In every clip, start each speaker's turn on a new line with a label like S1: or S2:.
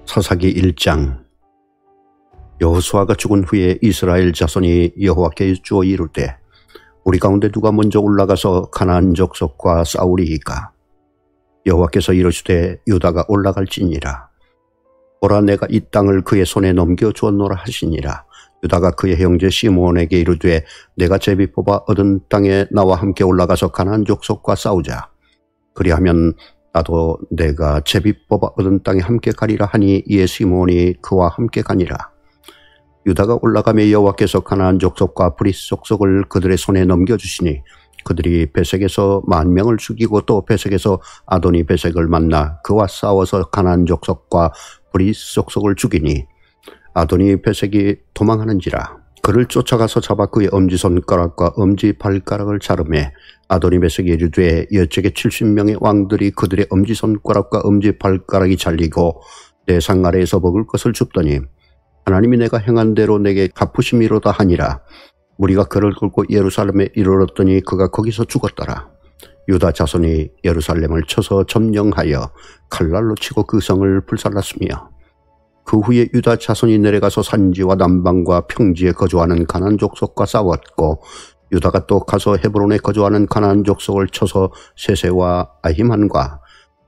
S1: 사사기 1장. 여호수아가 죽은 후에 이스라엘 자손이 여호와께 여쭈어 이르되 우리 가운데 누가 먼저 올라가서 가나안 족속과 싸우리이까? 여호와께서 이르시되 유다가 올라갈지니라. 보라, 내가 이 땅을 그의 손에 넘겨 주었노라 하시니라. 유다가 그의 형제 시므온에게 이르되 내가 제비 뽑아 얻은 땅에 나와 함께 올라가서 가나안 족속과 싸우자. 그리하면 나도 내가 제비 뽑아 얻은 땅에 함께 가리라 하니 이에 시므온이 그와 함께 가니라. 유다가 올라가며 여호와께서 가나안 족속과 브릿 족속을 그들의 손에 넘겨주시니 그들이 베색에서 10,000명을 죽이고 또 베색에서 아도니 베색을 만나 그와 싸워서 가나안 족속과 브릿 족속을 죽이니 아도니 베색이 도망하는지라. 그를 쫓아가서 잡아 그의 엄지손가락과 엄지발가락을 자르매 아도니 베색이 이르되 여쪽에 70명의 왕들이 그들의 엄지손가락과 엄지발가락이 잘리고 내 상 아래에서 먹을 것을 줍더니 하나님이 내가 행한 대로 내게 갚으심이로다 하니라. 무리가 그를 끌고 예루살렘에 이르렀더니 그가 거기서 죽었더라. 유다 자손이 예루살렘을 쳐서 점령하여 칼날로 치고 그 성을 불살랐으며 그 후에 유다 자손이 내려가서 산지와 남방과 평지에 거주하는 가나안 족속과 싸웠고 유다가 또 가서 헤브론에 거주하는 가나안 족속을 쳐서 세세와 아히만과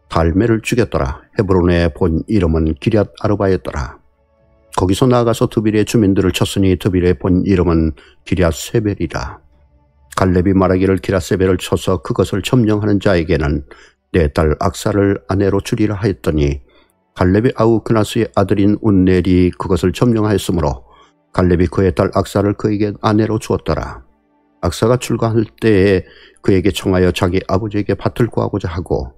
S1: 달메를 죽였더라. 헤브론의 본 이름은 기럇 아르바였더라. 거기서 나아가서 드빌의 주민들을 쳤으니 드빌의 본 이름은 기럇 세벨이라. 갈렙이 말하기를 기럇 세벨을 쳐서 그것을 점령하는 자에게는 내 딸 악사를 아내로 주리라 하였더니 갈렙의 아우 그나스의 아들인 운넬이 그것을 점령하였으므로 갈렙이 그의 딸 악사를 그에게 아내로 주었더라. 악사가 출가할 때에 그에게 청하여 자기 아버지에게 밭을 구하고자 하고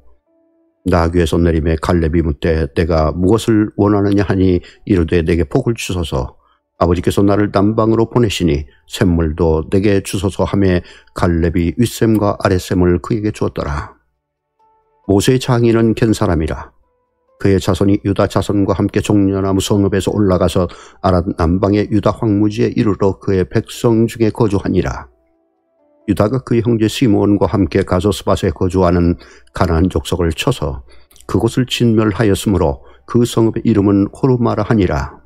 S1: 나귀에서 내림에 갈렙이 묻되 내가 무엇을 원하느냐 하니 이르되 내게 복을 주소서. 아버지께서 나를 남방으로 보내시니 샘물도 내게 주소서 하매 갈렙이 윗샘과 아랫샘을 그에게 주었더라. 모세의 장인은 겐 사람이라. 그의 자손이 유다 자손과 함께 종려나무 성읍에서 올라가서 아랏 남방의 유다 황무지에 이르러 그의 백성 중에 거주하니라. 유다가 그의 형제 시므온과 함께 가소스밧에 거주하는 가나안 족속을 쳐서 그곳을 진멸하였으므로 그 성읍의 이름은 호르마라 하니라.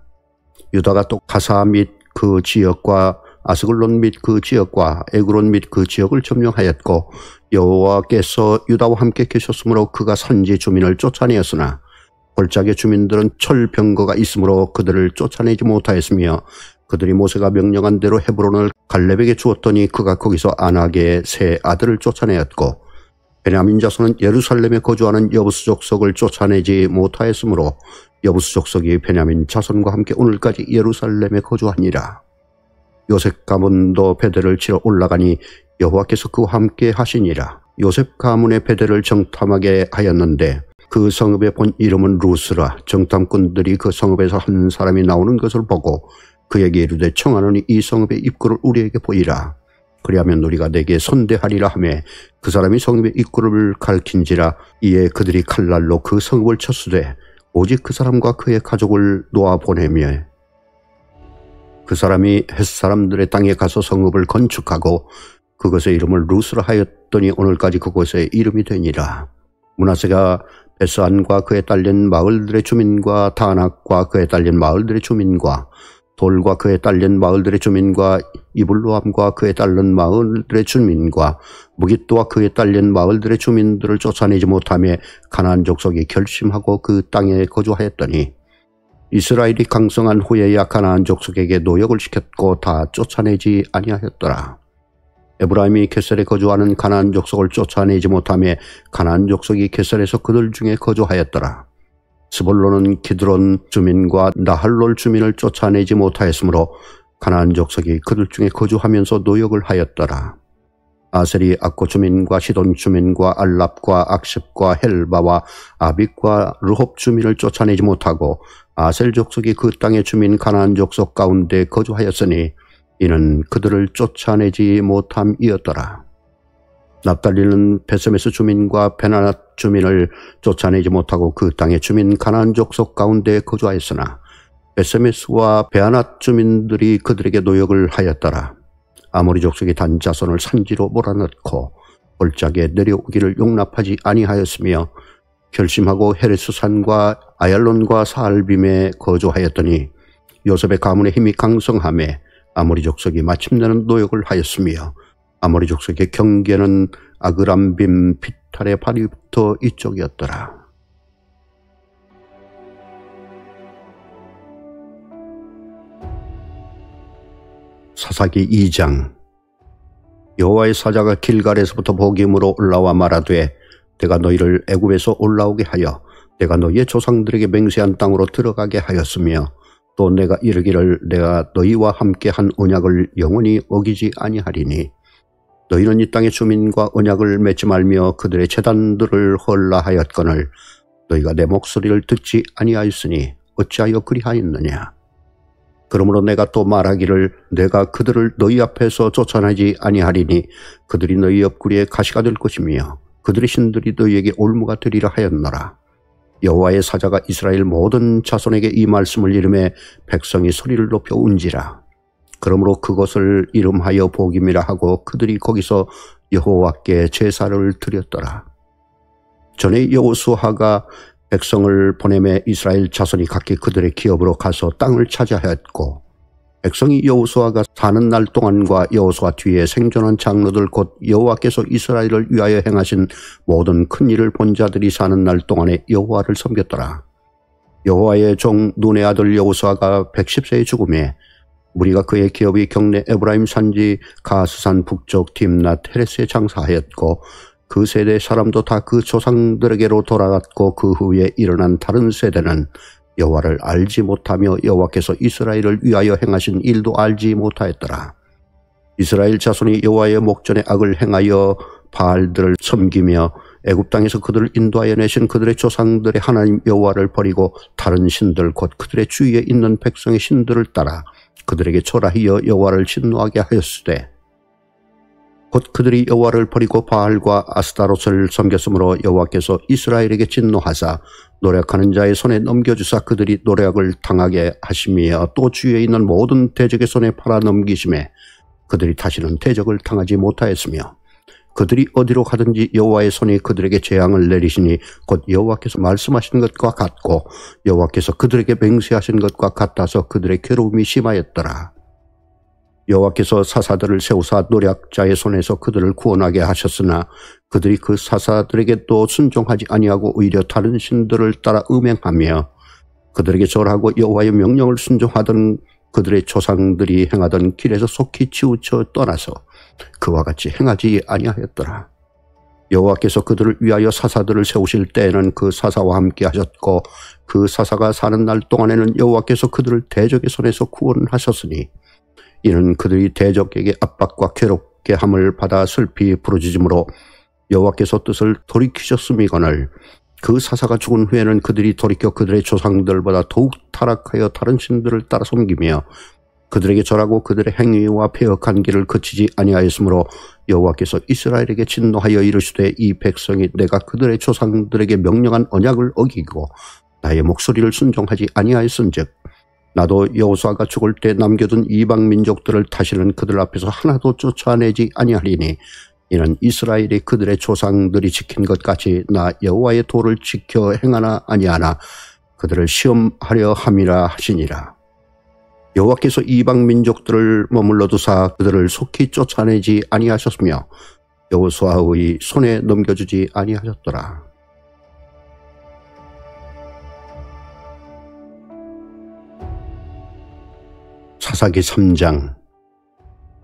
S1: 유다가 또 가사 및 그 지역과 아스글론 및 그 지역과 에그론 및 그 지역을 점령하였고 여호와께서 유다와 함께 계셨으므로 그가 산지 주민을 쫓아내었으나 골짜기 주민들은 철병거가 있으므로 그들을 쫓아내지 못하였으며 그들이 모세가 명령한 대로 헤브론을 갈렙에게 주었더니 그가 거기서 아낙의 세 아들을 쫓아내었고 베냐민 자손은 예루살렘에 거주하는 여부스 족속을 쫓아내지 못하였으므로 여부스 족속이 베냐민 자손과 함께 오늘까지 예루살렘에 거주하니라. 요셉 가문도 베델을 치러 올라가니 여호와께서 그와 함께 하시니라. 요셉 가문의 베델을 정탐하게 하였는데 그 성읍의 본 이름은 루스라. 정탐꾼들이 그 성읍에서 한 사람이 나오는 것을 보고 그에게 이르되 청하노니 이 성읍의 입구를 우리에게 보이라. 그리하면 우리가 내게 선대하리라 하며 그 사람이 성읍의 입구를 가리킨지라. 이에 그들이 칼날로 그 성읍을 쳤으되 오직 그 사람과 그의 가족을 놓아 보내며 그 사람이 헷사람들의 땅에 가서 성읍을 건축하고 그것의 이름을 루스라 하였더니 오늘까지 그곳의 이름이 되니라. 므낫세가 베스안과 그에 딸린 마을들의 주민과 다낙과 그에 딸린 마을들의 주민과 돌과 그에 딸린 마을들의 주민과 이블로암과 그에 딸린 마을들의 주민과 무깃도와 그에 딸린 마을들의 주민들을 쫓아내지 못하며 가나안 족속이 결심하고 그 땅에 거주하였더니 이스라엘이 강성한 후에야 가나안 족속에게 노역을 시켰고 다 쫓아내지 아니하였더라. 에브라임이 게셀에 거주하는 가나안 족속을 쫓아내지 못하며 가나안 족속이 게셀에서 그들 중에 거주하였더라. 스볼론은 기드론 주민과 나할롤 주민을 쫓아내지 못하였으므로 가나안 족속이 그들 중에 거주하면서 노역을 하였더라. 아셀이 악고 주민과 시돈 주민과 알랍과 악십과 헬바와 아빅과 르홉 주민을 쫓아내지 못하고 아셀 족속이 그 땅의 주민 가나안 족속 가운데 거주하였으니 이는 그들을 쫓아내지 못함이었더라. 납달리는 베세메스 주민과 베나낫 주민을 쫓아내지 못하고 그 땅의 주민 가나안 족속 가운데 거주하였으나 베세메스와 베아낫 주민들이 그들에게 노역을 하였더라. 아모리 족속이 단 자손을 산지로 몰아넣고 골짜기에 내려오기를 용납하지 아니하였으며 결심하고 헤레스산과 아얄론과 사알빔에 거주하였더니 요셉의 가문의 힘이 강성함에 아모리 족속이 마침내는 노역을 하였으며 아모리 족속의 경계는 아그람빔 피탈의 바리부터 이쪽이었더라. 사사기 2장. 여호와의 사자가 길갈에서부터 복임으로 올라와 말하되 내가 너희를 애굽에서 올라오게 하여 내가 너희의 조상들에게 맹세한 땅으로 들어가게 하였으며 또 내가 이르기를 내가 너희와 함께 한 언약을 영원히 어기지 아니하리니 너희는 이 땅의 주민과 언약을 맺지 말며 그들의 제단들을 헐라하였거늘 너희가 내 목소리를 듣지 아니하였으니 어찌하여 그리하였느냐. 그러므로 내가 또 말하기를 내가 그들을 너희 앞에서 쫓아내지 아니하리니 그들이 너희 옆구리에 가시가 될 것이며 그들의 신들이 너희에게 올무가 되리라 하였노라. 여호와의 사자가 이스라엘 모든 자손에게 이 말씀을 이름해 백성이 소리를 높여 운지라. 그러므로 그것을 이름하여 복임이라 하고 그들이 거기서 여호와께 제사를 드렸더라. 전에 여호수아가 백성을 보내매 이스라엘 자손이 각기 그들의 기업으로 가서 땅을 차지하였고 백성이 여호수아가 사는 날 동안과 여호수아 뒤에 생존한 장로들 곧 여호와께서 이스라엘을 위하여 행하신 모든 큰 일을 본 자들이 사는 날 동안에 여호와를 섬겼더라. 여호와의 종 눈의 아들 여호수아가 110세에 죽음에 무리가 그의 기업이 경내 에브라임 산지 가스산 북쪽 딥낫 헤레스에 장사하였고 그 세대 사람도 다 그 조상들에게로 돌아갔고 그 후에 일어난 다른 세대는 여호와를 알지 못하며 여호와께서 이스라엘을 위하여 행하신 일도 알지 못하였더라. 이스라엘 자손이 여호와의 목전에 악을 행하여 바알들을 섬기며 애굽 땅에서 그들을 인도하여 내신 그들의 조상들의 하나님 여호와를 버리고 다른 신들 곧 그들의 주위에 있는 백성의 신들을 따라 그들에게 절하여 여호와를 진노하게 하였으되 곧 그들이 여호와를 버리고 바알과 아스타롯을 섬겼으므로 여호와께서 이스라엘에게 진노하사 노력하는 자의 손에 넘겨주사 그들이 노력을 당하게 하시며 또 주위에 있는 모든 대적의 손에 팔아 넘기심에 그들이 다시는 대적을 당하지 못하였으며 그들이 어디로 가든지 여호와의 손이 그들에게 재앙을 내리시니 곧 여호와께서 말씀하신 것과 같고 여호와께서 그들에게 맹세하신 것과 같아서 그들의 괴로움이 심하였더라. 여호와께서 사사들을 세우사 노략자의 손에서 그들을 구원하게 하셨으나 그들이 그 사사들에게도 순종하지 아니하고 오히려 다른 신들을 따라 음행하며 그들에게 절하고 여호와의 명령을 순종하던 그들의 조상들이 행하던 길에서 속히 치우쳐 떠나서 그와 같이 행하지 아니하였더라. 여호와께서 그들을 위하여 사사들을 세우실 때에는 그 사사와 함께 하셨고 그 사사가 사는 날 동안에는 여호와께서 그들을 대적의 손에서 구원하셨으니 이는 그들이 대적에게 압박과 괴롭게 함을 받아 슬피 부르짖음으로 여호와께서 뜻을 돌이키셨음이거늘 그 사사가 죽은 후에는 그들이 돌이켜 그들의 조상들보다 더욱 타락하여 다른 신들을 따라 섬기며 그들에게 절하고 그들의 행위와 패역한 길을 그치지 아니하였으므로 여호와께서 이스라엘에게 진노하여 이르시되 이 백성이 내가 그들의 조상들에게 명령한 언약을 어기고 나의 목소리를 순종하지 아니하였은즉 나도 여호수아가 죽을 때 남겨둔 이방 민족들을 다시는 그들 앞에서 하나도 쫓아내지 아니하리니 이는 이스라엘이 그들의 조상들이 지킨 것 같이 나 여호와의 도를 지켜 행하나 아니하나 그들을 시험하려 함이라 하시니라. 여호와께서 이방 민족들을 머물러 두사 그들을 속히 쫓아내지 아니하셨으며 여호수아의 손에 넘겨주지 아니하셨더라. 사사기 3장.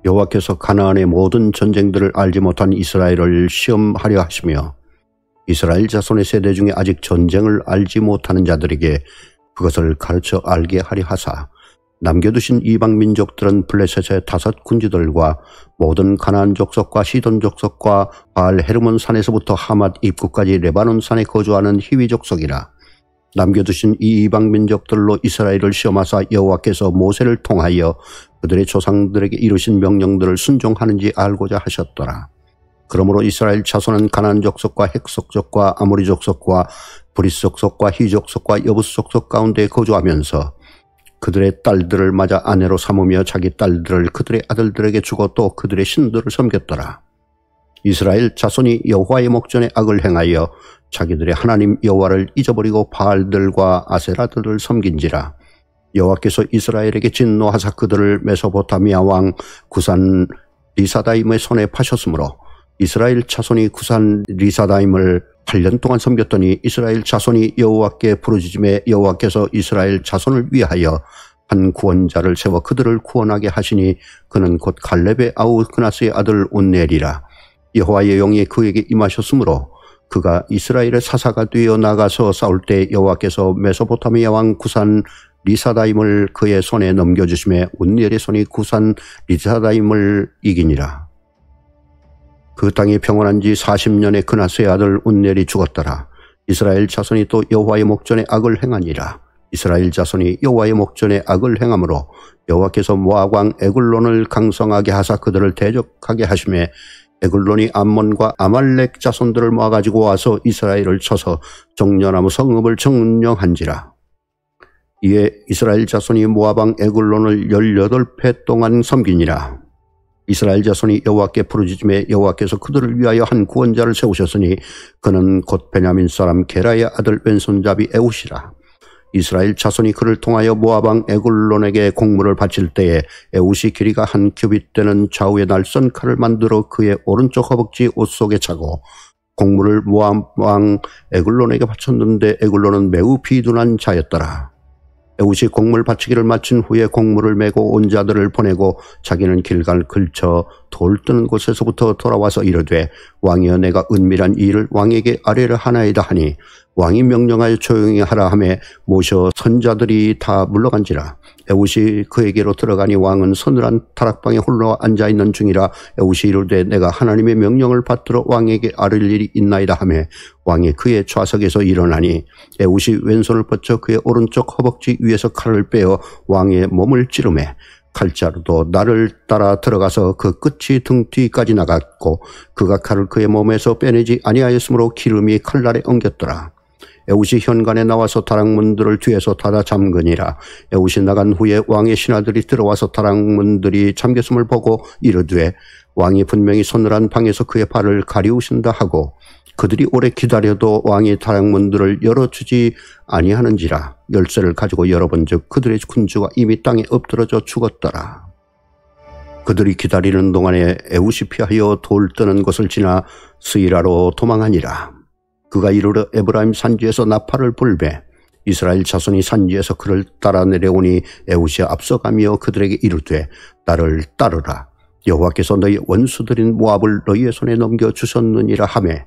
S1: 여호와께서 가나안의 모든 전쟁들을 알지 못한 이스라엘을 시험하려 하시며 이스라엘 자손의 세대 중에 아직 전쟁을 알지 못하는 자들에게 그것을 가르쳐 알게 하려 하사 남겨두신 이방 민족들은 블레셋의 5 군주들과 모든 가나안 족속과 시돈 족속과 바알 헤르몬 산에서부터 하맛 입구까지 레바논 산에 거주하는 히위 족속이라. 남겨두신 이 이방 민족들로 이스라엘을 시험하사 여호와께서 모세를 통하여 그들의 조상들에게 이루신 명령들을 순종하는지 알고자 하셨더라. 그러므로 이스라엘 자손은 가나안 족속과 헷 족속과 아모리 족속과 브리스 족속과 히 족속과 여부스 족속 가운데 거주하면서 그들의 딸들을 맞아 아내로 삼으며 자기 딸들을 그들의 아들들에게 주고 또 그들의 신들을 섬겼더라. 이스라엘 자손이 여호와의 목전에 악을 행하여 자기들의 하나님 여호와를 잊어버리고 바알들과 아세라들을 섬긴지라. 여호와께서 이스라엘에게 진노하사 그들을 메소포타미아 왕 구산 리사다임의 손에 파셨으므로 이스라엘 자손이 구산 리사다임을 8년 동안 섬겼더니 이스라엘 자손이 여호와께 부르짖음에 여호와께서 이스라엘 자손을 위하여 한 구원자를 세워 그들을 구원하게 하시니 그는 곧 갈렙의 아우 그나스의 아들 온넬이라. 여호와의 영이 그에게 임하셨으므로 그가 이스라엘의 사사가 되어 나가서 싸울 때 여호와께서 메소포타미아 왕 구산 리사다임을 그의 손에 넘겨주심에 온넬의 손이 구산 리사다임을 이기니라. 그 땅이 평온한 지 40년에 그나스의 아들 온넬이 죽었더라. 이스라엘 자손이 또 여호와의 목전에 악을 행하니라. 이스라엘 자손이 여호와의 목전에 악을 행함으로 여호와께서 모압 왕 에글론을 강성하게 하사 그들을 대적하게 하심에 에글론이 암몬과 아말렉 자손들을 모아가지고 와서 이스라엘을 쳐서 종려나무 성읍을 점령한지라. 이에 이스라엘 자손이 모압 왕 에글론을 18회 동안 섬기니라. 이스라엘 자손이 여호와께 부르짖음에 여호와께서 그들을 위하여 한 구원자를 세우셨으니 그는 곧 베냐민 사람 게라의 아들 왼손잡이 에웃이라. 이스라엘 자손이 그를 통하여 모압 왕 에글론에게 공물을 바칠 때에 에웃이 길이가 한 규빗 되는 좌우의 날선 칼을 만들어 그의 오른쪽 허벅지 옷 속에 차고 공물을 모압 왕 에글론에게 바쳤는데 에글론은 매우 비둔한 자였더라. 에웃이 공물 바치기를 마친 후에 공물을 메고 온 자들을 보내고 자기는 길갈 걸쳐 돌 뜨는 곳에서부터 돌아와서 이르되 왕이여 내가 은밀한 이 일을 왕에게 아뢰려 하나이다 하니 왕이 명령하여 조용히 하라 하매 모셔 선자들이 다 물러간지라. 에웃이 그에게로 들어가니 왕은 서늘한 다락방에 홀로 앉아있는 중이라. 에웃이 이르되 내가 하나님의 명령을 받들어 왕에게 아뢰릴 일이 있나이다 하매 왕이 그의 좌석에서 일어나니 에웃이 왼손을 뻗쳐 그의 오른쪽 허벅지 위에서 칼을 빼어 왕의 몸을 찌르매 칼자루도 나를 따라 들어가서 그 끝이 등 뒤까지 나갔고 그가 칼을 그의 몸에서 빼내지 아니하였으므로 기름이 칼날에 엉겼더라. 에웃이 현관에 나와서 다락문들을 뒤에서 닫아 잠그니라. 에웃이 나간 후에 왕의 신하들이 들어와서 다락문들이 잠겼음을 보고 이르되 왕이 분명히 서늘한 방에서 그의 발을 가리우신다 하고 그들이 오래 기다려도 왕이 다락문들을 열어주지 아니하는지라. 열쇠를 가지고 열어본즉 그들의 군주가 이미 땅에 엎드러져 죽었더라. 그들이 기다리는 동안에 에웃이 피하여 돌 뜨는 곳을 지나 스이라로 도망하니라. 그가 이르러 에브라임 산지에서 나팔을 불매 이스라엘 자손이 산지에서 그를 따라 내려오니 에웃이 앞서가며 그들에게 이르되 나를 따르라. 여호와께서 너희 원수들인 모압을 너희의 손에 넘겨주셨느니라 하매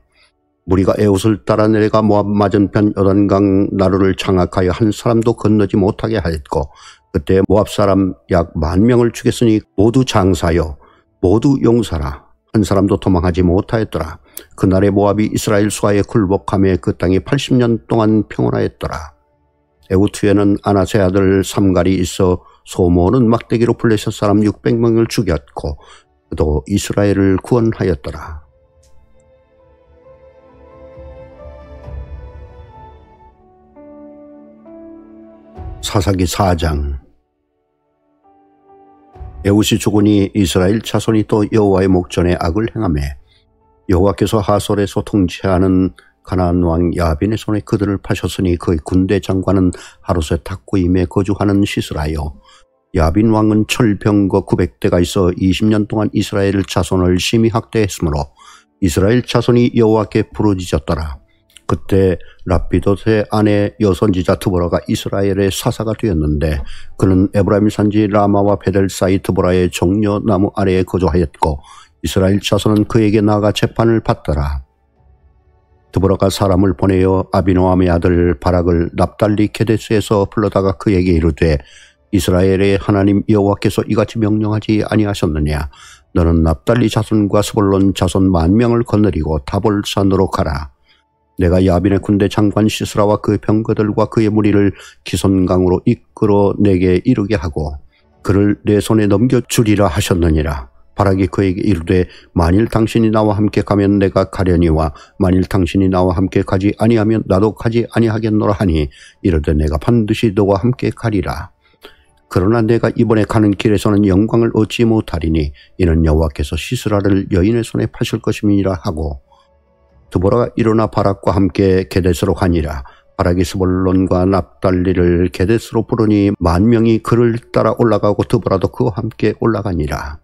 S1: 무리가 에웃을 따라 내려가 모압 맞은편 요단강 나루를 장악하여 한 사람도 건너지 못하게 하였고 그때 모압 사람 약 10,000명을 죽였으니 모두 장사여 모두 용사라. 한 사람도 도망하지 못하였더라. 그날에 모압이 이스라엘 수하에 굴복하며 그 땅이 80년 동안 평온하였더라. 에웃 후에는 아나세 아들 삼갈이 있어 소모는 막대기로 블레셋 사람 600명을 죽였고 그도 이스라엘을 구원하였더라. 사사기 4장. 에웃이 죽으니 이스라엘 자손이 또 여호와의 목전에 악을 행하며 여호와께서 하솔에서 통치하는 가나안 왕 야빈의 손에 그들을 파셨으니 그의 군대 장관은 하루셋 탁구임에 거주하는 시스라요. 야빈 왕은 철병거 900대가 있어 20년 동안 이스라엘 자손을 심히 학대했으므로 이스라엘 자손이 여호와께 부르짖었더라. 그때 라피돗의 아내 여선지자 드보라가 이스라엘의 사사가 되었는데 그는 에브라임 산지 라마와 베델 사이 드보라의 종려나무 아래에 거주하였고 이스라엘 자손은 그에게 나아가 재판을 받더라. 드보라가 사람을 보내어 아비노함의 아들 바락을 납달리 게데스에서 불러다가 그에게 이르되 이스라엘의 하나님 여호와께서 이같이 명령하지 아니하셨느냐. 너는 납달리 자손과 스불론 자손 10,000명을 거느리고 다볼산으로 가라. 내가 야빈의 군대 장관 시스라와 그 병거들과 그의 무리를 기손강으로 이끌어 내게 이르게 하고 그를 내 손에 넘겨주리라 하셨느니라. 바락이 그에게 이르되 만일 당신이 나와 함께 가면 내가 가려니와 만일 당신이 나와 함께 가지 아니하면 나도 가지 아니하겠노라 하니 이르되 내가 반드시 너와 함께 가리라. 그러나 내가 이번에 가는 길에서는 영광을 얻지 못하리니 이는 여호와께서 시스라를 여인의 손에 파실 것임이니라 하고 드보라가 일어나 바락과 함께 게데스로 가니라. 바락이 스볼론과 납달리를 게데스로 부르니 10,000명이 그를 따라 올라가고 드보라도 그와 함께 올라가니라.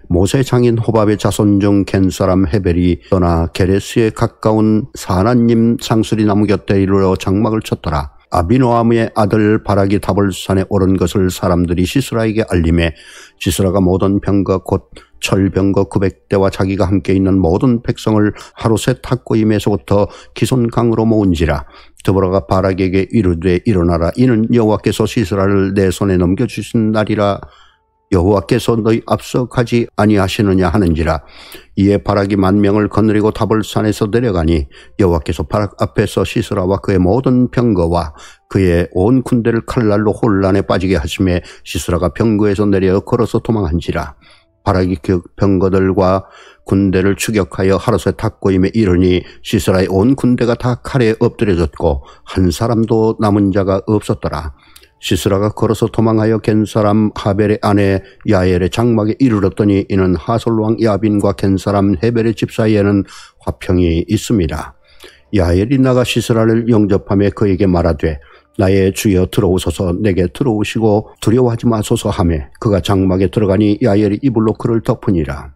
S1: 모세 장인 호밥의 자손 중 겐사람 헤벨이 떠나 게데스에 가까운 사나님 상수리 나무 곁에 이르러 장막을 쳤더라. 아비노함의 아들 바락이 다볼산에 오른 것을 사람들이 시스라에게 알림해 시스라가 모든 병거 곧 철병거 900대와 자기가 함께 있는 모든 백성을 하루셋 탁고임에서부터 기손강으로 모은지라. 드보라가 바락에게 이르되 일어나라. 이는 여호와께서 시스라를 내 손에 넘겨주신 날이라. 여호와께서 너희 앞서 가지 아니하시느냐 하는지라. 이에 바락이 10,000명을 거느리고 다볼산에서 내려가니 여호와께서 바락 앞에서 시스라와 그의 모든 병거와 그의 온 군대를 칼날로 혼란에 빠지게 하심에 시스라가 병거에서 내려 걸어서 도망한지라. 바락이 그 병거들과 군대를 추격하여 하루새 탁고임에 이르니 시스라의 온 군대가 다 칼에 엎드려졌고 한 사람도 남은 자가 없었더라. 시스라가 걸어서 도망하여 겐사람 하벨의 아내 야엘의 장막에 이르렀더니 이는 하솔왕 야빈과 겐사람 헤벨의 집 사이에는 화평이 있습니다. 야엘이 나가 시스라를 영접하며 그에게 말하되 나의 주여 들어오소서. 내게 들어오시고 두려워하지 마소서 하며 그가 장막에 들어가니 야엘이 이불로 그를 덮으니라.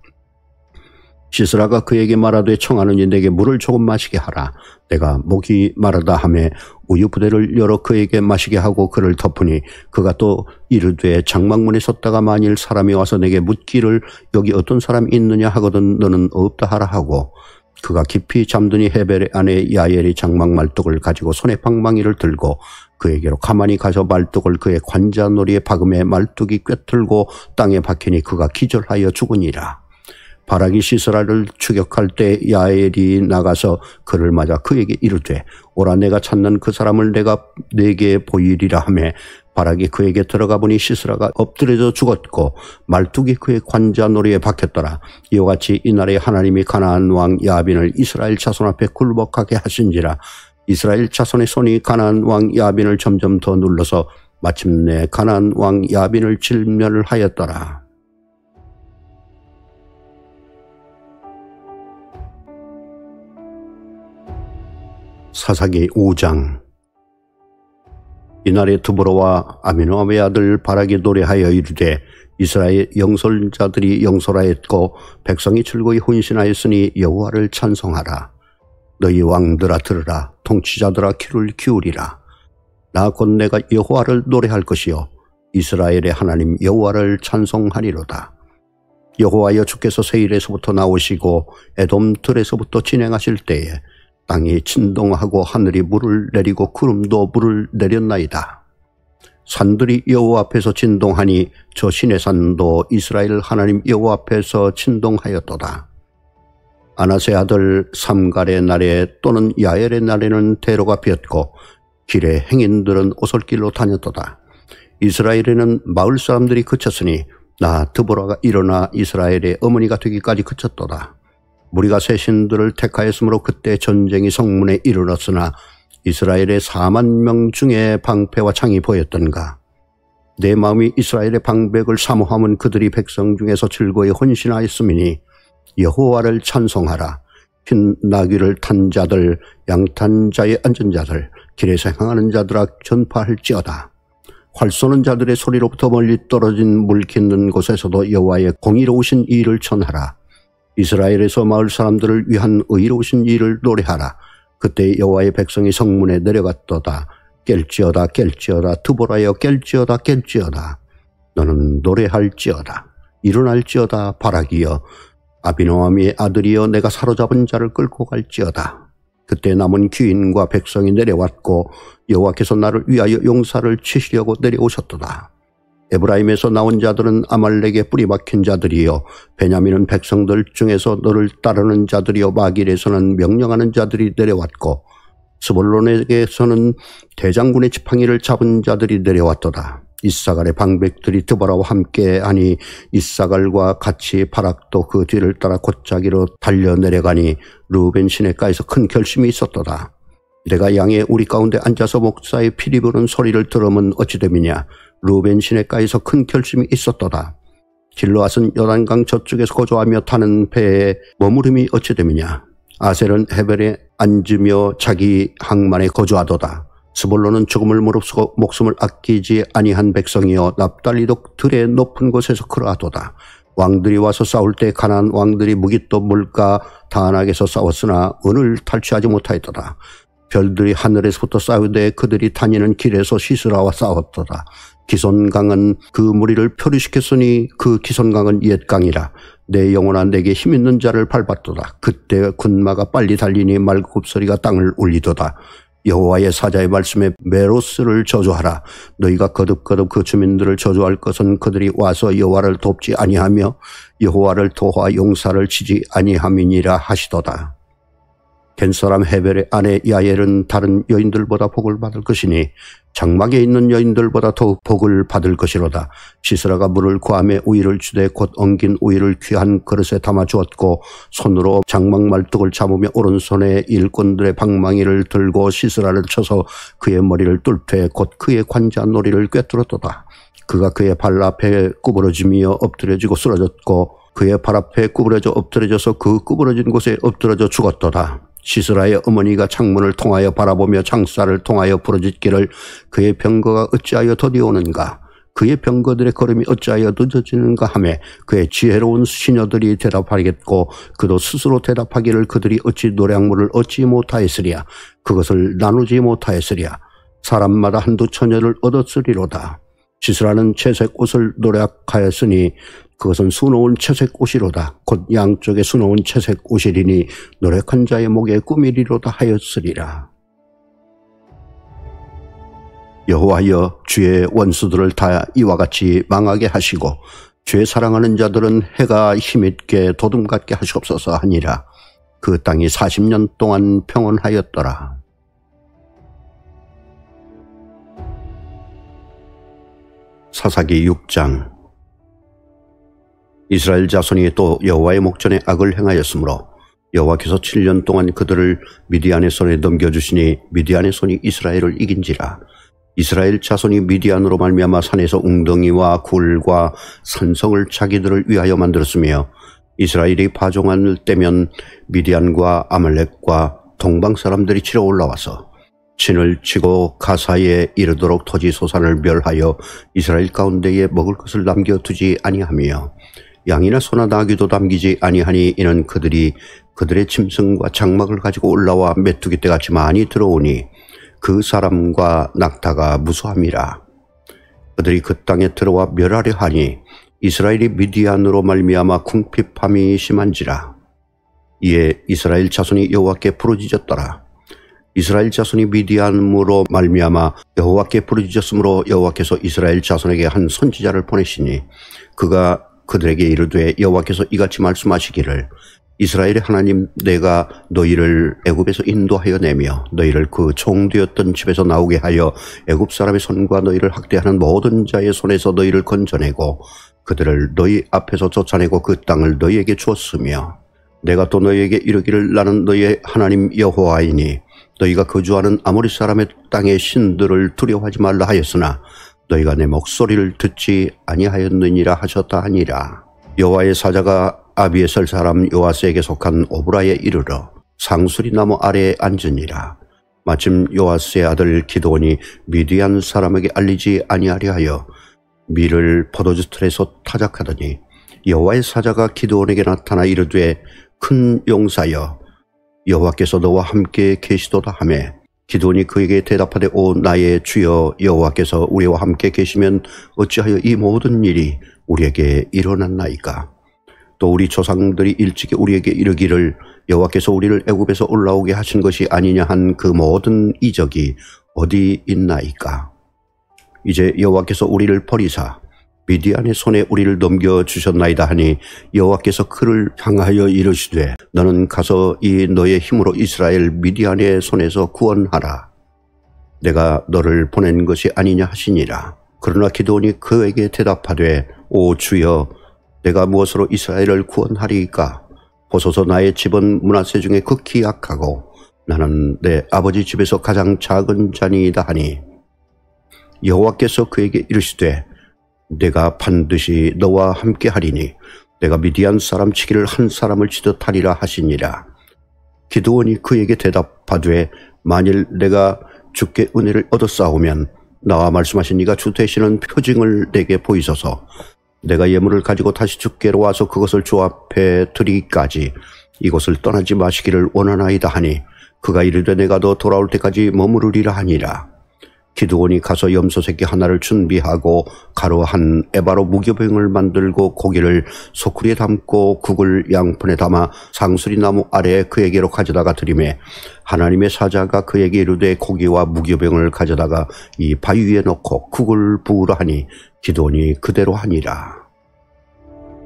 S1: 시스라가 그에게 말하되 청하노니 내게 물을 조금 마시게 하라. 내가 목이 마르다 하며 우유 부대를 열어 그에게 마시게 하고 그를 덮으니 그가 또 이르되 장막문에 섰다가 만일 사람이 와서 내게 묻기를 여기 어떤 사람이 있느냐 하거든 너는 없다 하라 하고 그가 깊이 잠드니 헤벨의 아내 야엘이 장막 말뚝을 가지고 손에 방망이를 들고 그에게로 가만히 가서 말뚝을 그의 관자놀이에 박음에 말뚝이 꿰틀고 땅에 박히니 그가 기절하여 죽으니라. 바락이 시스라를 추격할 때 야엘이 나가서 그를 맞아 그에게 이르되 오라 내가 찾는 그 사람을 내가 네게 보이리라 하며 바락이 그에게 들어가 보니 시스라가 엎드려져 죽었고 말뚝이 그의 관자놀이에 박혔더라. 이와 같이 이날에 하나님이 가나안 왕 야빈을 이스라엘 자손 앞에 굴복하게 하신지라. 이스라엘 자손의 손이 가나안 왕 야빈을 점점 더 눌러서 마침내 가나안 왕 야빈을 진멸을 하였더라. 사사기 5장. 이날에 드보라와 아비노함의 아들 바락이 노래하여 이르되 이스라엘 영솔자들이 영솔하였고 백성이 즐거이 혼신하였으니 여호와를 찬송하라. 너희 왕들아 들으라. 통치자들아 귀를 기울이라. 나 곧 내가 여호와를 노래할 것이요 이스라엘의 하나님 여호와를 찬송하리로다. 여호와여 주께서 세일에서부터 나오시고 에돔 들에서부터 진행하실 때에 땅이 진동하고 하늘이 물을 내리고 구름도 물을 내렸나이다. 산들이 여호와 앞에서 진동하니 저 신의 산도 이스라엘 하나님 여호와 앞에서 진동하였도다. 아나세 아들 삼갈의 날에 또는 야엘의 날에는 대로가 피었고 길에 행인들은 오솔길로 다녔도다. 이스라엘에는 마을 사람들이 그쳤으니 나 드보라가 일어나 이스라엘의 어머니가 되기까지 그쳤도다. 무리가 새 신들을 택하였으므로 그때 전쟁이 성문에 이르렀으나 이스라엘의 40,000명 중에 방패와 창이 보였던가. 내 마음이 이스라엘의 방백을 사모함은 그들이 백성 중에서 즐거이 헌신하였음이니 여호와를 찬송하라. 흰 나귀를 탄 자들, 양탄 자에 앉은 자들, 길에서 행하는 자들아 전파할지어다. 활 쏘는 자들의 소리로부터 멀리 떨어진 물 깃는 곳에서도 여호와의 공의로우신 일을 전하라. 이스라엘에서 마을 사람들을 위한 의로우신 일을 노래하라. 그때 여호와의 백성이 성문에 내려갔도다. 깰지어다 깰지어다 드보라여 깰지어다 깰지어다. 너는 노래할지어다. 일어날지어다 바락이여 아비노함의 아들이여 내가 사로잡은 자를 끌고 갈지어다. 그때 남은 귀인과 백성이 내려왔고 여호와께서 나를 위하여 용사를 치시려고 내려오셨도다. 에브라임에서 나온 자들은 아말렉에 뿌리 박힌 자들이요 베냐민은 백성들 중에서 너를 따르는 자들이요 마길에서는 명령하는 자들이 내려왔고 스볼론에게서는 대장군의 지팡이를 잡은 자들이 내려왔도다. 이사갈의 방백들이 드보라와 함께하니 이사갈과 같이 바락도 그 뒤를 따라 곧자기로 달려 내려가니 르우벤 시내가에서 큰 결심이 있었도다. 내가 양의 우리 가운데 앉아서 목사의 피리 부는 소리를 들으면 어찌 됨이냐. 루벤 시냇가에서 큰 결심이 있었도다. 길르앗은 요단강 저쪽에서 거주하며 타는 배에 머무름이 어찌 됨이냐. 아셀은 헤벨에 앉으며 자기 항만에 거주하도다. 스불론은 죽음을 무릅쓰고 목숨을 아끼지 아니한 백성이여 납달리도 들의 높은 곳에서 그러하도다. 왕들이 와서 싸울 때 가나안 왕들이 무깃도 물가 다안악에서 싸웠으나 은을 탈취하지 못하였도다. 별들이 하늘에서부터 싸우되 그들이 다니는 길에서 시스라와 싸웠도다. 기손강은 그 무리를 표류시켰으니 그 기손강은 옛 강이라. 내 영혼아 내게 힘있는 자를 밟았도다. 그때 군마가 빨리 달리니 말굽소리가 땅을 울리도다. 여호와의 사자의 말씀에 메로스를 저주하라. 너희가 거듭거듭 그 주민들을 저주할 것은 그들이 와서 여호와를 돕지 아니하며 여호와를 도와 용사를 치지 아니함이니라 하시도다. 겐사람 헤벨의 아내 야엘은 다른 여인들보다 복을 받을 것이니 장막에 있는 여인들보다 더욱 복을 받을 것이로다. 시스라가 물을 구하며 우유를 주되 곧 엉긴 우유를 귀한 그릇에 담아 주었고 손으로 장막 말뚝을 잡으며 오른손에 일꾼들의 방망이를 들고 시스라를 쳐서 그의 머리를 뚫되 곧 그의 관자 놀이를 꿰뚫었도다. 그가 그의 발 앞에 구부러지며 엎드려지고 쓰러졌고 그의 발 앞에 구부러져 엎드려져서 그 구부러진 곳에 엎드려져 죽었도다. 시스라의 어머니가 창문을 통하여 바라보며 창살을 통하여 부르짖기를 그의 병거가 어찌하여 더디오는가 그의 병거들의 걸음이 어찌하여 늦어지는가 하며 그의 지혜로운 시녀들이 대답하겠고 그도 스스로 대답하기를 그들이 어찌 노량물을 얻지 못하였으랴 그것을 나누지 못하였으랴 사람마다 한두 처녀를 얻었으리로다. 시스라는 채색 옷을 노력하였으니 그것은 수놓은 채색 옷이로다. 곧 양쪽에 수놓은 채색 옷이리니 노력한 자의 목에 꾸미리로다 하였으리라. 여호와여 주의 원수들을 다 이와 같이 망하게 하시고 주의 사랑하는 자들은 해가 힘있게 도둠 같게 하시옵소서 하니라. 그 땅이 40년 동안 평온하였더라. 사사기 6장. 이스라엘 자손이 또 여호와의 목전에 악을 행하였으므로 여호와께서 7년 동안 그들을 미디안의 손에 넘겨주시니 미디안의 손이 이스라엘을 이긴지라. 이스라엘 자손이 미디안으로 말미암아 산에서 웅덩이와 굴과 산성을 자기들을 위하여 만들었으며 이스라엘이 파종할 때면 미디안과 아말렉과 동방 사람들이 치러 올라와서 진을 치고 가사에 이르도록 토지 소산을 멸하여 이스라엘 가운데에 먹을 것을 남겨두지 아니하며 양이나 소나 나귀도 남기지 아니하니 이는 그들이 그들의 짐승과 장막을 가지고 올라와 메뚜기 떼같이 많이 들어오니 그 사람과 낙타가 무수함이라. 그들이 그 땅에 들어와 멸하려 하니 이스라엘이 미디안으로 말미암아 궁핍함이 심한지라. 이에 이스라엘 자손이 여호와께 부르짖었더라. 이스라엘 자손이 미디안으로 말미암아 여호와께 부르짖었으므로 여호와께서 이스라엘 자손에게 한 선지자를 보내시니 그가 그들에게 이르되 여호와께서 이같이 말씀하시기를 이스라엘의 하나님 내가 너희를 애굽에서 인도하여 내며 너희를 그 종되었던 집에서 나오게 하여 애굽 사람의 손과 너희를 학대하는 모든 자의 손에서 너희를 건져내고 그들을 너희 앞에서 쫓아내고 그 땅을 너희에게 주었으며 내가 또 너희에게 이르기를 나는 너희의 하나님 여호와이니 너희가 거주하는 아모리 사람의 땅의 신들을 두려워하지 말라 하였으나 너희가 내 목소리를 듣지 아니하였느니라 하셨다 하니라. 여호와의 사자가 아비에셀 사람 요아스에게 속한 오브라에 이르러 상수리 나무 아래에 앉으니라. 마침 요아스의 아들 기드온이 미디안 사람에게 알리지 아니하려 하여 밀을 포도주 틀에서 타작하더니 여호와의 사자가 기드온에게 나타나 이르되 큰 용사여 여호와께서 너와 함께 계시도다 하매 기드온이 그에게 대답하되 오 나의 주여 여호와께서 우리와 함께 계시면 어찌하여 이 모든 일이 우리에게 일어났나이까. 또 우리 조상들이 일찍이 우리에게 이르기를 여호와께서 우리를 애굽에서 올라오게 하신 것이 아니냐 한 그 모든 이적이 어디 있나이까. 이제 여호와께서 우리를 버리사 미디안의 손에 우리를 넘겨주셨나이다 하니 여호와께서 그를 향하여 이르시되 너는 가서 이 너의 힘으로 이스라엘 미디안의 손에서 구원하라. 내가 너를 보낸 것이 아니냐 하시니라. 그러나 기드온이 그에게 대답하되 오 주여 내가 무엇으로 이스라엘을 구원하리이까. 보소서 나의 집은 므낫세 중에 극히 약하고 나는 내 아버지 집에서 가장 작은 자니이다 하니 여호와께서 그에게 이르시되 내가 반드시 너와 함께 하리니 내가 미디안 사람 치기를 한 사람을 치듯 하리라 하시니라. 기드온이 그에게 대답하되 만일 내가 주께 은혜를 얻었사오면 나와 말씀하신 이가 주 되시는 표징을 내게 보이소서. 내가 예물을 가지고 다시 주께로 와서 그것을 주 앞에 드리기까지 이곳을 떠나지 마시기를 원하나이다 하니 그가 이르되 내가 너 돌아올 때까지 머무르리라 하니라. 기드온이 가서 염소 새끼 하나를 준비하고 가루 한 에바로 무교병을 만들고 고기를 소쿠리에 담고 국을 양푼에 담아 상수리 나무 아래에 그에게로 가져다가 드리매 하나님의 사자가 그에게 이르되 고기와 무교병을 가져다가 이 바위 위에 놓고 국을 부으라 하니 기드온이 그대로 하니라.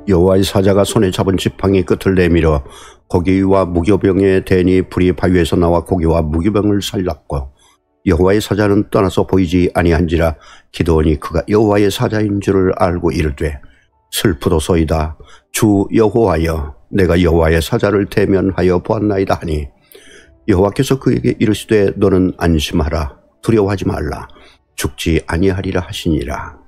S1: 여호와의 사자가 손에 잡은 지팡이 끝을 내밀어 고기와 무교병에 대니 불이 바위에서 나와 고기와 무교병을 살랐고 여호와의 사자는 떠나서 보이지 아니한지라. 기드온이 그가 여호와의 사자인 줄을 알고 이르되 슬프도소이다. 주 여호와여 내가 여호와의 사자를 대면하여 보았나이다 하니 여호와께서 그에게 이르시되 너는 안심하라. 두려워하지 말라. 죽지 아니하리라 하시니라.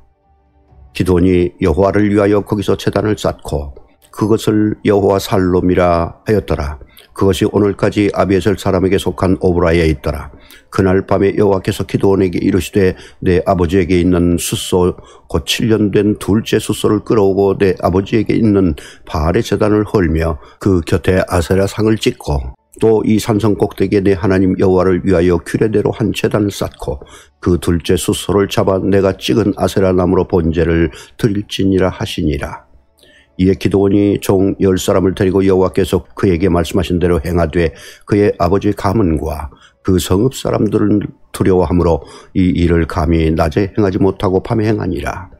S1: 기드온이 여호와를 위하여 거기서 제단을 쌓고 그것을 여호와 살롬이라 하였더라. 그것이 오늘까지 아비에셀 사람에게 속한 오브라에 있더라. 그날 밤에 여호와께서 기드온에게 이르시되 내 아버지에게 있는 숫소 곧 7년 된 둘째 숫소를 끌어오고 내 아버지에게 있는 바알의 제단을 헐며 그 곁에 아세라 상을 찍고 또 이 산성 꼭대기에 내 하나님 여호와를 위하여 규례대로 한 제단을 쌓고 그 둘째 숫소를 잡아 내가 찍은 아세라 나무로 번제를 드릴지니라 하시니라. 이에 기드온이 종 10사람을 데리고 여호와께서 그에게 말씀하신 대로 행하되 그의 아버지 가문과 그 성읍 사람들은 두려워하므로 이 일을 감히 낮에 행하지 못하고 밤에 행하니라.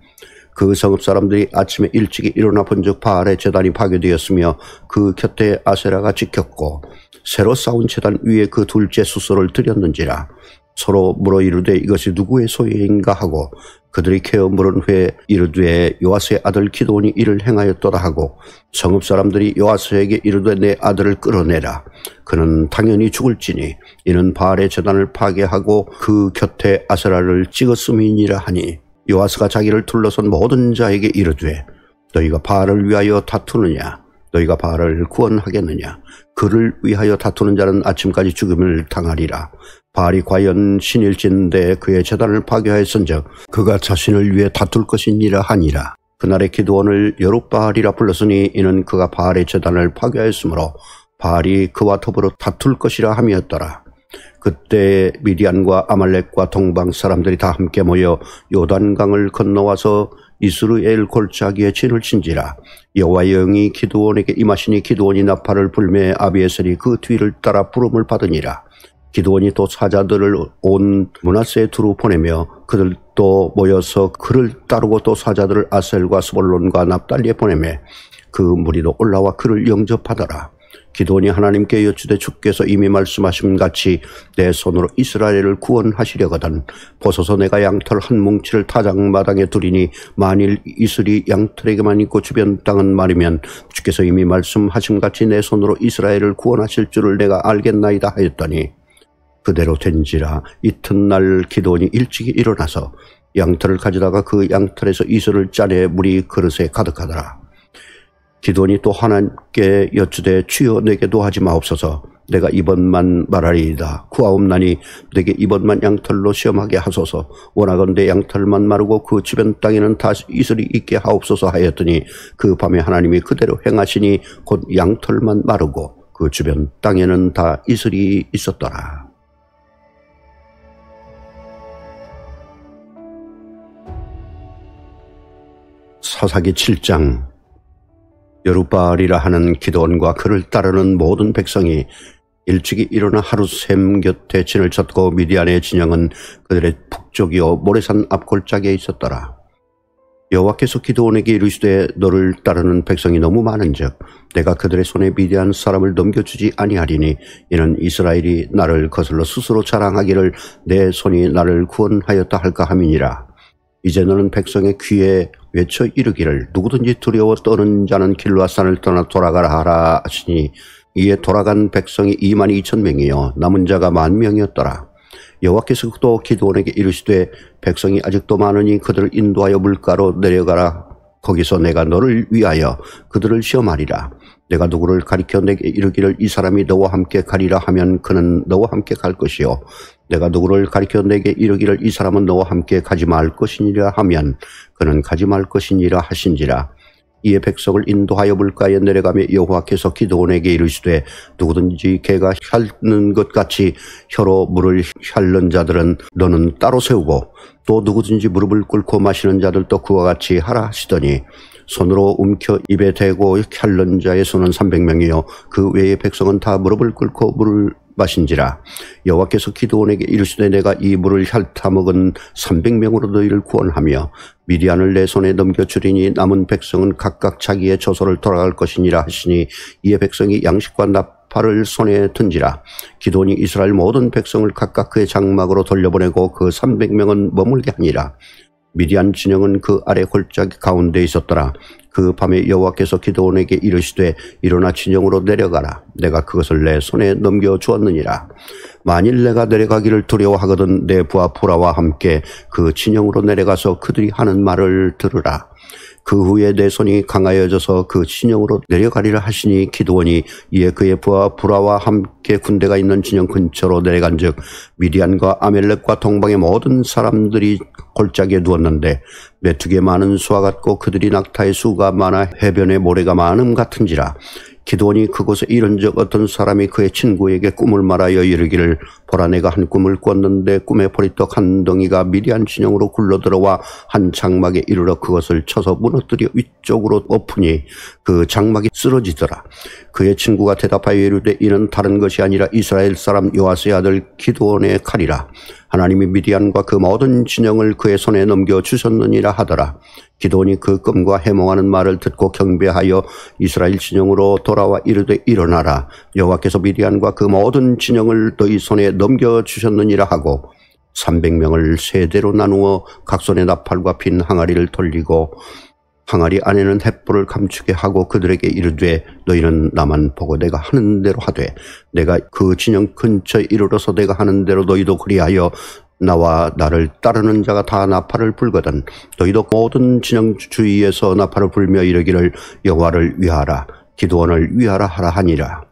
S1: 그 성읍 사람들이 아침에 일찍이 일어나 본즉 바알의 제단이 파괴되었으며 그 곁에 아세라가 찍혔고 새로 쌓은 제단 위에 그 둘째 숫소를 드렸는지라. 서로 물어 이르되 이것이 누구의 소유인가 하고 그들이 캐어 물은 후에 이르되 요아스의 아들 기드온이 이를 행하였도다 하고 성읍 사람들이 요아스에게 이르되 내 아들을 끌어내라. 그는 당연히 죽을지니 이는 바알의 제단을 파괴하고 그 곁에 아세라를 찍었음이니라 하니 요아스가 자기를 둘러선 모든 자에게 이르되 너희가 바알을 위하여 다투느냐? 너희가 바알을 구원하겠느냐? 그를 위하여 다투는 자는 아침까지 죽음을 당하리라. 바알이 과연 신일진데 그의 제단을 파괴하였은즉 그가 자신을 위해 다툴 것이니라 하니라. 그날의 기드온을 여룻바알이라 불렀으니 이는 그가 바알의 제단을 파괴하였으므로 바알이 그와 더불어 다툴 것이라 함이었더라. 그때 미디안과 아말렉과 동방 사람들이 다 함께 모여 요단강을 건너와서 이스르엘 골짜기에 진을 친지라. 여호와의 영이 기드온에게 임하시니 기드온이 나팔을 불매 아비에셀이 그 뒤를 따라 부름을 받으니라. 기드온이 또 사자들을 온 므낫세에 두루 보내며 그들도 모여서 그를 따르고 또 사자들을 아셀과 스볼론과 납달리에 보내매 그 무리도 올라와 그를 영접하더라. 기드온이 하나님께 여쭈되 주께서 이미 말씀하신 같이 내 손으로 이스라엘을 구원하시려거든 보소서 내가 양털 한 뭉치를 타작마당에 두리니 만일 이슬이 양털에게만 있고 주변 땅은 말이면 주께서 이미 말씀하신 같이 내 손으로 이스라엘을 구원하실 줄을 내가 알겠나이다 하였더니 그대로 된지라. 이튿날 기드온이 일찍이 일어나서 양털을 가져다가 그 양털에서 이슬을 짜내 물이 그릇에 가득하더라. 기드온이 또 하나님께 여쭈되 주여 내게도 하지 마옵소서. 내가 이번만 말하리이다. 구하옵나니 내게 이번만 양털로 시험하게 하소서. 원하건대 양털만 마르고 그 주변 땅에는 다 이슬이 있게 하옵소서 하였더니 그 밤에 하나님이 그대로 행하시니 곧 양털만 마르고 그 주변 땅에는 다 이슬이 있었더라. 사사기 7장. 여룻바알이라 하는 기드온과 그를 따르는 모든 백성이 일찍이 일어나 하루샘 곁에 진을 쳤고 미디안의 진영은 그들의 북쪽이요 모레산 앞골짜기에 있었더라. 여호와께서 기드온에게 이르시되 너를 따르는 백성이 너무 많은즉 내가 그들의 손에 미디안 사람을 넘겨주지 아니하리니 이는 이스라엘이 나를 거슬러 스스로 자랑하기를 내 손이 나를 구원하였다 할까 함이니라. 이제 너는 백성의 귀에 외쳐 이르기를 누구든지 두려워 떠는 자는 길르앗산을 떠나 돌아가라 하라 하시니 이에 돌아간 백성이 22,000명이요 남은 자가 10,000명이었더라. 여호와께서 또 기드온에게 이르시되 백성이 아직도 많으니 그들을 인도하여 물가로 내려가라. 거기서 내가 너를 위하여 그들을 시험하리라. 내가 누구를 가리켜 내게 이르기를 이 사람이 너와 함께 가리라 하면 그는 너와 함께 갈 것이요 내가 누구를 가리켜 내게 이르기를 이 사람은 너와 함께 가지 말 것이니라 하면 그는 가지 말 것이니라 하신지라. 이에 백성을 인도하여 물가에 내려가며 여호와께서 기드온에게 이르시되 누구든지 개가 핥는 것 같이 혀로 물을 핥는 자들은 너는 따로 세우고 또 누구든지 무릎을 꿇고 마시는 자들도 그와 같이 하라 하시더니 손으로 움켜 입에 대고 핥는 자의 수는 300명이요 그 외의 백성은 다 무릎을 꿇고 물을 마신지라. 여호와께서 기드온에게 이르시되 내가 이 물을 핥아 먹은 300명으로 너희를 구원하며 미디안을 내 손에 넘겨주리니 남은 백성은 각각 자기의 저소를 돌아갈 것이니라 하시니 이에 백성이 양식과 나팔을 손에 든지라. 기드온이 이스라엘 모든 백성을 각각 그의 장막으로 돌려보내고 그 300명은 머물게 하니라. 미디안 진영은 그 아래 골짜기 가운데 있었더라. 그 밤에 여호와께서 기드온에게 이르시되 일어나 진영으로 내려가라. 내가 그것을 내 손에 넘겨주었느니라. 만일 내가 내려가기를 두려워하거든 내 부하 보라와 함께 그 진영으로 내려가서 그들이 하는 말을 들으라. 그 후에 내 손이 강하여져서 그 진영으로 내려가리라 하시니 기드온이 이에 그의 부하 보라와 함께 군대가 있는 진영 근처로 내려간즉 미디안과 아멜렉과 동방의 모든 사람들이 골짜기에 누웠는데 메뚜기의 많은 수와 같고 그들이 낙타의 수가 많아 해변의 모래가 많음 같은지라. 기드온이 그곳에 이른즉 어떤 사람이 그의 친구에게 꿈을 말하여 이르기를 보라 내가 한 꿈을 꿨는데 꿈의 보리떡 한 덩이가 미디안 진영으로 굴러들어와 한 장막에 이르러 그것을 쳐서 무너뜨려 위쪽으로 엎으니 그 장막이 쓰러지더라. 그의 친구가 대답하여 이르되 이는 다른 것이 아니라 이스라엘 사람 요아스의 아들 기드온의 칼이라. 하나님이 미디안과 그 모든 진영을 그의 손에 넘겨주셨느니라 하더라. 기드온이 그 꿈과 해몽하는 말을 듣고 경배하여 이스라엘 진영으로 돌아와 이르되 일어나라. 여호와께서 미디안과 그 모든 진영을 너희 손에 넘겨주셨느니라 하고 300명을 세 대로 나누어 각 손에 나팔과 빈 항아리를 돌리고 항아리 안에는 횃불을 감추게 하고 그들에게 이르되 너희는 나만 보고 내가 하는 대로 하되 내가 그 진영 근처에 이르러서 내가 하는 대로 너희도 그리하여 나와 나를 따르는 자가 다 나팔을 불거든 너희도 모든 진영 주위에서 나팔을 불며 이르기를 여호와를 위하라 기드온을 위하라 하라 하니라.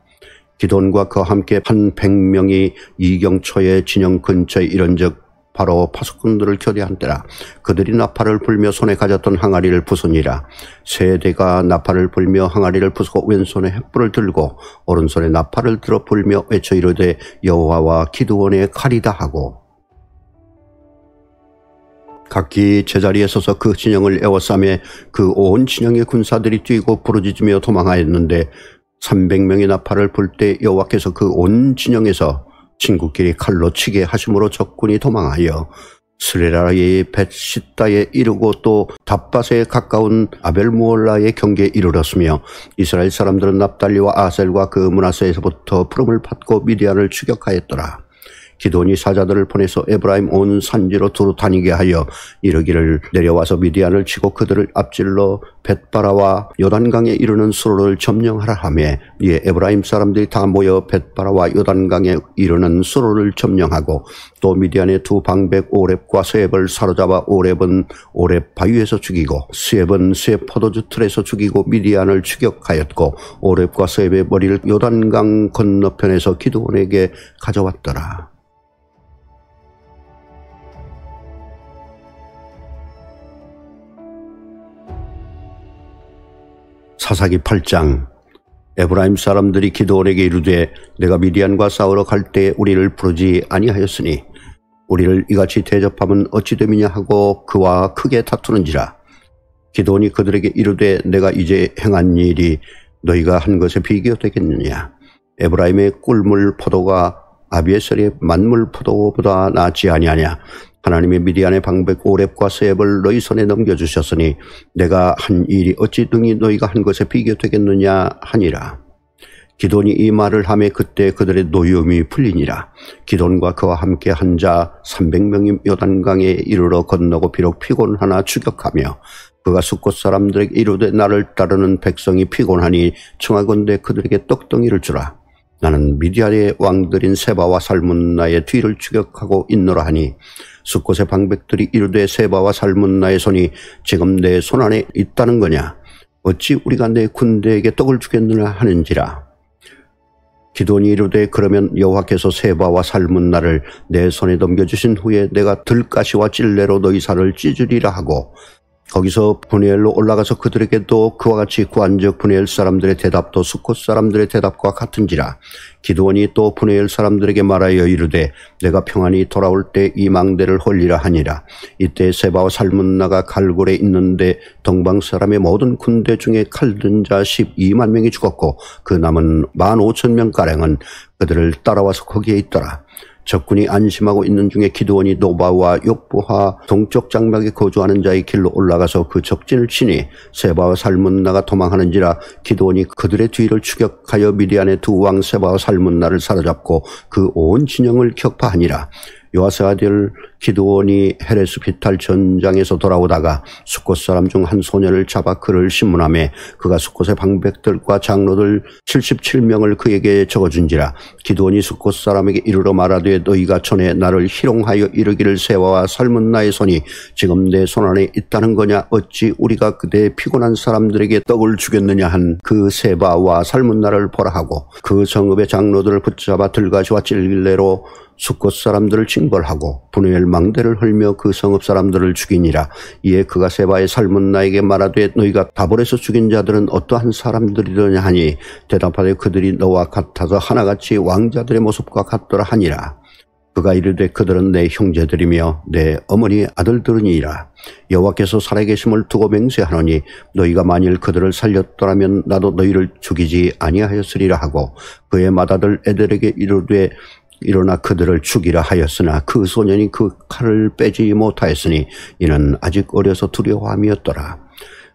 S1: 기드온과 그와 함께 한 100명이 이경초의 진영 근처에 이른즉 바로 파수꾼들을 교대한 때라. 그들이 나팔을 불며 손에 가졌던 항아리를 부수니라. 세 대가 나팔을 불며 항아리를 부수고 왼손에 횃불을 들고 오른손에 나팔을 들어 불며 외쳐 이르되 여호와와 기드온의 칼이다 하고 각기 제자리에 서서 그 진영을 에워싸매 그 온 진영의 군사들이 뛰고 부르짖으며 도망하였는데 300명의 나팔을 불 때 여호와께서 그 온 진영에서 친구끼리 칼로 치게 하심으로 적군이 도망하여 스레라의 벳시다에 이르고 또 답밭에 가까운 아벨무올라의 경계에 이르렀으며 이스라엘 사람들은 납달리와 아셀과 그 므낫세에서부터 푸름을 팠고 미디안을 추격하였더라. 기드온이 사자들을 보내서 에브라임 온 산지로 두루 다니게 하여 이르기를 내려와서 미디안을 치고 그들을 앞질러 벳바라와 요단강에 이르는 수로를 점령하라 하며 이에 에브라임 사람들이 다 모여 벳바라와 요단강에 이르는 수로를 점령하고 또 미디안의 두 방백 오렙과 스웹을 사로잡아 오렙은 오렙 바위에서 죽이고 스웹은 스웹 포도주 틀에서 죽이고 미디안을 추격하였고 오렙과 스웹의 머리를 요단강 건너편에서 기드온에게 가져왔더라. 사사기 8장. 에브라임 사람들이 기드온에게 이르되 내가 미디안과 싸우러 갈 때 우리를 부르지 아니하였으니 우리를 이같이 대접하면 어찌 됨이냐 하고 그와 크게 다투는지라. 기드온이 그들에게 이르되 내가 이제 행한 일이 너희가 한 것에 비교되겠느냐. 에브라임의 꿀물 포도가 아비에셀의 만물 포도보다 낫지 아니하냐. 하나님의 미디안의 방백 오렙과 스웹을 너희 손에 넘겨주셨으니 내가 한 일이 어찌 등이 너희가 한 것에 비교되겠느냐 하니라. 기돈이 이 말을 하매 그때 그들의 노여움이 풀리니라. 기돈과 그와 함께 한 자 300명이 요단강에 이르러 건너고 비록 피곤하나 추격하며 그가 숫곳 사람들에게 이르되 나를 따르는 백성이 피곤하니 청하건대 그들에게 떡덩이를 주라. 나는 미디안의 왕들인 세바와 살문나의 뒤를 추격하고 있노라 하니 숫곳의 방백들이 이르되 세바와 살문나의 손이 지금 내 손 안에 있다는 거냐. 어찌 우리가 내 군대에게 떡을 주겠느냐 하는지라. 기돈이 이르되 그러면 여호와께서 세바와 살문나를 내 손에 넘겨주신 후에 내가 들가시와 찔레로 너희 살을 찢으리라 하고 거기서 브니엘로 올라가서 그들에게도 그와 같이 구한즉 브니엘 사람들의 대답도 숫곳 사람들의 대답과 같은지라. 기드온이 또 브니엘 사람들에게 말하여 이르되 내가 평안히 돌아올 때 이 망대를 헐리라 하니라. 이때 세바와 살문나가 갈골에 있는데 동방 사람의 모든 군대 중에 칼든 자 12만 명이 죽었고 그 남은 15,000명가량은 그들을 따라와서 거기에 있더라. 적군이 안심하고 있는 중에 기드온이 노바와 욕부하 동쪽 장막에 거주하는 자의 길로 올라가서 그 적진을 치니 세바와 살문나가 도망하는지라. 기드온이 그들의 뒤를 추격하여 미디안의 두 왕 세바와 살문나를 사로잡고 그 온 진영을 격파하니라. 요아스 아들 기드온이 헤레스 비탈 전장에서 돌아오다가 숫곳 사람 중 한 소년을 잡아 그를 신문하매 그가 숫곳의 방백들과 장로들 77명을 그에게 적어준지라. 기드온이 숫곳 사람에게 이르러 말하되 너희가 전에 나를 희롱하여 이르기를 세바와 살문나의 손이 지금 내 손 안에 있다는 거냐. 어찌 우리가 그대 피곤한 사람들에게 떡을 주겠느냐 한 그 세바와 살문나를 보라 하고 그 성읍의 장로들을 붙잡아 들가시와 찔레로 숫곳 사람들을 징벌하고 브니엘 망대를 헐며 그 성읍 사람들을 죽이니라. 이에 그가 세바의 살문나에게 말하되 너희가 다볼에서 죽인 자들은 어떠한 사람들이더냐 하니 대답하되 그들이 너와 같아서 하나같이 왕자들의 모습과 같더라 하니라. 그가 이르되 그들은 내 형제들이며 내 어머니 아들들이니라. 여호와께서 살아계심을 두고 맹세하노니 너희가 만일 그들을 살렸더라면 나도 너희를 죽이지 아니하였으리라 하고 그의 맏아들 에델에게 이르되 일어나 그들을 죽이라 하였으나 그 소년이 그 칼을 빼지 못하였으니 이는 아직 어려서 두려워함이었더라.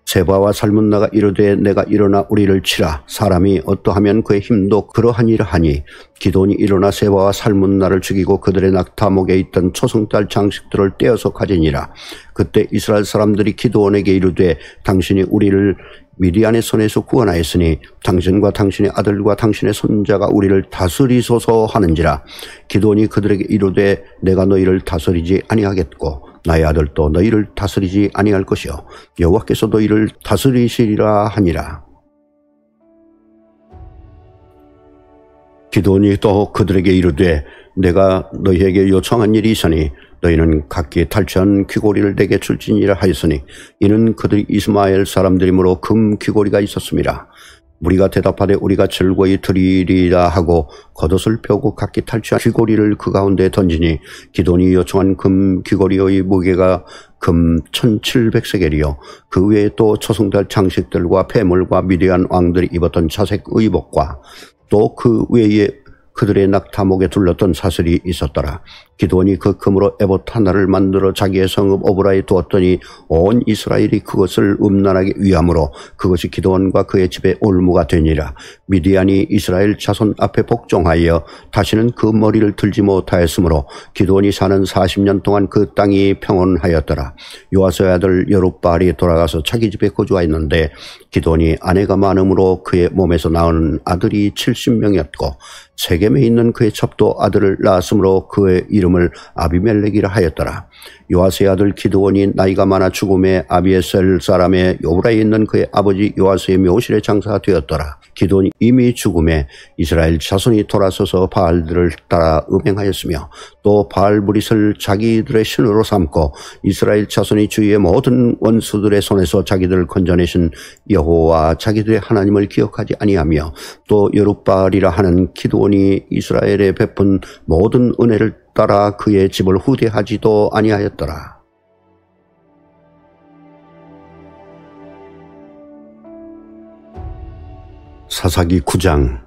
S1: 세바와 살문나가 이르되 내가 일어나 우리를 치라. 사람이 어떠하면 그의 힘도 그러하니라 하니 기돈이 일어나 세바와 살문나를 죽이고 그들의 낙타목에 있던 초승달 장식들을 떼어서 가지니라. 그때 이스라엘 사람들이 기드온에게 이르되 당신이 우리를 미디안의 손에서 구원하였으니 당신과 당신의 아들과 당신의 손자가 우리를 다스리소서 하는지라. 기드온이 그들에게 이르되 내가 너희를 다스리지 아니하겠고 나의 아들도 너희를 다스리지 아니할 것이요 여호와께서 너희를 다스리시리라 하니라. 기드온이 또 그들에게 이르되 내가 너희에게 요청한 일이 있으니 너희는 각기 탈취한 귀고리를 내게 줄지니라 하였으니 이는 그들이 이스마엘 사람들이므로 금 귀고리가 있었습니다. 우리가 대답하되 우리가 즐거이 드리리라 하고 겉옷을 펴고 각기 탈취한 귀고리를 그 가운데 던지니 기돈이 요청한 금 귀고리의 무게가 금 1700세겔이요 그 외에 또 초승달 장식들과 폐물과 미디안 왕들이 입었던 자색 의복과 또 그 외에 그들의 낙타목에 둘렀던 사슬이 있었더라. 기드온이 그 금으로 에봇 하나를 만들어 자기의 성읍 오브라에 두었더니 온 이스라엘이 그것을 음란하게 위함으로 그것이 기드온과 그의 집에 올무가 되니라. 미디안이 이스라엘 자손 앞에 복종하여 다시는 그 머리를 들지 못하였으므로 기드온이 사는 40년 동안 그 땅이 평온하였더라. 요아스의 아들 여룹바알이 돌아가서 자기 집에 거주하였는데 기드온이 아내가 많음으로 그의 몸에서 낳은 아들이 70명이었고 세겜에 있는 그의 첩도 아들을 낳았으므로 그의 이름을 아비멜렉이라 하였더라. 요아스의 아들 기드온이 나이가 많아 죽음에 아비에셀 사람의 요브라에 있는 그의 아버지 요아스의 묘실에 장사가 되었더라. 기드온이 이미 죽음에 이스라엘 자손이 돌아서서 바알들을 따라 음행하였으며 또 바알브릿을 자기들의 신으로 삼고 이스라엘 자손이 주위의 모든 원수들의 손에서 자기들을 건져내신 여호와 자기들의 하나님을 기억하지 아니하며 또 여룹바알이라 하는 기드온이 이스라엘에 베푼 모든 은혜를 따라 그의 집을 후대하지도 아니하였더라. 사사기 9장.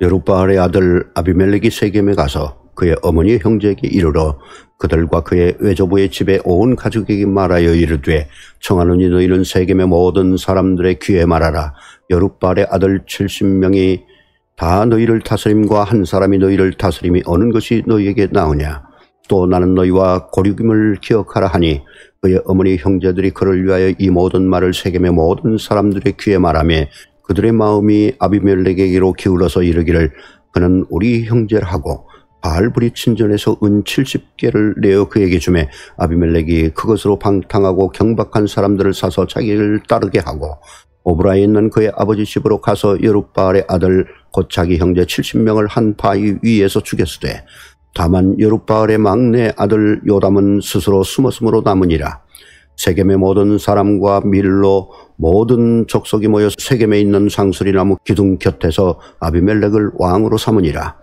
S1: 여룹바알의 아들 아비멜렉이 세겜에 가서 그의 어머니 형제에게 이르러 그들과 그의 외조부의 집에 온 가족에게 말하여 이르되 청하노니 너희는 세겜의 모든 사람들의 귀에 말하라. 여룻바알의 아들 70명이 다 너희를 다스림과 한 사람이 너희를 다스림이 어느 것이 너희에게 나오냐. 또 나는 너희와 고륙임을 기억하라 하니 그의 어머니 형제들이 그를 위하여 이 모든 말을 세겜의 모든 사람들의 귀에 말하며 그들의 마음이 아비멜렉에게로 기울어서 이르기를 그는 우리 형제라 하고 바알불이 친전에서 은 70개를 내어 그에게 주매 아비멜렉이 그것으로 방탕하고 경박한 사람들을 사서 자기를 따르게 하고 오브라에 있는 그의 아버지 집으로 가서 여룻바알의 아들 곧 자기 형제 70명을 한 바위 위에서 죽였으되 다만 여룻바알의 막내 아들 요담은 스스로 숨었으므로 남으니라. 세겜의 모든 사람과 밀로 모든 족속이 모여 세겜에 있는 상수리나무 기둥 곁에서 아비멜렉을 왕으로 삼으니라.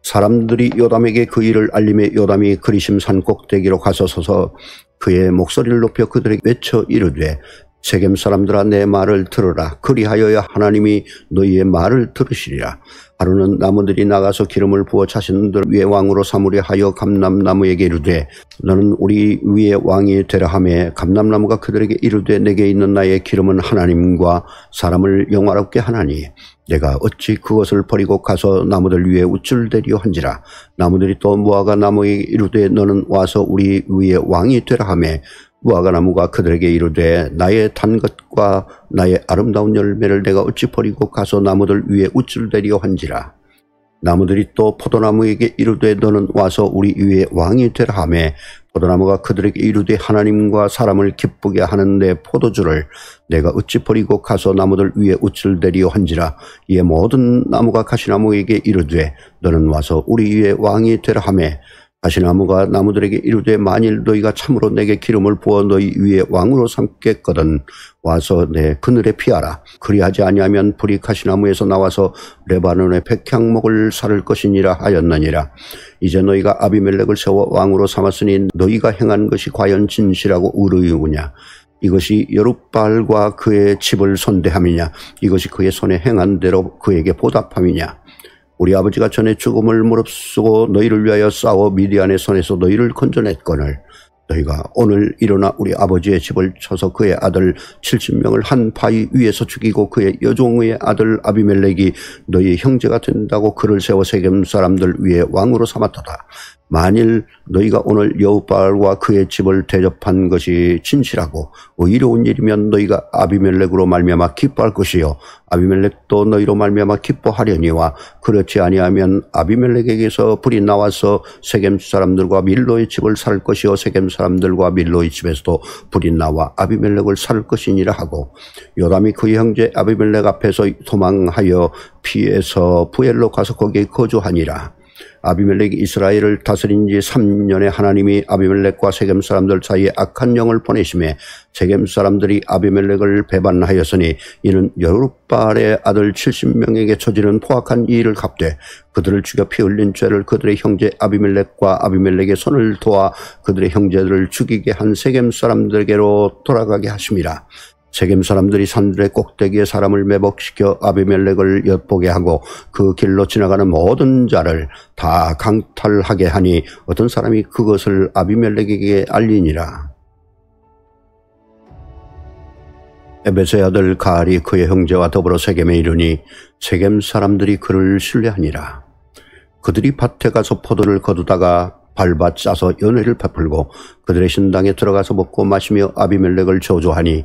S1: 사람들이 요담에게 그 일을 알림해 요담이 그리심 산 꼭대기로 가서 서서 그의 목소리를 높여 그들에게 외쳐 이르되 세겜 사람들아 내 말을 들으라. 그리하여야 하나님이 너희의 말을 들으시리라. 하루는 나무들이 나가서 기름을 부어 자신들 위에 왕으로 삼으려 하여 감람나무에게 이르되 너는 우리 위에 왕이 되라 하매 감람나무가 그들에게 이르되 내게 있는 나의 기름은 하나님과 사람을 영화롭게 하나니 내가 어찌 그것을 버리고 가서 나무들 위에 우쭐 대리오 한지라. 나무들이 또 무화과 나무에게 이르되 너는 와서 우리 위에 왕이 되라 하매 무화과 나무가 그들에게 이르되 나의 단 것과 나의 아름다운 열매를 내가 어찌 버리고 가서 나무들 위에 우쭐 대리오 한지라. 나무들이 또 포도나무에게 이르되 너는 와서 우리 위에 왕이 되라 하매 포도나무가 그들에게 이르되 하나님과 사람을 기쁘게 하는 내 포도주를 내가 어찌 버리고 가서 나무들 위에 우쭐 대리오 한지라. 이에 모든 나무가 가시나무에게 이르되 너는 와서 우리 위에 왕이 되라 하매 가시나무가 나무들에게 이르되 만일 너희가 참으로 내게 기름을 부어 너희 위에 왕으로 삼겠거든 와서 내 그늘에 피하라. 그리하지 아니하면 불이 가시나무에서 나와서 레바논의 백향목을 살을 것이니라 하였느니라. 이제 너희가 아비멜렉을 세워 왕으로 삼았으니 너희가 행한 것이 과연 진실하고 의로우냐. 이것이 여룻바알과 그의 집을 선대함이냐. 이것이 그의 손에 행한 대로 그에게 보답함이냐. 우리 아버지가 전에 죽음을 무릅쓰고 너희를 위하여 싸워 미디안의 손에서 너희를 건져냈거늘 너희가 오늘 일어나 우리 아버지의 집을 쳐서 그의 아들 70명을 한 바위 위에서 죽이고 그의 여종의 아들 아비멜렉이 너희 형제가 된다고 그를 세워 세겜 사람들 위에 왕으로 삼았도다. 만일 너희가 오늘 여룻바알과 그의 집을 대접한 것이 진실하고 의로운 일이면 너희가 아비멜렉으로 말미암아 기뻐할 것이요 아비멜렉도 너희로 말미암아 기뻐하려니와 그렇지 아니하면 아비멜렉에게서 불이 나와서 세겜 사람들과 밀로의 집을 살 것이요 세겜 사람들과 밀로의 집에서도 불이 나와 아비멜렉을 살 것이니라 하고 요담이 그의 형제 아비멜렉 앞에서 도망하여 피해서 부엘로 가서 거기에 거주하니라. 아비멜렉이 이스라엘을 다스린 지 3년에 하나님이 아비멜렉과 세겜 사람들 사이에 악한 영을 보내심에 세겜 사람들이 아비멜렉을 배반하였으니 이는 여룻바알의 아들 70명에게 저지른 포악한 이 일을 갚되 그들을 죽여 피 흘린 죄를 그들의 형제 아비멜렉과 아비멜렉의 손을 도와 그들의 형제들을 죽이게 한 세겜 사람들에게로 돌아가게 하심이라. 세겜 사람들이 산들의 꼭대기에 사람을 매복시켜 아비멜렉을 엿보게 하고 그 길로 지나가는 모든 자를 다 강탈하게 하니 어떤 사람이 그것을 아비멜렉에게 알리니라. 에벳의 아들 가알이 그의 형제와 더불어 세겜에 이르니 세겜 사람들이 그를 신뢰하니라. 그들이 밭에 가서 포도를 거두다가 밟아 짜서 연회를 베풀고 그들의 신당에 들어가서 먹고 마시며 아비멜렉을 저주하니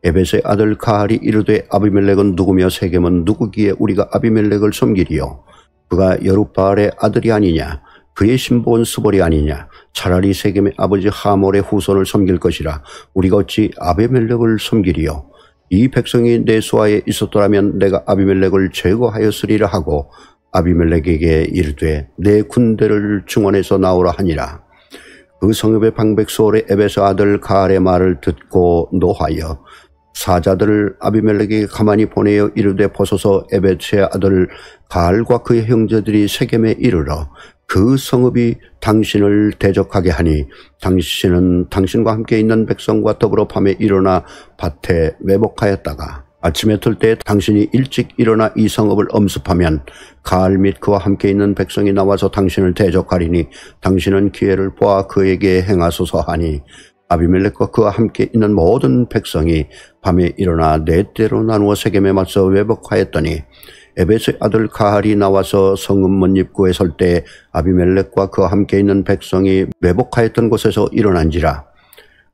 S1: 에벳의 아들 가알이 이르되 아비멜렉은 누구며 세겜은 누구기에 우리가 아비멜렉을 섬기리요. 그가 여룻바알의 아들이 아니냐. 그의 신복은 스볼이 아니냐. 차라리 세겜의 아버지 하몰의 후손을 섬길 것이라. 우리가 어찌 아비멜렉을 섬기리요. 이 백성이 내 수하에 있었더라면 내가 아비멜렉을 제거하였으리라 하고 아비멜렉에게 이르되 내 군대를 증원해서 나오라 하니라. 그 성읍의 방백 소홀의 에벳의 아들 가알의 말을 듣고 노하여 사자들을 아비멜렉에게 가만히 보내어 이르되 보소서 에벳의 아들 가알과 그의 형제들이 세겜에 이르러 그 성읍이 당신을 대적하게 하니 당신은 당신과 함께 있는 백성과 더불어 밤에 일어나 밭에 매복하였다가 아침에 들 때 당신이 일찍 일어나 이 성읍을 엄습하면 가알 및 그와 함께 있는 백성이 나와서 당신을 대적하리니 당신은 기회를 보아 그에게 행하소서 하니 아비멜렉과 그와 함께 있는 모든 백성이 밤에 일어나 네 때로 나누어 세겜에 맞서 왜복하였더니 에벳의 아들 가할이 나와서 성읍 먼 입구에 설 때 아비멜렉과 그와 함께 있는 백성이 왜복하였던 곳에서 일어난지라.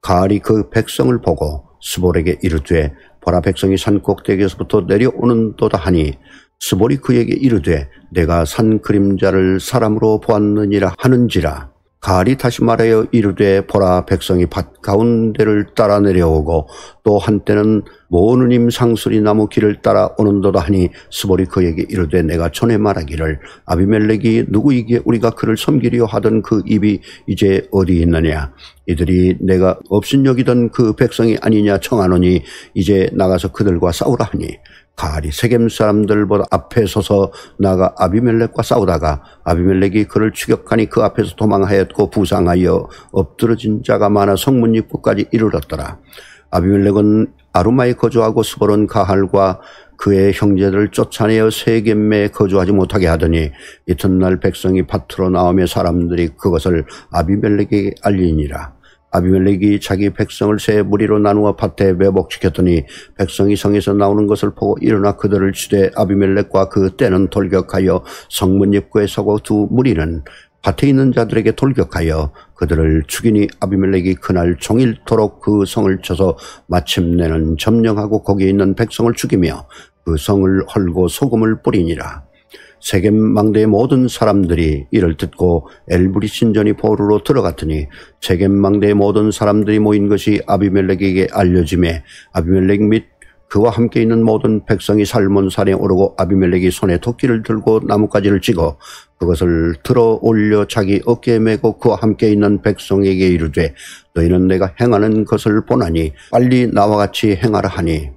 S1: 가할이 그 백성을 보고 스볼에게 이르되 보라 백성이 산 꼭대기에서부터 내려오는도다 하니 스볼이 그에게 이르되 내가 산 그림자를 사람으로 보았느니라 하는지라. 가할이 다시 말하여 이르되 보라 백성이 밭 가운데를 따라 내려오고 또 한때는 모느님 상수리 나무 길을 따라 오는도다 하니 스볼이 그에게 이르되 내가 전에 말하기를 아비멜렉이 누구이기에 우리가 그를 섬기려 하던 그 입이 이제 어디 있느냐. 이들이 내가 업신여기던 그 백성이 아니냐 청하노니 이제 나가서 그들과 싸우라 하니 가할이 세겜 사람들보다 앞에 서서 나가 아비멜렉과 싸우다가 아비멜렉이 그를 추격하니 그 앞에서 도망하였고 부상하여 엎드러진 자가 많아 성문 입구까지 이르렀더라. 아비멜렉은 아루마에 거주하고 스볼은 가할과 그의 형제들을 쫓아내어 세겜에 거주하지 못하게 하더니 이튿날 백성이 밭으로 나오며 사람들이 그것을 아비멜렉에게 알리니라. 아비멜렉이 자기 백성을 세 무리로 나누어 밭에 매복시켰더니 백성이 성에서 나오는 것을 보고 일어나 그들을 치되 아비멜렉과 그 떼는 돌격하여 성문 입구에 서고 두 무리는 밭에 있는 자들에게 돌격하여 그들을 죽이니 아비멜렉이 그날 종일토록 그 성을 쳐서 마침내는 점령하고 거기에 있는 백성을 죽이며 그 성을 헐고 소금을 뿌리니라. 세겜 망대의 모든 사람들이 이를 듣고 엘브리 신전이 보루로 들어갔더니 세겜 망대의 모든 사람들이 모인 것이 아비멜렉에게 알려지매 아비멜렉 및 그와 함께 있는 모든 백성이 살몬산에 오르고 아비멜렉이 손에 도끼를 들고 나뭇가지를 찍어 그것을 들어 올려 자기 어깨에 메고 그와 함께 있는 백성에게 이르되 너희는 내가 행하는 것을 보나니 빨리 나와 같이 행하라 하니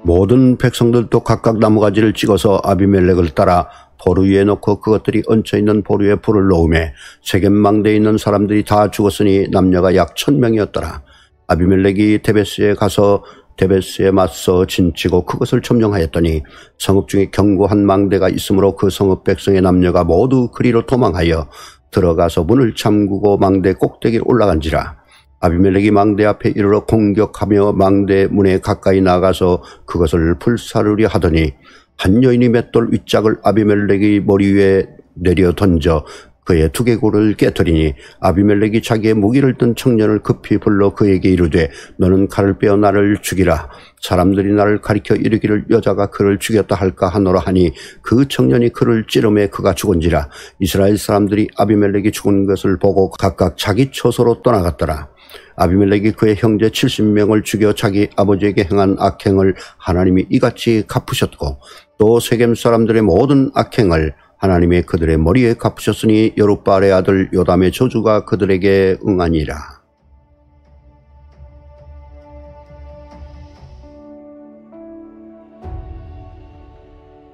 S1: 모든 백성들도 각각 나무가지를 찍어서 아비멜렉을 따라 보루 위에 놓고 그것들이 얹혀있는 보루 위에 불을 놓으매 세겜 망대에 있는 사람들이 다 죽었으니 남녀가 약 1000명이었더라. 아비멜렉이 데베스에 가서 데베스에 맞서 진치고 그것을 점령하였더니 성읍 중에 견고한 망대가 있으므로 그 성읍 백성의 남녀가 모두 그리로 도망하여 들어가서 문을 잠그고 망대 꼭대기에 올라간지라. 아비멜렉이 망대 앞에 이르러 공격하며 망대 문에 가까이 나가서 그것을 불사르려 하더니 한 여인이 맷돌 윗짝을 아비멜렉의 머리 위에 내려 던져 그의 두개골을 깨뜨리니 아비멜렉이 자기의 무기를 든 청년을 급히 불러 그에게 이르되 너는 칼을 빼어 나를 죽이라. 사람들이 나를 가리켜 이르기를 여자가 그를 죽였다 할까 하노라 하니 그 청년이 그를 찌르매 그가 죽은지라. 이스라엘 사람들이 아비멜렉이 죽은 것을 보고 각각 자기 처소로 떠나갔더라. 아비멜렉이 그의 형제 70명을 죽여 자기 아버지에게 행한 악행을 하나님이 이같이 갚으셨고 또 세겜 사람들의 모든 악행을 하나님의 그들의 머리에 갚으셨으니 여룻바알의 아들 요담의 저주가 그들에게 응하니라.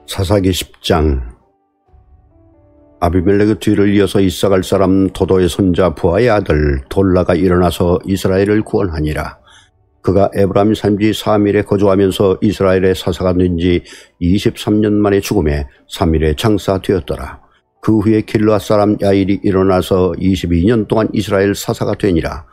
S1: 사사기 10장. 아비멜렉의 뒤를 이어서 이사갈 사람 도도의 손자 부하의 아들 돌라가 일어나서 이스라엘을 구원하니라. 그가 에브라임 산지 사밀에 거주하면서 이스라엘의 사사가 된 지 23년 만에 죽음에 사밀에 장사되었더라. 그 후에 길르앗 사람 야일이 일어나서 22년 동안 이스라엘 사사가 되니라.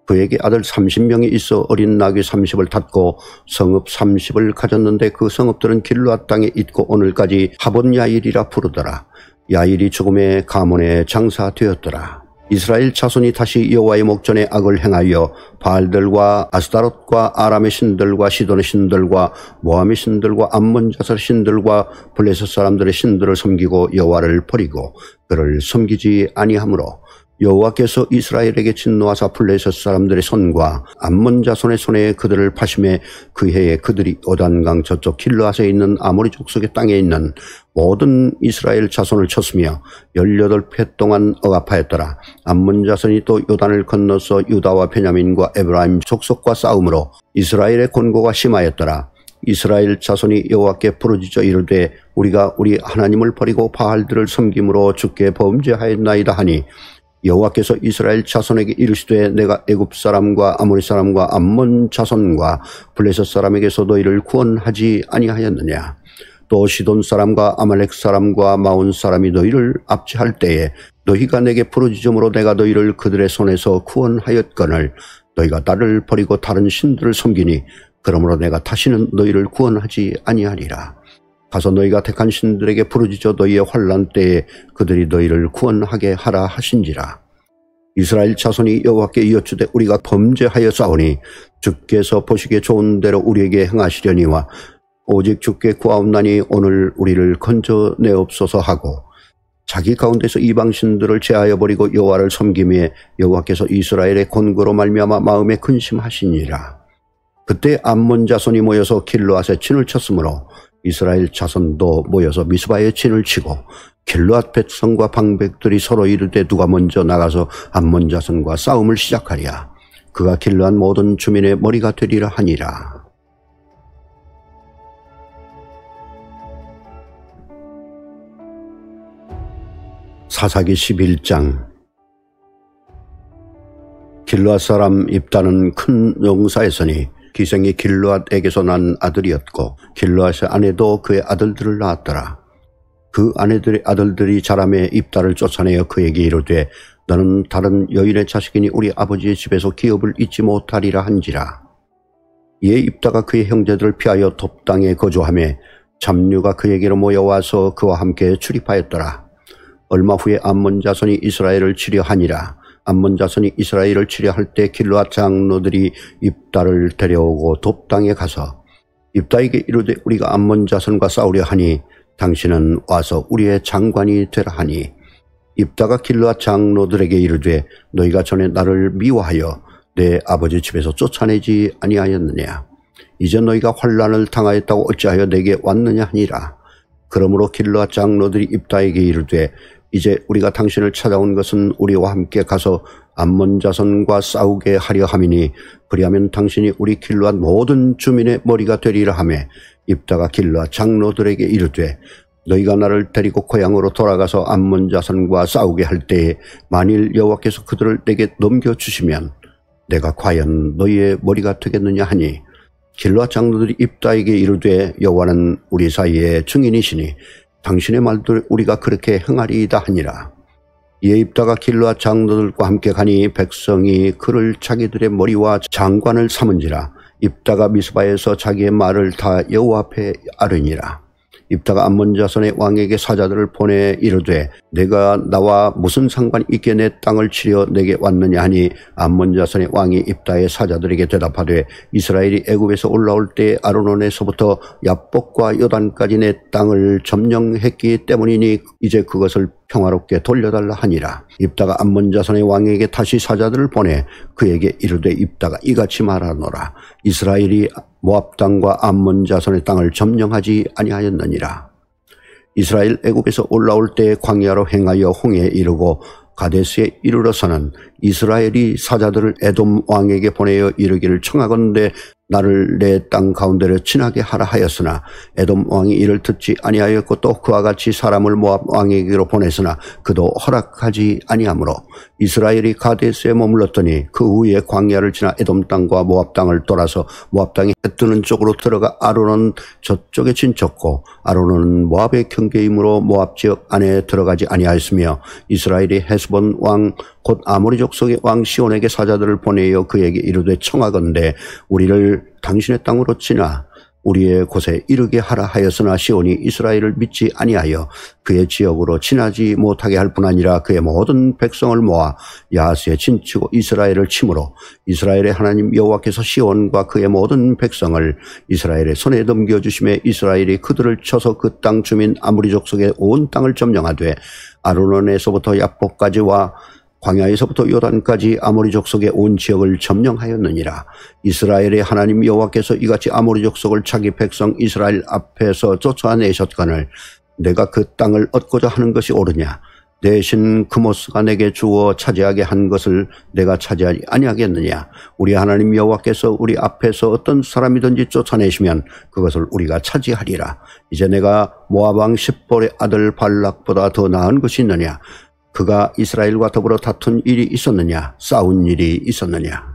S1: 그에게 아들 30명이 있어 어린 나귀 30을 탔고 성읍 30을 가졌는데 그 성읍들은 길르앗 땅에 있고 오늘까지 하본 야일이라 부르더라. 야일이 죽음에 가문에 장사되었더라. 이스라엘 자손이 다시 여호와의 목전에 악을 행하여 바알들과 아스타롯과 아람의 신들과 시돈의 신들과 모함의 신들과 암몬 자설 신들과 블레셋 사람들의 신들을 섬기고 여호와를 버리고 그를 섬기지 아니하므로 여호와께서 이스라엘에게 진노하사 블레셋 사람들의 손과 암몬 자손의 손에 그들을 파심해 그 해에 그들이 요단강 저쪽 길르앗에 있는 아모리 족속의 땅에 있는 모든 이스라엘 자손을 쳤으며 18해 동안 억압하였더라. 암몬 자손이 또 요단을 건너서 유다와 베냐민과 에브라임 족속과 싸움으로 이스라엘의 곤고가 심하였더라. 이스라엘 자손이 여호와께 부르짖어 이르되 우리가 우리 하나님을 버리고 바알들을 섬김으로 주께 범죄하였나이다 하니 여호와께서 이스라엘 자손에게 이르시되 내가 애굽 사람과 아모리 사람과 암몬 자손과 블레셋 사람에게서 너희를 구원하지 아니하였느냐. 또 시돈 사람과 아말렉 사람과 마온 사람이 너희를 압제할 때에 너희가 내게 부르짖음으로 내가 너희를 그들의 손에서 구원하였거늘 너희가 나를 버리고 다른 신들을 섬기니 그러므로 내가 다시는 너희를 구원하지 아니하리라. 가서 너희가 택한 신들에게 부르짖어 너희의 환난 때에 그들이 너희를 구원하게 하라 하신지라. 이스라엘 자손이 여호와께 이어주되 우리가 범죄하여 싸우니 주께서 보시기에 좋은 대로 우리에게 행하시려니와 오직 주께 구하옵나니 오늘 우리를 건져내옵소서 하고 자기 가운데서 이방신들을 제하여 버리고 여호와를 섬기며 여호와께서 이스라엘의 권고로 말미암아 마음에 근심하시니라. 그때 암몬 자손이 모여서 길르앗에 진을 쳤으므로 이스라엘 자손도 모여서 미스바에 진을 치고 길르앗 백성과 방백들이 서로 이르되 누가 먼저 나가서 암몬 자손과 싸움을 시작하랴. 그가 길르앗 모든 주민의 머리가 되리라 하니라. 사사기 11장. 길르앗 사람 입다는 큰 용사였으니 기생이 길르앗에게서 난 아들이었고 길르앗의 아내도 그의 아들들을 낳았더라. 그 아내들의 아들들이 자라매 입다를 쫓아내어 그에게 이르되 너는 다른 여인의 자식이니 우리 아버지의 집에서 기업을 잊지 못하리라 한지라. 이에 입다가 그의 형제들을 피하여 돛 땅에 거주하며 잡류가 그에게로 모여와서 그와 함께 출입하였더라. 얼마 후에 암몬 자손이 이스라엘을 치려 하니라. 암몬 자손이 이스라엘을 치려 할 때 길르앗 장로들이 입다를 데려오고 돛 땅에 가서 입다에게 이르되 우리가 암몬 자손과 싸우려 하니 당신은 와서 우리의 장관이 되라 하니 입다가 길르앗 장로들에게 이르되 너희가 전에 나를 미워하여 내 아버지 집에서 쫓아내지 아니하였느냐. 이제 너희가 환난을 당하였다고 어찌하여 내게 왔느냐 하니라. 그러므로 길르앗 장로들이 입다에게 이르되 이제 우리가 당신을 찾아온 것은 우리와 함께 가서 암몬 자손과 싸우게 하려 함이니 그리하면 당신이 우리 길르앗 모든 주민의 머리가 되리라 하며 입다가 길르앗 장로들에게 이르되 너희가 나를 데리고 고향으로 돌아가서 암몬 자손과 싸우게 할 때에 만일 여호와께서 그들을 내게 넘겨주시면 내가 과연 너희의 머리가 되겠느냐 하니 길르앗 장로들이 입다에게 이르되 여호와는 우리 사이에 증인이시니 당신의 말들 우리가 그렇게 행하리이다 하니라. 이에 입다가 길르앗 장로들과 함께 가니 백성이 그를 자기들의 머리와 장관을 삼은지라. 입다가 미스바에서 자기의 말을 다 여호와 앞에 아뢰니라. 입다가 암몬 자손의 왕에게 사자들을 보내 이르되 내가 나와 무슨 상관이 있게 내 땅을 치려 내게 왔느냐 하니 암몬 자손의 왕이 입다의 사자들에게 대답하되 이스라엘이 애굽에서 올라올 때 아르논에서부터 야복과 요단까지 내 땅을 점령했기 때문이니 이제 그것을 평화롭게 돌려달라 하니라. 입다가 암몬 자손의 왕에게 다시 사자들을 보내 그에게 이르되 입다가 이같이 말하노라. 이스라엘이 모압 땅과 암몬 자손의 땅을 점령하지 아니하였느니라. 이스라엘 애굽에서 올라올 때 광야로 행하여 홍해에 이르고 가데스에 이르러서는 이스라엘이 사자들을 에돔 왕에게 보내어 이르기를 청하건대 나를 내 땅 가운데로 지나게 하라 하였으나 에돔 왕이 이를 듣지 아니하였고 또 그와 같이 사람을 모압 왕에게로 보냈으나 그도 허락하지 아니하므로 이스라엘이 가데스에 머물렀더니 그 후에 광야를 지나 에돔 땅과 모압 땅을 돌아서 모압 땅이 해 뜨는 쪽으로 들어가 아르논 저쪽에 진쳤고 아르논은 모압의 경계이므로 모압 지역 안에 들어가지 아니하였으며 이스라엘이 헤스본 왕 곧 아모리 족속의 왕 시온에게 사자들을 보내어 그에게 이르되 청하건대 우리를 당신의 땅으로 지나 우리의 곳에 이르게 하라 하였으나 시온이 이스라엘을 믿지 아니하여 그의 지역으로 지나지 못하게 할 뿐 아니라 그의 모든 백성을 모아 야하스에 진치고 이스라엘을 치므로 이스라엘의 하나님 여호와께서 시온과 그의 모든 백성을 이스라엘의 손에 넘겨주심에 이스라엘이 그들을 쳐서 그 땅 주민 아모리 족속의 온 땅을 점령하되 아르논에서부터 야복까지와 광야에서부터 요단까지 아모리 족속의 온 지역을 점령하였느니라. 이스라엘의 하나님 여호와께서 이같이 아모리 족속을 자기 백성 이스라엘 앞에서 쫓아내셨거늘 내가 그 땅을 얻고자 하는 것이 옳으냐. 대신 그모스가 내게 주어 차지하게 한 것을 내가 차지하지 아니하겠느냐. 우리 하나님 여호와께서 우리 앞에서 어떤 사람이든지 쫓아내시면 그것을 우리가 차지하리라. 이제 내가 모압 왕 십볼의 아들 발락보다 더 나은 것이 있느냐. 그가 이스라엘과 더불어 다툰 일이 있었느냐? 싸운 일이 있었느냐?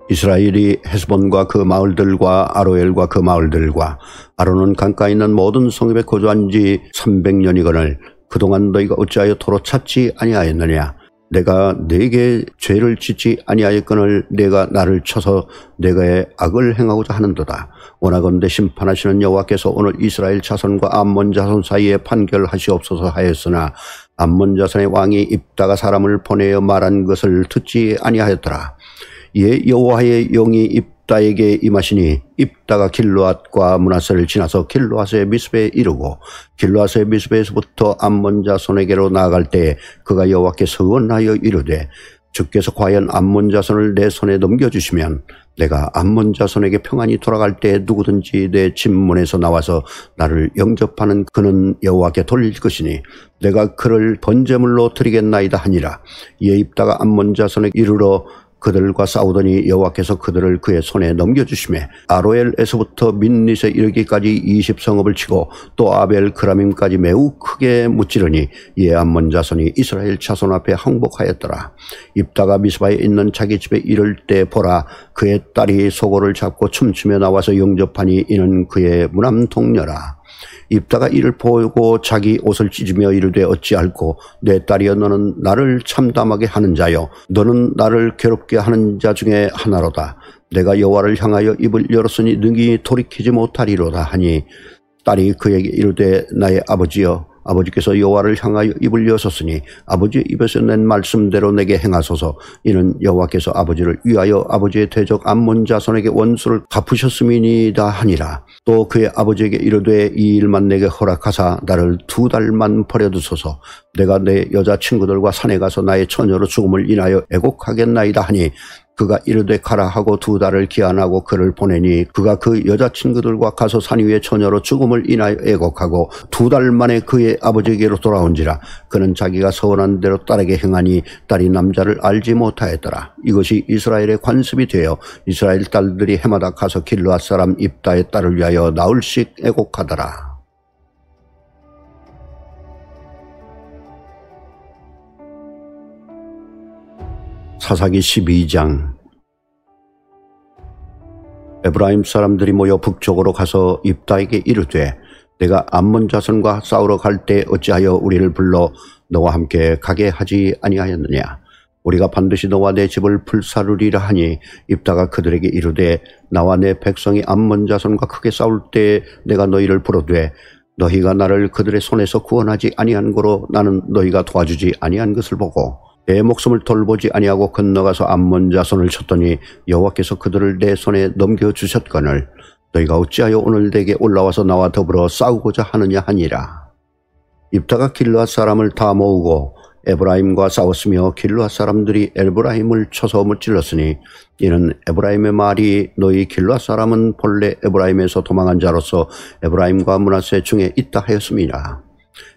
S1: 이스라엘이 헤스본과 그 마을들과 아로엘과 그 마을들과 아로논 강가에 있는 모든 성읍에 거주한 지 300년이거늘 그동안 너희가 어찌하여 도로 찾지 아니하였느냐? 내가 네게 죄를 짓지 아니하였거늘 내가 나를 쳐서 내게 악을 행하고자 하는도다. 원하건대 심판하시는 여호와께서 오늘 이스라엘 자손과 암몬 자손 사이에 판결하시옵소서 하였으나 암몬 자손의 왕이 입다가 사람을 보내어 말한 것을 듣지 아니하였더라. 이에 여호와의 영이 입다에게 임하시니 입다가 길르앗과 므낫세를 지나서 길르앗의 미스베에 이르고 길르앗의 미스베에서부터 암몬 자손에게로 나아갈 때에 그가 여호와께 서원하여 이르되 주께서 과연 암몬 자손을 내 손에 넘겨주시면 내가 암몬 자손에게 평안히 돌아갈 때 누구든지 내 집문에서 나와서 나를 영접하는 그는 여호와께 돌릴 것이니 내가 그를 번제물로 드리겠나이다 하니라. 이에 입다가 암몬 자손에게 이르러 그들과 싸우더니 여호와께서 그들을 그의 손에 넘겨주시매 아로엘에서부터 민릿에 이르기까지 20성읍을 치고 또 아벨 그라밈까지 매우 크게 무찌르니 이에 암몬 자손이 이스라엘 자손 앞에 항복하였더라. 입다가 미스바에 있는 자기 집에 이를 때 보라 그의 딸이 소고를 잡고 춤추며 나와서 영접하니 이는 그의 무남 동료라. 입다가 이를 보고 자기 옷을 찢으며 이르되 어찌할꼬 내 딸이여 너는 나를 참담하게 하는 자요 너는 나를 괴롭게 하는 자 중에 하나로다. 내가 여호와를 향하여 입을 열었으니 능히 돌이키지 못하리로다 하니 딸이 그에게 이르되 나의 아버지여 아버지께서 여호와를 향하여 입을 여셨으니 아버지의 입에서 낸 말씀대로 내게 행하소서. 이는 여호와께서 아버지를 위하여 아버지의 대적 암몬 자손에게 원수를 갚으셨음이니이다 하니라. 또 그의 아버지에게 이르되 이 일만 내게 허락하사 나를 2달만 버려두소서. 내가 내 여자친구들과 산에 가서 나의 처녀로 죽음을 인하여 애곡하겠나이다 하니 그가 이르되 가라 하고 2달을 기한하고 그를 보내니 그가 그 여자친구들과 가서 산 위에 처녀로 죽음을 인하여 애곡하고 2달 만에 그의 아버지에게로 돌아온지라. 그는 자기가 서원한 대로 딸에게 행하니 딸이 남자를 알지 못하였더라. 이것이 이스라엘의 관습이 되어 이스라엘 딸들이 해마다 가서 길르앗 사람 입다의 딸을 위하여 나흘씩 애곡하더라. 사사기 12장. 에브라임 사람들이 모여 북쪽으로 가서 입다에게 이르되 내가 암몬 자손과 싸우러 갈 때 어찌하여 우리를 불러 너와 함께 가게 하지 아니하였느냐? 우리가 반드시 너와 내 집을 불사르리라 하니 입다가 그들에게 이르되 나와 내 백성이 암몬 자손과 크게 싸울 때 내가 너희를 부르되 너희가 나를 그들의 손에서 구원하지 아니한 고로 나는 너희가 도와주지 아니한 것을 보고 내 목숨을 돌보지 아니하고 건너가서 암몬 자손을 쳤더니 여호와께서 그들을 내 손에 넘겨주셨거늘 너희가 어찌하여 오늘 내게 올라와서 나와 더불어 싸우고자 하느냐 하니라. 입다가 길르앗 사람을 다 모으고 에브라임과 싸웠으며 길르앗 사람들이 에브라임을 쳐서 무찔렀으니 이는 에브라임의 말이 너희 길르앗 사람은 본래 에브라임에서 도망한 자로서 에브라임과 므낫세 중에 있다 하였음이라.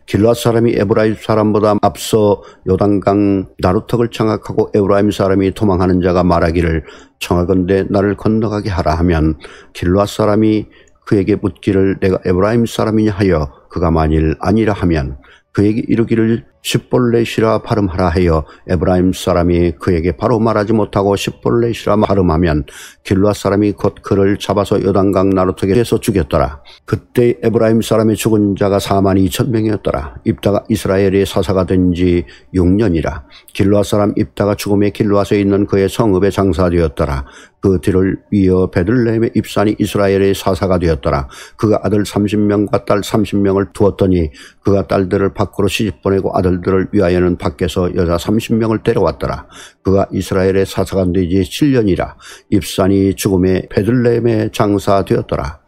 S1: 길르앗 사람이 에브라임 사람보다 앞서 요단강 나루턱을 장악하고 에브라임 사람이 도망하는 자가 말하기를 청하건대 나를 건너가게 하라 하면 길르앗 사람이 그에게 묻기를 내가 에브라임 사람이냐 하여 그가 만일 아니라 하면 그에게 이르기를 십볼렛이라 발음하라 하여 에브라임 사람이 그에게 바로 말하지 못하고 십볼렛이라 발음하면 길르앗 사람이 곧 그를 잡아서 요단강 나루턱에서 죽였더라. 그때 에브라임 사람이 죽은 자가 42,000명이었더라. 입다가 이스라엘의 사사가 된 지 6년이라. 길르앗 사람 입다가 죽음에 길르앗에 있는 그의 성읍에 장사되었더라. 그 뒤를 이어 베들레헴의 입산이 이스라엘의 사사가 되었더라. 그가 아들 30명과 딸 30명을 두었더니 그가 딸들을 밖으로 시집보내고 아들들을 위하여는 밖에서 여자 30명을 데려왔더라. 그가 이스라엘의 사사가 된 지 7년이라. 입산이 죽음에 베들레헴에 장사되었더라.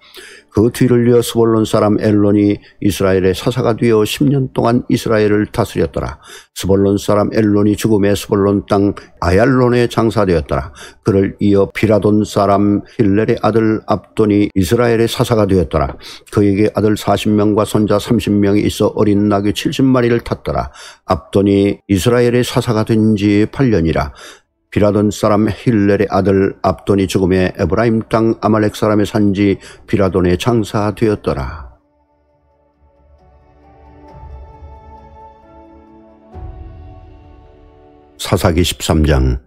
S1: 그 뒤를 이어 스볼론 사람 엘론이 이스라엘의 사사가 되어 10년 동안 이스라엘을 다스렸더라. 스볼론 사람 엘론이 죽음에 스볼론 땅 아얄론에 장사되었더라. 그를 이어 비라돈 사람 힐렐의 아들 압돈이 이스라엘의 사사가 되었더라. 그에게 아들 40명과 손자 30명이 있어 어린 나귀 70마리를 탔더라. 압돈이 이스라엘의 사사가 된 지 8년이라. 비라돈 사람 힐렐의 아들 압돈이 죽음에 에브라임 땅 아말렉 사람의 산지 비라돈에 장사되었더라. 사사기 13장.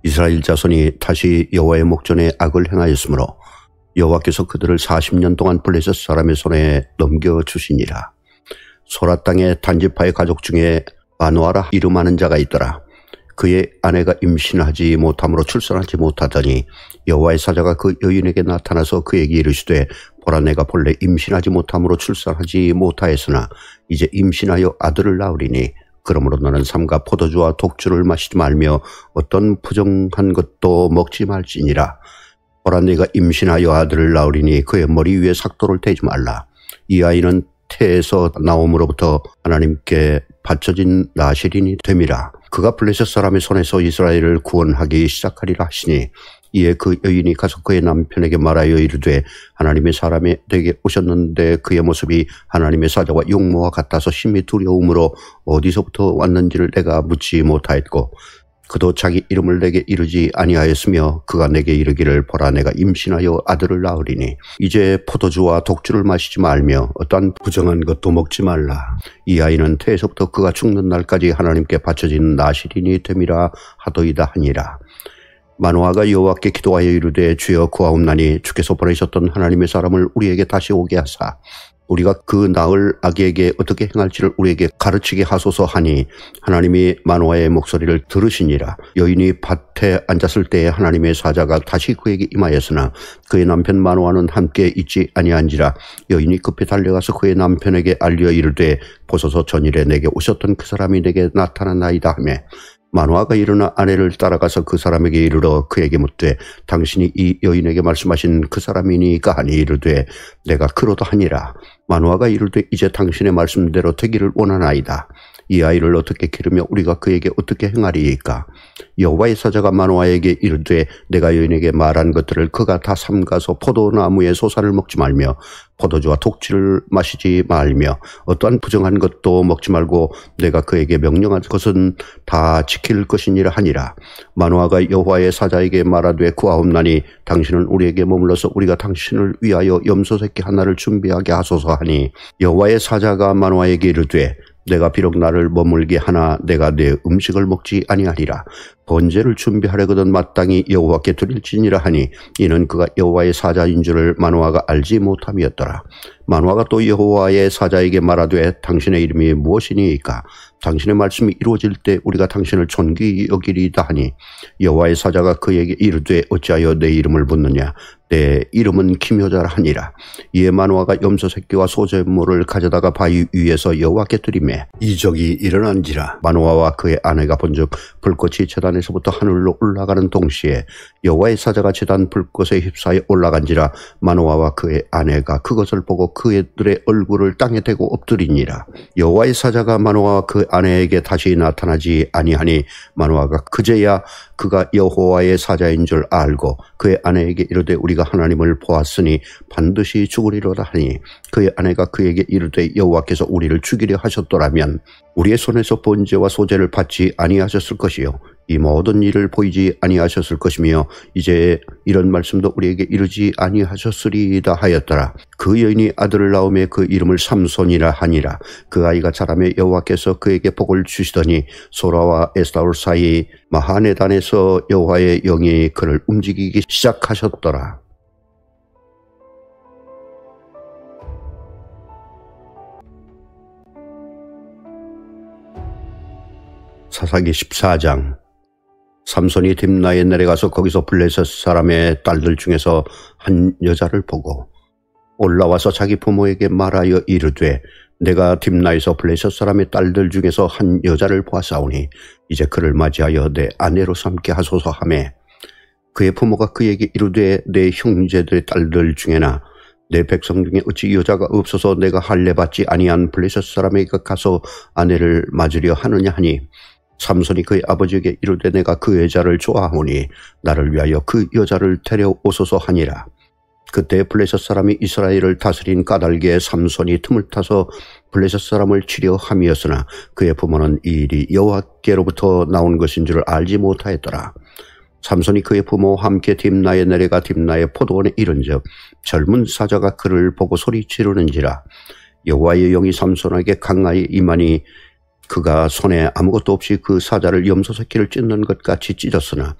S1: 이스라엘 자손이 다시 여호와의 목전에 악을 행하였으므로 여호와께서 그들을 40년 동안 블레셋 사람의 손에 넘겨주시니라. 소라 땅의 단지파의 가족 중에 마노아라 이름하는 자가 있더라. 그의 아내가 임신하지 못함으로 출산하지 못하더니 여호와의 사자가 그 여인에게 나타나서 그에게 이르시되 보라, 내가 본래 임신하지 못함으로 출산하지 못하였으나 이제 임신하여 아들을 낳으리니 그러므로 너는 삼가 포도주와 독주를 마시지 말며 어떤 부정한 것도 먹지 말지니라. 보라, 네가 임신하여 아들을 낳으리니 그의 머리 위에 삭도를 대지 말라. 이 아이는 태에서 나옴으로부터 하나님께 바쳐진 나실인이 됨이라. 그가 블레셋 사람의 손에서 이스라엘을 구원하기 시작하리라 하시니 이에 그 여인이 가서 그의 남편에게 말하여 이르되 하나님의 사람이 내게 오셨는데 그의 모습이 하나님의 사자와 용모와 같아서 심히 두려움으로 어디서부터 왔는지를 내가 묻지 못하였고 그도 자기 이름을 내게 이르지 아니하였으며 그가 내게 이르기를 보라, 내가 임신하여 아들을 낳으리니 이제 포도주와 독주를 마시지 말며 어떠한 부정한 것도 먹지 말라. 이 아이는 태에서부터 그가 죽는 날까지 하나님께 바쳐진 나실인이 됨이라 하도이다 하니라. 마노아가 여호와께 기도하여 이르되 주여 구하옵나니 주께서 보내셨던 하나님의 사람을 우리에게 다시 오게 하사 우리가 그 나을 아기에게 어떻게 행할지를 우리에게 가르치게 하소서 하니 하나님이 마노아의 목소리를 들으시니라. 여인이 밭에 앉았을 때에 하나님의 사자가 다시 그에게 임하였으나 그의 남편 마노아는 함께 있지 아니한지라. 여인이 급히 달려가서 그의 남편에게 알려 이르되 보소서, 전일에 내게 오셨던 그 사람이 내게 나타났나이다 하며 마노아가 일어나 아내를 따라가서 그 사람에게 이르러 그에게 묻되 당신이 이 여인에게 말씀하신 그 사람이니까 하니 이르되 내가 그러다 하니라. 마노아가 이르되 이제 당신의 말씀대로 되기를 원하나이다. 이 아이를 어떻게 기르며 우리가 그에게 어떻게 행하리이까. 여호와의 사자가 마노아에게 이르되 내가 여인에게 말한 것들을 그가 다 삼가서 포도나무의 소사를 먹지 말며 포도주와 독주를 마시지 말며 어떠한 부정한 것도 먹지 말고 내가 그에게 명령한 것은 다 지킬 것이니라 하니라. 마노아가 여호와의 사자에게 말하되 구하옵나니 당신은 우리에게 머물러서 우리가 당신을 위하여 염소 새끼 하나를 준비하게 하소서 하니 여호와의 사자가 마노아에게 이르되 내가 비록 나를 머물게 하나 내가 내 음식을 먹지 아니하리라. 번제를 준비하려거든 마땅히 여호와께 드릴지니라 하니 이는 그가 여호와의 사자인 줄을 마노아가 알지 못함이었더라. 마노아가 또 여호와의 사자에게 말하되 당신의 이름이 무엇이니이까. 당신의 말씀이 이루어질 때 우리가 당신을 존귀히 여기리이다 하니 여호와의 사자가 그에게 이르되 어찌하여 내 이름을 묻느냐. 내 이름은 기묘자라 하니라. 이에 마노아가 염소 새끼와 소제물을 가져다가 바위 위에서 여호와께 드리매 이적이 일어난지라. 마노아와 그의 아내가 본즉 불꽃이 제단에서부터 하늘로 올라가는 동시에 여호와의 사자가 제단 불꽃에 휩싸여 올라간지라. 마노아와 그의 아내가 그것을 보고 그들의 얼굴을 땅에 대고 엎드리니라. 여호와의 사자가 마노아와 그 아내에게 다시 나타나지 아니하니 마노아가 그제야 그가 여호와의 사자인 줄 알고 그의 아내에게 이르되 우리가 하나님을 보았으니 반드시 죽으리로다 하니 그의 아내가 그에게 이르되 여호와께서 우리를 죽이려 하셨더라면 우리의 손에서 번제와 소제를 받지 아니하셨을 것이요 이 모든 일을 보이지 아니하셨을 것이며 이제 이런 말씀도 우리에게 이르지 아니하셨으리이다 하였더라. 그 여인이 아들을 낳음에 그 이름을 삼손이라 하니라. 그 아이가 자라매 여호와께서 그에게 복을 주시더니 소라와 에스타올 사이 마하네단에서 여호와의 영이 그를 움직이기 시작하셨더라. 사사기 14장. 삼손이 딥나에 내려가서 거기서 블레셋 사람의 딸들 중에서 한 여자를 보고 올라와서 자기 부모에게 말하여 이르되 내가 딥나에서 블레셋 사람의 딸들 중에서 한 여자를 보았사오니 이제 그를 맞이하여 내 아내로 삼게 하소서 하매 그의 부모가 그에게 이르되 내 형제들의 딸들 중에나 내 백성 중에 어찌 여자가 없어서 내가 할례받지 아니한 블레셋 사람에게 가서 아내를 맞으려 하느냐 하니 삼손이 그의 아버지에게 이르되 내가 그 여자를 좋아하오니 나를 위하여 그 여자를 데려오소서 하니라. 그때 블레셋 사람이 이스라엘을 다스린 까닭에 삼손이 틈을 타서 블레셋 사람을 치려 함이었으나 그의 부모는 이 일이 여호와께로부터 나온 것인 줄 알지 못하였더라. 삼손이 그의 부모와 함께 딥나에 내려가 딥나의 포도원에 이른즉 젊은 사자가 그를 보고 소리 지르는지라. 여호와의 영이 삼손에게 강하게 임하니 그가 손에 아무것도 없이 그 사자를 염소 새끼를 찢는 것 같이 찢었으나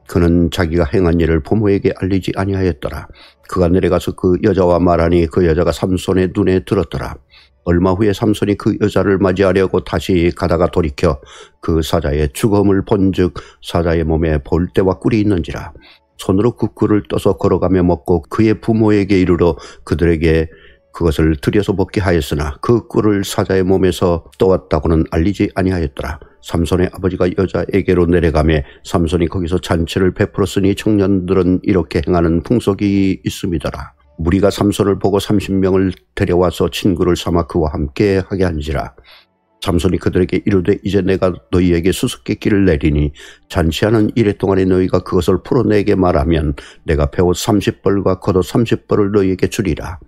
S1: 그는 자기가 행한 일을 부모에게 알리지 아니하였더라. 그가 내려가서 그 여자와 말하니 그 여자가 삼손의 눈에 들었더라. 얼마 후에 삼손이 그 여자를 맞이하려고 다시 가다가 돌이켜 그 사자의 죽음을 본즉 사자의 몸에 볼대와 꿀이 있는지라. 손으로 그 꿀을 떠서 걸어가며 먹고 그의 부모에게 이르러 그들에게 그것을 들여서 먹게 하였으나 그 꿀을 사자의 몸에서 떠왔다고는 알리지 아니하였더라. 삼손의 아버지가 여자에게로 내려가매 삼손이 거기서 잔치를 베풀었으니 청년들은 이렇게 행하는 풍속이 있음이더라. 무리가 삼손을 보고 30명을 데려와서 친구를 삼아 그와 함께 하게 한지라. 삼손이 그들에게 이르되 이제 내가 너희에게 수수께끼를 내리니 잔치하는 이래 동안에 너희가 그것을 풀어내게 말하면 내가 배옷 30벌과 겉옷 30벌을 너희에게 주리라.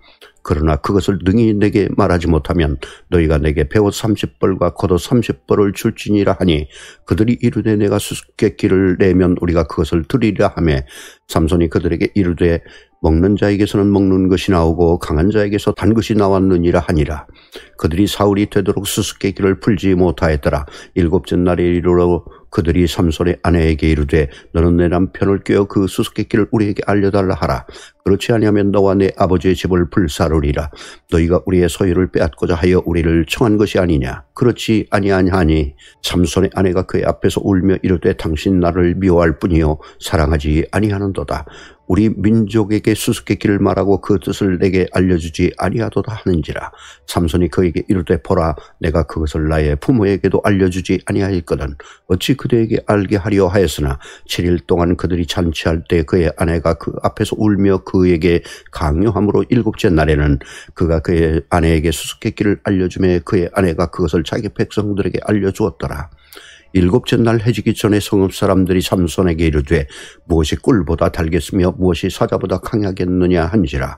S1: 그러나 그것을 능히 내게 말하지 못하면 너희가 내게 배옷 30벌과 겉옷 30벌을 줄지니라 하니 그들이 이르되 내가 수수께끼를 내면 우리가 그것을 드리라 하며 삼손이 그들에게 이르되 먹는 자에게서는 먹는 것이 나오고 강한 자에게서 단 것이 나왔느니라 하니라. 그들이 사흘이 되도록 수수께끼를 풀지 못하였더라. 일곱째 날에 이르러 그들이 삼손의 아내에게 이르되 너는 내 남편을 꿰어 그 수수께끼를 우리에게 알려달라 하라. 그렇지 아니하면 너와 내 아버지의 집을 불사르리라. 너희가 우리의 소유를 빼앗고자 하여 우리를 청한 것이 아니냐. 그렇지 아니하니 삼손의 아내가 그의 앞에서 울며 이르되 당신 나를 미워할 뿐이요 사랑하지 아니하는도다. 우리 민족에게 수수께끼를 말하고 그 뜻을 내게 알려주지 아니하도다 하는지라. 삼손이 그에게 이르되 보라 내가 그것을 나의 부모에게도 알려주지 아니하였거든. 어찌 그대에게 알게 하려 하였으나 7일 동안 그들이 잔치할 때 그의 아내가 그 앞에서 울며 그에게 강요함으로 일곱째 날에는 그가 그의 아내에게 수수께끼를 알려주매 그의 아내가 그것을 자기 백성들에게 알려주었더라. 일곱째 날 해지기 전에 성읍 사람들이 삼손에게 이르되 무엇이 꿀보다 달겠으며 무엇이 사자보다 강하겠느냐 한지라.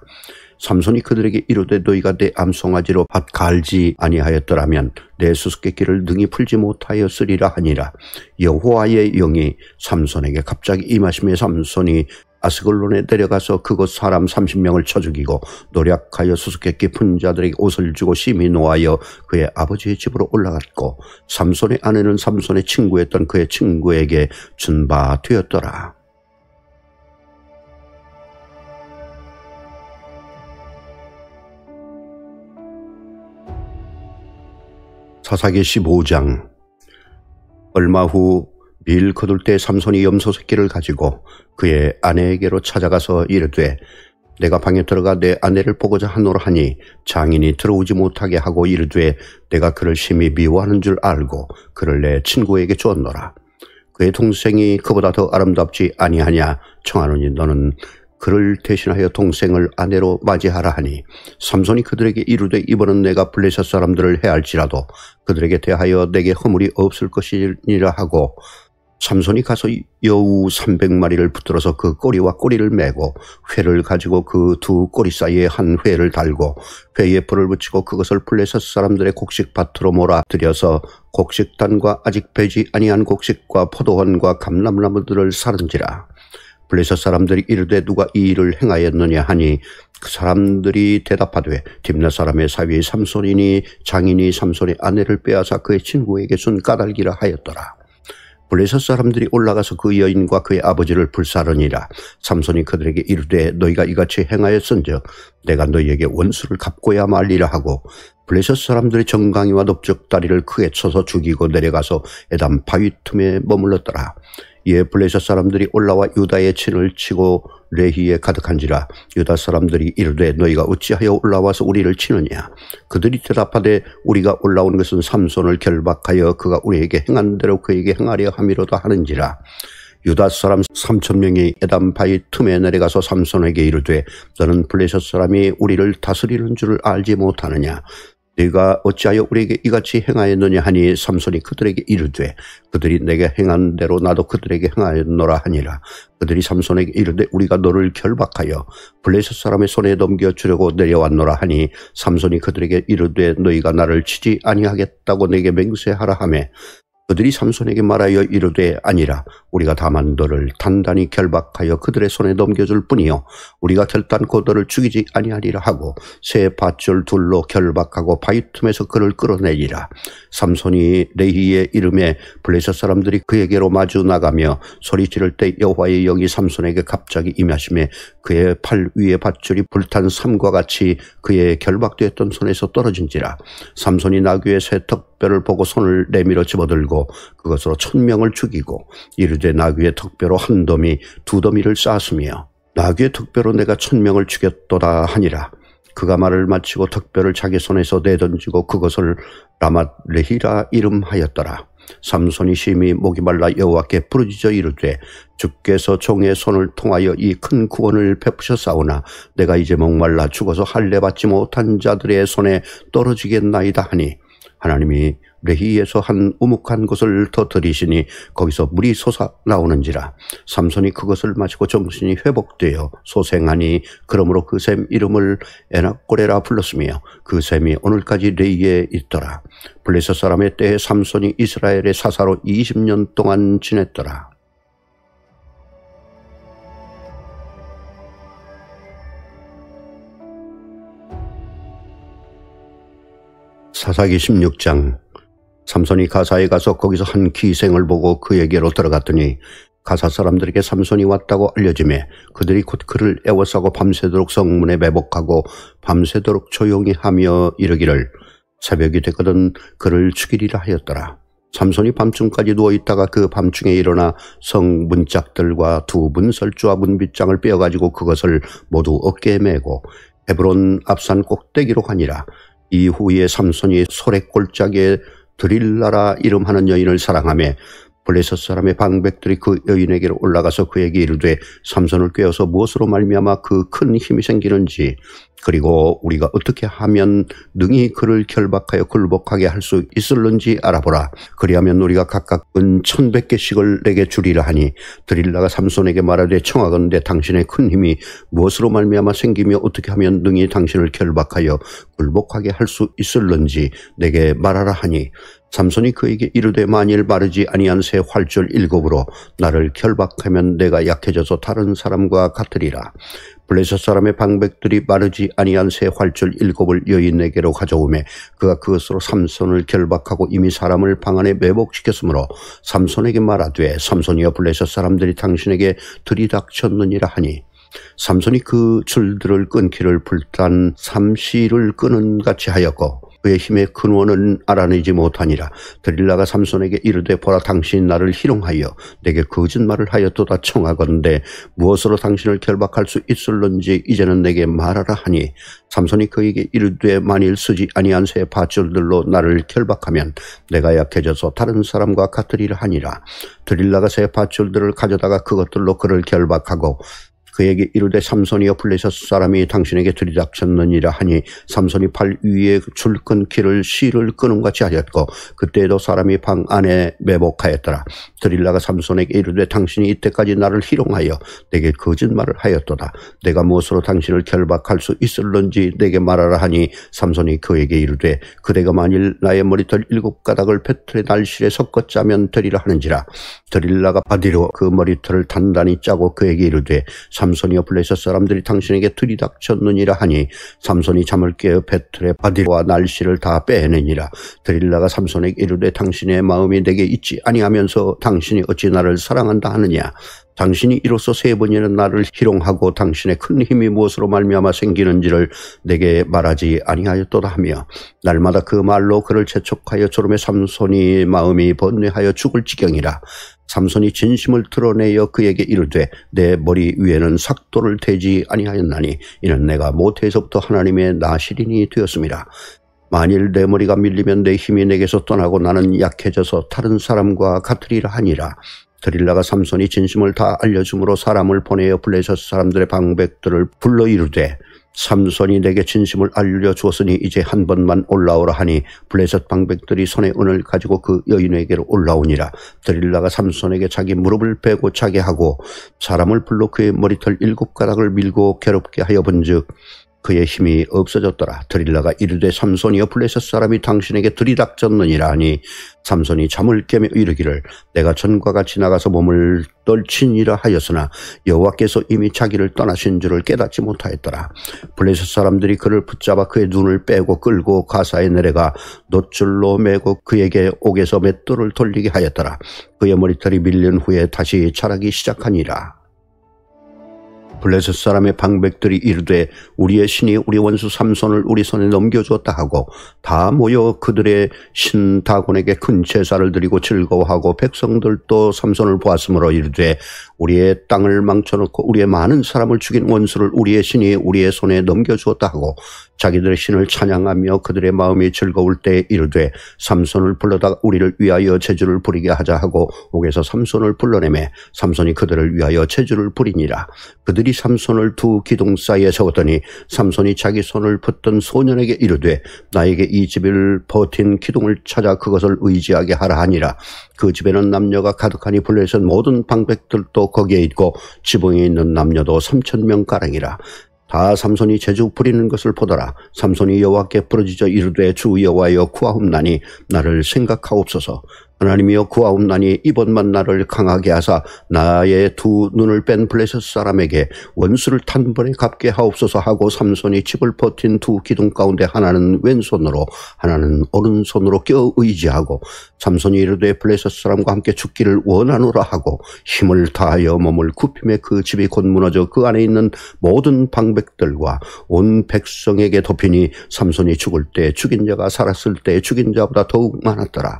S1: 삼손이 그들에게 이르되 너희가 내 암송아지로 밭 갈지 아니하였더라면 내 수수께끼를 능히 풀지 못하였으리라 하니라. 여호와의 영이 삼손에게 갑자기 임하심에 삼손이 아스글론에 내려가서 그곳 사람 30명을 쳐 죽이고 노략하여 수수께끼 푼 자들에게 옷을 주고 심히 노하여 그의 아버지의 집으로 올라갔고 삼손의 아내는 삼손의 친구였던 그의 친구에게 준 바 되었더라. 사사기 15장. 얼마 후 밀 거둘 때 삼손이 염소 새끼를 가지고 그의 아내에게로 찾아가서 이르되 내가 방에 들어가 내 아내를 보고자 하노라 하니 장인이 들어오지 못하게 하고 이르되 내가 그를 심히 미워하는 줄 알고 그를 내 친구에게 주었노라. 그의 동생이 그보다 더 아름답지 아니하냐 청하노니 너는 그를 대신하여 동생을 아내로 맞이하라 하니 삼손이 그들에게 이르되 이번은 내가 블레셋 사람들을 해할지라도 그들에게 대하여 내게 허물이 없을 것이니라 하고 삼손이 가서 여우 300마리를 붙들어서 그 꼬리와 꼬리를 매고 회를 가지고 그 두 꼬리 사이에 한 회를 달고 회에 불을 붙이고 그것을 블레셋 사람들의 곡식밭으로 몰아들여서 곡식단과 아직 배지 아니한 곡식과 포도원과 감람나무들을 사른지라. 블레셋 사람들이 이르되 누가 이 일을 행하였느냐 하니 그 사람들이 대답하되 딥나 사람의 사위 삼손이니 장인이 삼손의 아내를 빼앗아 그의 친구에게 준 까닭이라 하였더라. 블레셋 사람들이 올라가서 그 여인과 그의 아버지를 불사르니라. 삼손이 그들에게 이르되 너희가 이같이 행하였은즉 내가 너희에게 원수를 갚고야 말리라 하고 블레셋 사람들이 정강이와 넓적다리를 크게 쳐서 죽이고 내려가서 에담 바위 틈에 머물렀더라. 이에 블레셋 사람들이 올라와 유다의 진을 치고 레히에 가득한지라. 유다 사람들이 이르되 너희가 어찌하여 올라와서 우리를 치느냐. 그들이 대답하되 우리가 올라온 것은 삼손을 결박하여 그가 우리에게 행한 대로 그에게 행하려 함이로다 하는지라. 유다 사람 3,000명이 에담 바위 틈에 내려가서 삼손에게 이르되 너는 블레셋 사람이 우리를 다스리는 줄을 알지 못하느냐. 네가 어찌하여 우리에게 이같이 행하였느냐 하니 삼손이 그들에게 이르되 그들이 내게 행한 대로 나도 그들에게 행하였노라 하니라. 그들이 삼손에게 이르되 우리가 너를 결박하여 블레셋 사람의 손에 넘겨주려고 내려왔노라 하니 삼손이 그들에게 이르되 너희가 나를 치지 아니하겠다고 내게 맹세하라 하며 그들이 삼손에게 말하여 이르되 아니라 우리가 다만 너를 단단히 결박하여 그들의 손에 넘겨줄 뿐이요 우리가 결단코 너를 죽이지 아니하리라 하고 새 밧줄 둘로 결박하고 바위 틈에서 그를 끌어내리라. 삼손이 레히의 이름에 블레셋 사람들이 그에게로 마주 나가며 소리 지를 때 여호와의 영이 삼손에게 갑자기 임하심에 그의 팔 위에 밧줄이 불탄 삼과 같이 그의 결박되었던 손에서 떨어진지라. 삼손이 나귀의 새 턱뼈를 보고 손을 내밀어 집어들고 그것으로 1000명을 죽이고 이르되 나귀의 턱뼈로 한 더미 두 더미를 쌓았으며 나귀의 턱뼈로 내가 1000명을 죽였도다 하니라. 그가 말을 마치고 턱뼈를 자기 손에서 내던지고 그것을 라맛 레히라 이름하였더라. 삼손이 심히 목이 말라 여호와께 부르짖어 이르되 주께서 종의 손을 통하여 이 큰 구원을 베푸셨사오나 내가 이제 목말라 죽어서 할례 받지 못한 자들의 손에 떨어지겠나이다 하니 하나님이 레히에서 한 우묵한 곳을 터뜨리시니 거기서 물이 솟아나오는지라. 삼손이 그것을 마시고 정신이 회복되어 소생하니 그러므로 그 샘 이름을 에낙고레라 불렀으며 그 샘이 오늘까지 레히에 있더라. 블레셋 사람의 때에 삼손이 이스라엘의 사사로 20년 동안 지냈더라. 사사기 16장. 삼손이 가사에 가서 거기서 한 기생을 보고 그에게로 들어갔더니 가사 사람들에게 삼손이 왔다고 알려지매 그들이 곧 그를 애워싸고 밤새도록 성문에 매복하고 밤새도록 조용히 하며 이르기를 새벽이 되거든 그를 죽이리라 하였더라. 삼손이 밤중까지 누워있다가 그 밤중에 일어나 성 문짝들과 두 문설주와 문빗장을 빼어가지고 그것을 모두 어깨에 메고 헤브론 앞산 꼭대기로 가니라. 이후에 삼손이 소래골짜기에 드릴라라 이름하는 여인을 사랑하며 블레셋 사람의 방백들이 그 여인에게로 올라가서 그에게 이르되 삼손을 꾀어서 무엇으로 말미암아 그 큰 힘이 생기는지 그리고 우리가 어떻게 하면 능히 그를 결박하여 굴복하게 할 수 있을는지 알아보라. 그리하면 우리가 각각 은 1100개씩을 내게 주리라 하니 드릴라가 삼손에게 말하되 청하건대 당신의 큰 힘이 무엇으로 말미암아 생기며 어떻게 하면 능히 당신을 결박하여 굴복하게 할 수 있을는지 내게 말하라 하니 삼손이 그에게 이르되 만일 마르지 아니한 새 활줄 7으로 나를 결박하면 내가 약해져서 다른 사람과 같으리라. 블레셋 사람의 방백들이 마르지 아니한 새 활줄 7을 여인에게로 가져오매 그가 그것으로 삼손을 결박하고 이미 사람을 방 안에 매복시켰으므로 삼손에게 말하되 삼손이여 블레셋 사람들이 당신에게 들이닥쳤느니라 하니 삼손이 그 줄들을 끊기를 불탄 삼시를 끄는 같이 하였고 그의 힘의 근원은 알아내지 못하니라. 드릴라가 삼손에게 이르되 보라 당신이 나를 희롱하여 내게 거짓말을 하였도다 청하건대 무엇으로 당신을 결박할 수 있을는지 이제는 내게 말하라 하니 삼손이 그에게 이르되 만일 쓰지 아니한 새 밧줄들로 나를 결박하면 내가 약해져서 다른 사람과 같으리라 하니라. 드릴라가 새 밧줄들을 가져다가 그것들로 그를 결박하고 그에게 이르되 삼손이여 블레셋 사람이 당신에게 들이닥쳤느니라 하니 삼손이 팔 위에 줄 끊기를 실을 끄는 같이 하였고 그때에도 사람이 방 안에 매복하였더라. 드릴라가 삼손에게 이르되 당신이 이때까지 나를 희롱하여 내게 거짓말을 하였도다. 내가 무엇으로 당신을 결박할 수 있을는지 내게 말하라 하니 삼손이 그에게 이르되 그대가 만일 나의 머리털 7가닥을 배틀의 날실에 섞어 짜면 되리라 하는지라. 드릴라가 바디로 그 머리털을 단단히 짜고 그에게 이르되 삼손이여 블레셋 사람들이 당신에게 들이닥쳤느니라 하니 삼손이 잠을 깨어 배틀의 바디와 날씨를 다 빼내니라. 드릴라가 삼손에게 이르되 당신의 마음이 내게 있지 아니하면서 당신이 어찌 나를 사랑한다 하느냐. 당신이 이로써 3번이나 나를 희롱하고 당신의 큰 힘이 무엇으로 말미암아 생기는지를 내게 말하지 아니하였도다 하며 날마다 그 말로 그를 재촉하여 졸음에 삼손이 마음이 번뇌하여 죽을 지경이라. 삼손이 진심을 드러내어 그에게 이르되 내 머리 위에는 삭도를 대지 아니하였나니 이는 내가 모태에서부터 하나님의 나시린이 되었음이라. 만일 내 머리가 밀리면 내 힘이 내게서 떠나고 나는 약해져서 다른 사람과 같으리라 하니라. 드릴라가 삼손이 진심을 다 알려줌으로 사람을 보내어 블레셋 사람들의 방백들을 불러 이르되 삼손이 내게 진심을 알려주었으니 이제 한 번만 올라오라 하니 블레셋 방백들이 손에 은을 가지고 그 여인에게로 올라오니라. 드릴라가 삼손에게 자기 무릎을 베고 자게 하고 사람을 불러 그의 머리털 7가닥을 밀고 괴롭게 하여 본즉 그의 힘이 없어졌더라. 드릴라가 이르되 삼손이여 블레셋 사람이 당신에게 들이닥쳤느니라 하니 삼손이 잠을 깨며 이르기를 내가 전과 같이 나가서 몸을 떨치니라 하였으나 여호와께서 이미 자기를 떠나신 줄을 깨닫지 못하였더라. 블레셋 사람들이 그를 붙잡아 그의 눈을 빼고 끌고 가사에 내려가 놋줄로 매고 그에게 옥에서 맷돌을 돌리게 하였더라. 그의 머리털이 밀린 후에 다시 자라기 시작하니라. 블레셋 사람의 방백들이 이르되 우리의 신이 우리 원수 삼손을 우리 손에 넘겨주었다 하고 다 모여 그들의 신 다곤에게 큰 제사를 드리고 즐거워하고 백성들도 삼손을 보았으므로 이르되 우리의 땅을 망쳐놓고 우리의 많은 사람을 죽인 원수를 우리의 신이 우리의 손에 넘겨주었다 하고 자기들의 신을 찬양하며 그들의 마음이 즐거울 때 이르되 삼손을 불러다가 우리를 위하여 제주를 부리게 하자 하고 옥에서 삼손을 불러내매 삼손이 그들을 위하여 제주를 부리니라. 그들이 삼손을 두 기둥 사이에 세웠더니 삼손이 자기 손을 붙던 소년에게 이르되 나에게 이 집을 버틴 기둥을 찾아 그것을 의지하게 하라 하니라. 그 집에는 남녀가 가득하니 블레셋 모든 방백들도 거기에 있고 지붕에 있는 남녀도 3,000명가량이라. 다 삼손이 제주 부리는 것을 보더라. 삼손이 여호와께 부르짖어 이르되 주 여호와여 구하옵나니 나를 생각하옵소서. 하나님이여 구하옵나니 이번만 나를 강하게 하사 나의 두 눈을 뺀 블레셋 사람에게 원수를 단번에 갚게 하옵소서 하고 삼손이 집을 버틴 두 기둥 가운데 하나는 왼손으로 하나는 오른손으로 껴 의지하고 삼손이 이르되 블레셋 사람과 함께 죽기를 원하노라 하고 힘을 다하여 몸을 굽히매 그 집이 곧 무너져 그 안에 있는 모든 방백들과 온 백성에게 덮이니 삼손이 죽을 때 죽인 자가 살았을 때 죽인 자보다 더욱 많았더라.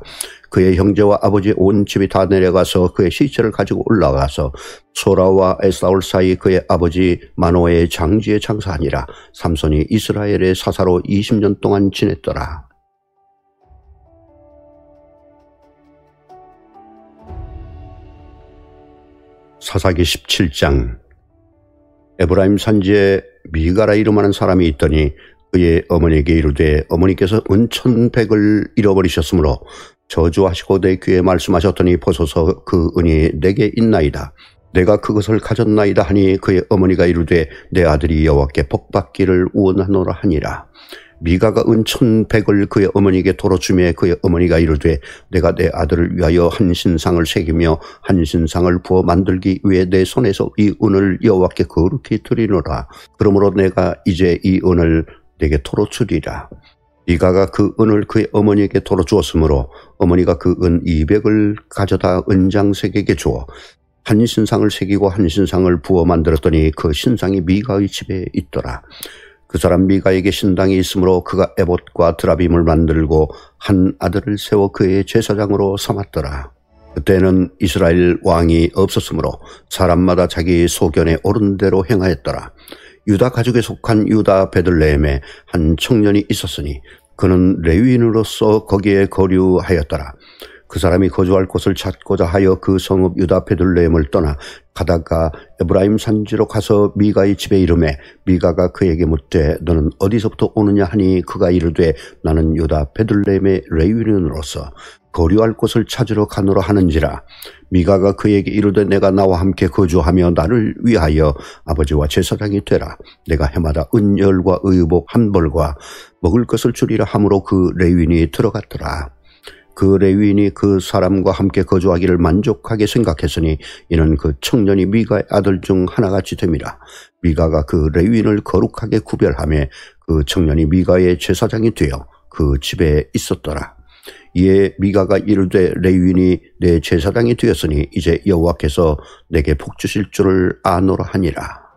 S1: 그의 형제와 아버지의 온 집이 다 내려가서 그의 시체를 가지고 올라가서 소라와 에사울 사이 그의 아버지 마노의 장지에 장사하니라. 삼손이 이스라엘의 사사로 20년 동안 지냈더라. 사사기 17장. 에브라임 산지에 미가라 이름하는 사람이 있더니 그의 어머니에게 이르되 어머니께서 은 1,100을 잃어버리셨으므로 저주하시고 내 귀에 말씀하셨더니 보소서 그 은이 내게 있나이다. 내가 그것을 가졌나이다 하니 그의 어머니가 이르되 내 아들이 여호와께 복받기를 원하노라 하니라. 미가가 은 1,100을 그의 어머니에게 도로 주매 그의 어머니가 이르되 내가 내 아들을 위하여 한 신상을 새기며 한 신상을 부어 만들기 위해 내 손에서 이 은을 여호와께 거룩히 드리노라. 그러므로 내가 이제 이 은을 내게 도로 주리라. 미가가 그 은을 그의 어머니에게 도로 주었으므로 어머니가 그 은 200을 가져다 은장색에게 주어 한 신상을 새기고 한 신상을 부어 만들었더니 그 신상이 미가의 집에 있더라. 그 사람 미가에게 신당이 있으므로 그가 에봇과 드라빔을 만들고 한 아들을 세워 그의 제사장으로 삼았더라. 그때는 이스라엘 왕이 없었으므로 사람마다 자기 소견에 옳은 대로 행하였더라. 유다 가족에 속한 유다 베들레헴에 한 청년이 있었으니 그는 레위인으로서 거기에 거류하였더라. 그 사람이 거주할 곳을 찾고자 하여 그 성읍 유다 베들레헴을 떠나 가다가 에브라임 산지로 가서 미가의 집에 이르매 미가가 그에게 묻되 너는 어디서부터 오느냐 하니 그가 이르되 나는 유다 베들레헴의 레위인으로서 거류할 곳을 찾으러 가노라 하는지라. 미가가 그에게 이르되 내가 나와 함께 거주하며 나를 위하여 아버지와 제사장이 되라. 내가 해마다 은열과 의복 한 벌과 먹을 것을 주리라 하므로 그 레위인이 들어갔더라. 그 레위인이 그 사람과 함께 거주하기를 만족하게 생각했으니 이는 그 청년이 미가의 아들 중 하나같이 됨이라. 미가가 그 레위인을 거룩하게 구별하며 그 청년이 미가의 제사장이 되어 그 집에 있었더라. 이에 미가가 이르되 레위인이 내 제사장이 되었으니 이제 여호와께서 내게 복 주실 줄을 아노라 하니라.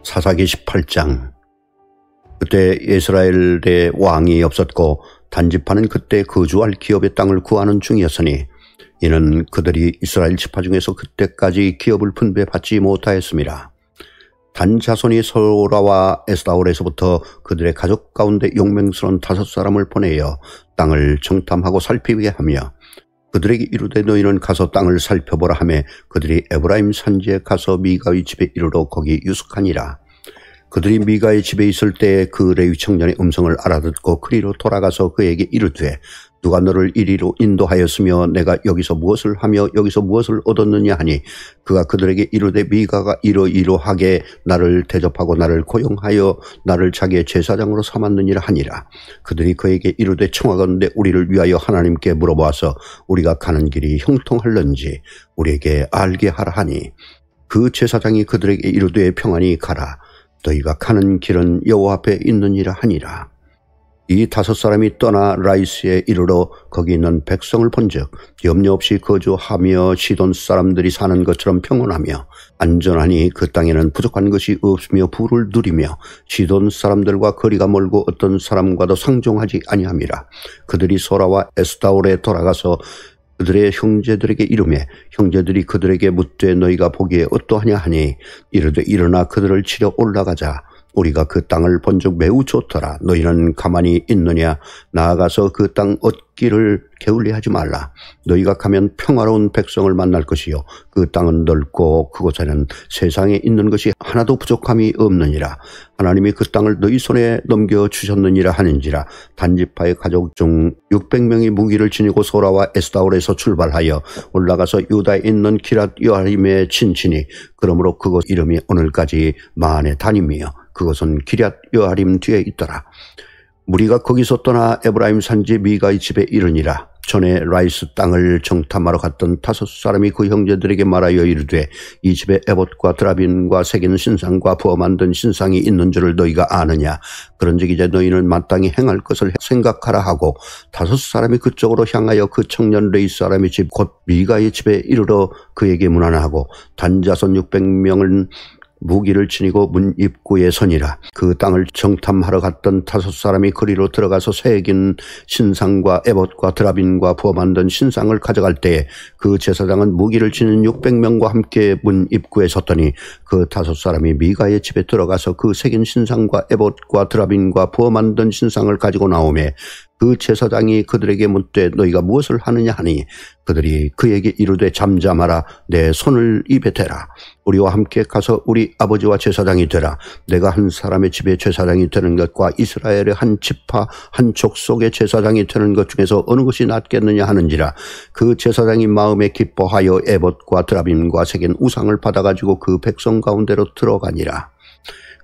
S1: 사사기 18장. 그때 이스라엘에 왕이 없었고 단지파는 그때 거주할 기업의 땅을 구하는 중이었으니 이는 그들이 이스라엘 지파 중에서 그때까지 기업을 분배받지 못하였습니다. 단 자손이 소라와 에스다올에서부터 그들의 가족 가운데 용맹스러운 5사람을 보내어 땅을 정탐하고 살피게 하며 그들에게 이르되 너희는 가서 땅을 살펴보라 하며 그들이 에브라임 산지에 가서 미가의 집에 이르러 거기 유숙하니라. 그들이 미가의 집에 있을 때 그 레위 청년의 음성을 알아듣고 그리로 돌아가서 그에게 이르되 누가 너를 이리로 인도하였으며 내가 여기서 무엇을 하며 여기서 무엇을 얻었느냐 하니 그가 그들에게 이르되 미가가 이러이러하게 나를 대접하고 나를 고용하여 나를 자기의 제사장으로 삼았느니라 하니라. 그들이 그에게 이르되 청하건대 우리를 위하여 하나님께 물어보아서 우리가 가는 길이 형통할는지 우리에게 알게 하라 하니 그 제사장이 그들에게 이르되 평안히 가라. 너희가 가는 길은 여호와 앞에 있느니라 하니라. 이 5사람이 떠나 라이스에 이르러 거기 있는 백성을 본즉 염려 없이 거주하며 시돈 사람들이 사는 것처럼 평온하며 안전하니 그 땅에는 부족한 것이 없으며 부를 누리며 시돈 사람들과 거리가 멀고 어떤 사람과도 상종하지 아니함이라. 그들이 소라와 에스다올에 돌아가서 그들의 형제들에게 이르매 형제들이 그들에게 묻되 너희가 보기에 어떠하냐 하니 이르되 일어나 그들을 치러 올라가자. 우리가 그 땅을 본즉 매우 좋더라. 너희는 가만히 있느냐? 나아가서 그 땅 얻기를 게을리하지 말라. 너희가 가면 평화로운 백성을 만날 것이요 그 땅은 넓고 그곳에는 세상에 있는 것이 하나도 부족함이 없느니라. 하나님이 그 땅을 너희 손에 넘겨주셨느니라 하는지라. 단지파의 가족 중 600명이 무기를 지니고 소라와 에스다올에서 출발하여 올라가서 유다에 있는 기랏 여아림에 친치니 그러므로 그곳 이름이 오늘까지 마한의 단임이요 그것은 기럇 여아림 뒤에 있더라. 무리가 거기서 떠나 에브라임 산지 미가의 집에 이르니라. 전에 라이스 땅을 정탐하러 갔던 5사람이 그 형제들에게 말하여 이르되 이 집에 에봇과 드라빈과 새긴 신상과 부어 만든 신상이 있는 줄을 너희가 아느냐. 그런즉 이제 너희는 마땅히 행할 것을 생각하라 하고 5사람이 그쪽으로 향하여 그 청년 레이 사람의 집 곧 미가의 집에 이르러 그에게 문안하고 단자손 600명은 무기를 지니고 문 입구에 서니라. 그 땅을 정탐하러 갔던 5사람이 거리로 들어가서 새긴 신상과 에봇과 드라빈과 부어 만든 신상을 가져갈 때에 그 제사장은 무기를 지닌 600명과 함께 문 입구에 섰더니 그 5사람이 미가의 집에 들어가서 그 새긴 신상과 에봇과 드라빈과 부어 만든 신상을 가지고 나오매 그 제사장이 그들에게 묻되 너희가 무엇을 하느냐 하니 그들이 그에게 이르되 잠잠하라. 내 손을 입에 대라. 우리와 함께 가서 우리 아버지와 제사장이 되라. 내가 한 사람의 집에 제사장이 되는 것과 이스라엘의 한 지파 한 족속의 제사장이 되는 것 중에서 어느 것이 낫겠느냐 하는지라. 그 제사장이 마음에 기뻐하여 에봇과 드라빔과 새긴 우상을 받아가지고 그 백성 가운데로 들어가니라.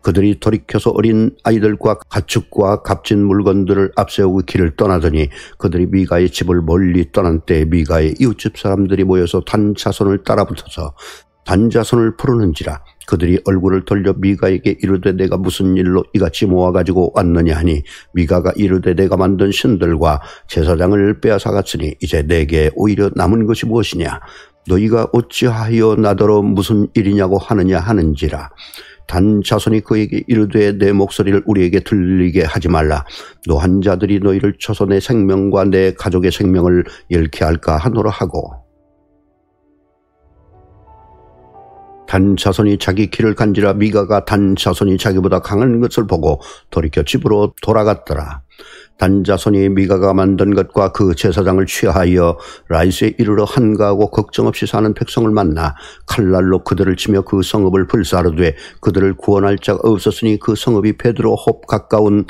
S1: 그들이 돌이켜서 어린 아이들과 가축과 값진 물건들을 앞세우고 길을 떠나더니 그들이 미가의 집을 멀리 떠난 때에 미가의 이웃집 사람들이 모여서 단 자손을 따라붙어서 단 자손을 부르는지라. 그들이 얼굴을 돌려 미가에게 이르되 내가 무슨 일로 이같이 모아가지고 왔느냐 하니 미가가 이르되 내가 만든 신들과 제사장을 빼앗아갔으니 이제 내게 오히려 남은 것이 무엇이냐. 너희가 어찌하여 나더러 무슨 일이냐고 하느냐 하는지라. 단 자손이 그에게 이르되 내 목소리를 우리에게 들리게 하지 말라. 노한 자들이 너희를 쳐서 내 생명과 내 가족의 생명을 잃게 할까 하노라 하고 단 자손이 자기 길을 간지라 미가가 단 자손이 자기보다 강한 것을 보고 돌이켜 집으로 돌아갔더라. 단 자손이 미가가 만든 것과 그 제사장을 취하여 라이스에 이르러 한가하고 걱정 없이 사는 백성을 만나 칼날로 그들을 치며 그 성읍을 불사르되 그들을 구원할 자가 없었으니 그 성읍이 베드로홉 가까운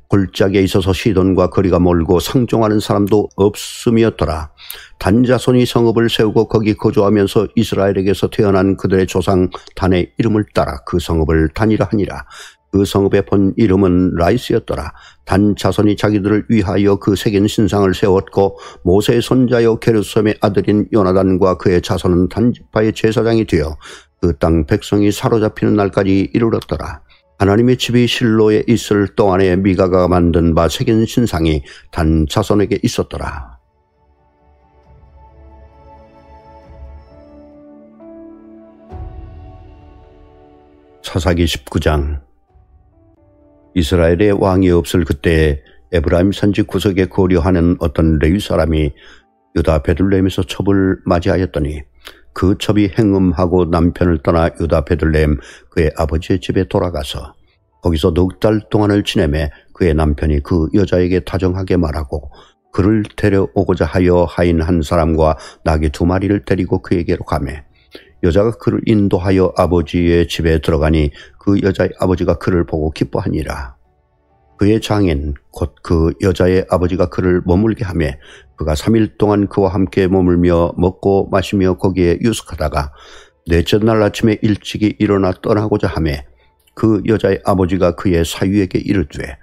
S1: 골짜기에 있어서 시돈과 거리가 멀고 상종하는 사람도 없음이었더라. 단 자손이 성읍을 세우고 거기 거주하면서 이스라엘에게서 태어난 그들의 조상 단의 이름을 따라 그 성읍을 단이라 하니라. 그 성읍의 본 이름은 라이스였더라. 단 자손이 자기들을 위하여 그 새긴 신상을 세웠고 모세의 손자여 게르솜의 아들인 요나단과 그의 자손은 단지파의 제사장이 되어 그 땅 백성이 사로잡히는 날까지 이르렀더라. 하나님의 집이 실로에 있을 동안에 미가가 만든 바 새긴 신상이 단 자손에게 있었더라. 사사기 19장. 이스라엘의 왕이 없을 그때에 에브라임 산지 구석에 거류하는 어떤 레위 사람이 유다 베들레헴에서 첩을 맞이하였더니 그 첩이 행음하고 남편을 떠나 유다 베들레헴 그의 아버지의 집에 돌아가서 거기서 넉 달 동안을 지내매 그의 남편이 그 여자에게 다정하게 말하고 그를 데려오고자 하여 하인 한 사람과 나귀 2마리를 데리고 그에게로 가매 여자가 그를 인도하여 아버지의 집에 들어가니 그 여자의 아버지가 그를 보고 기뻐하니라. 그의 장인 곧 그 여자의 아버지가 그를 머물게 하며 그가 3일 동안 그와 함께 머물며 먹고 마시며 거기에 유숙하다가 넷째 날 아침에 일찍이 일어나 떠나고자 하며 그 여자의 아버지가 그의 사위에게 이르되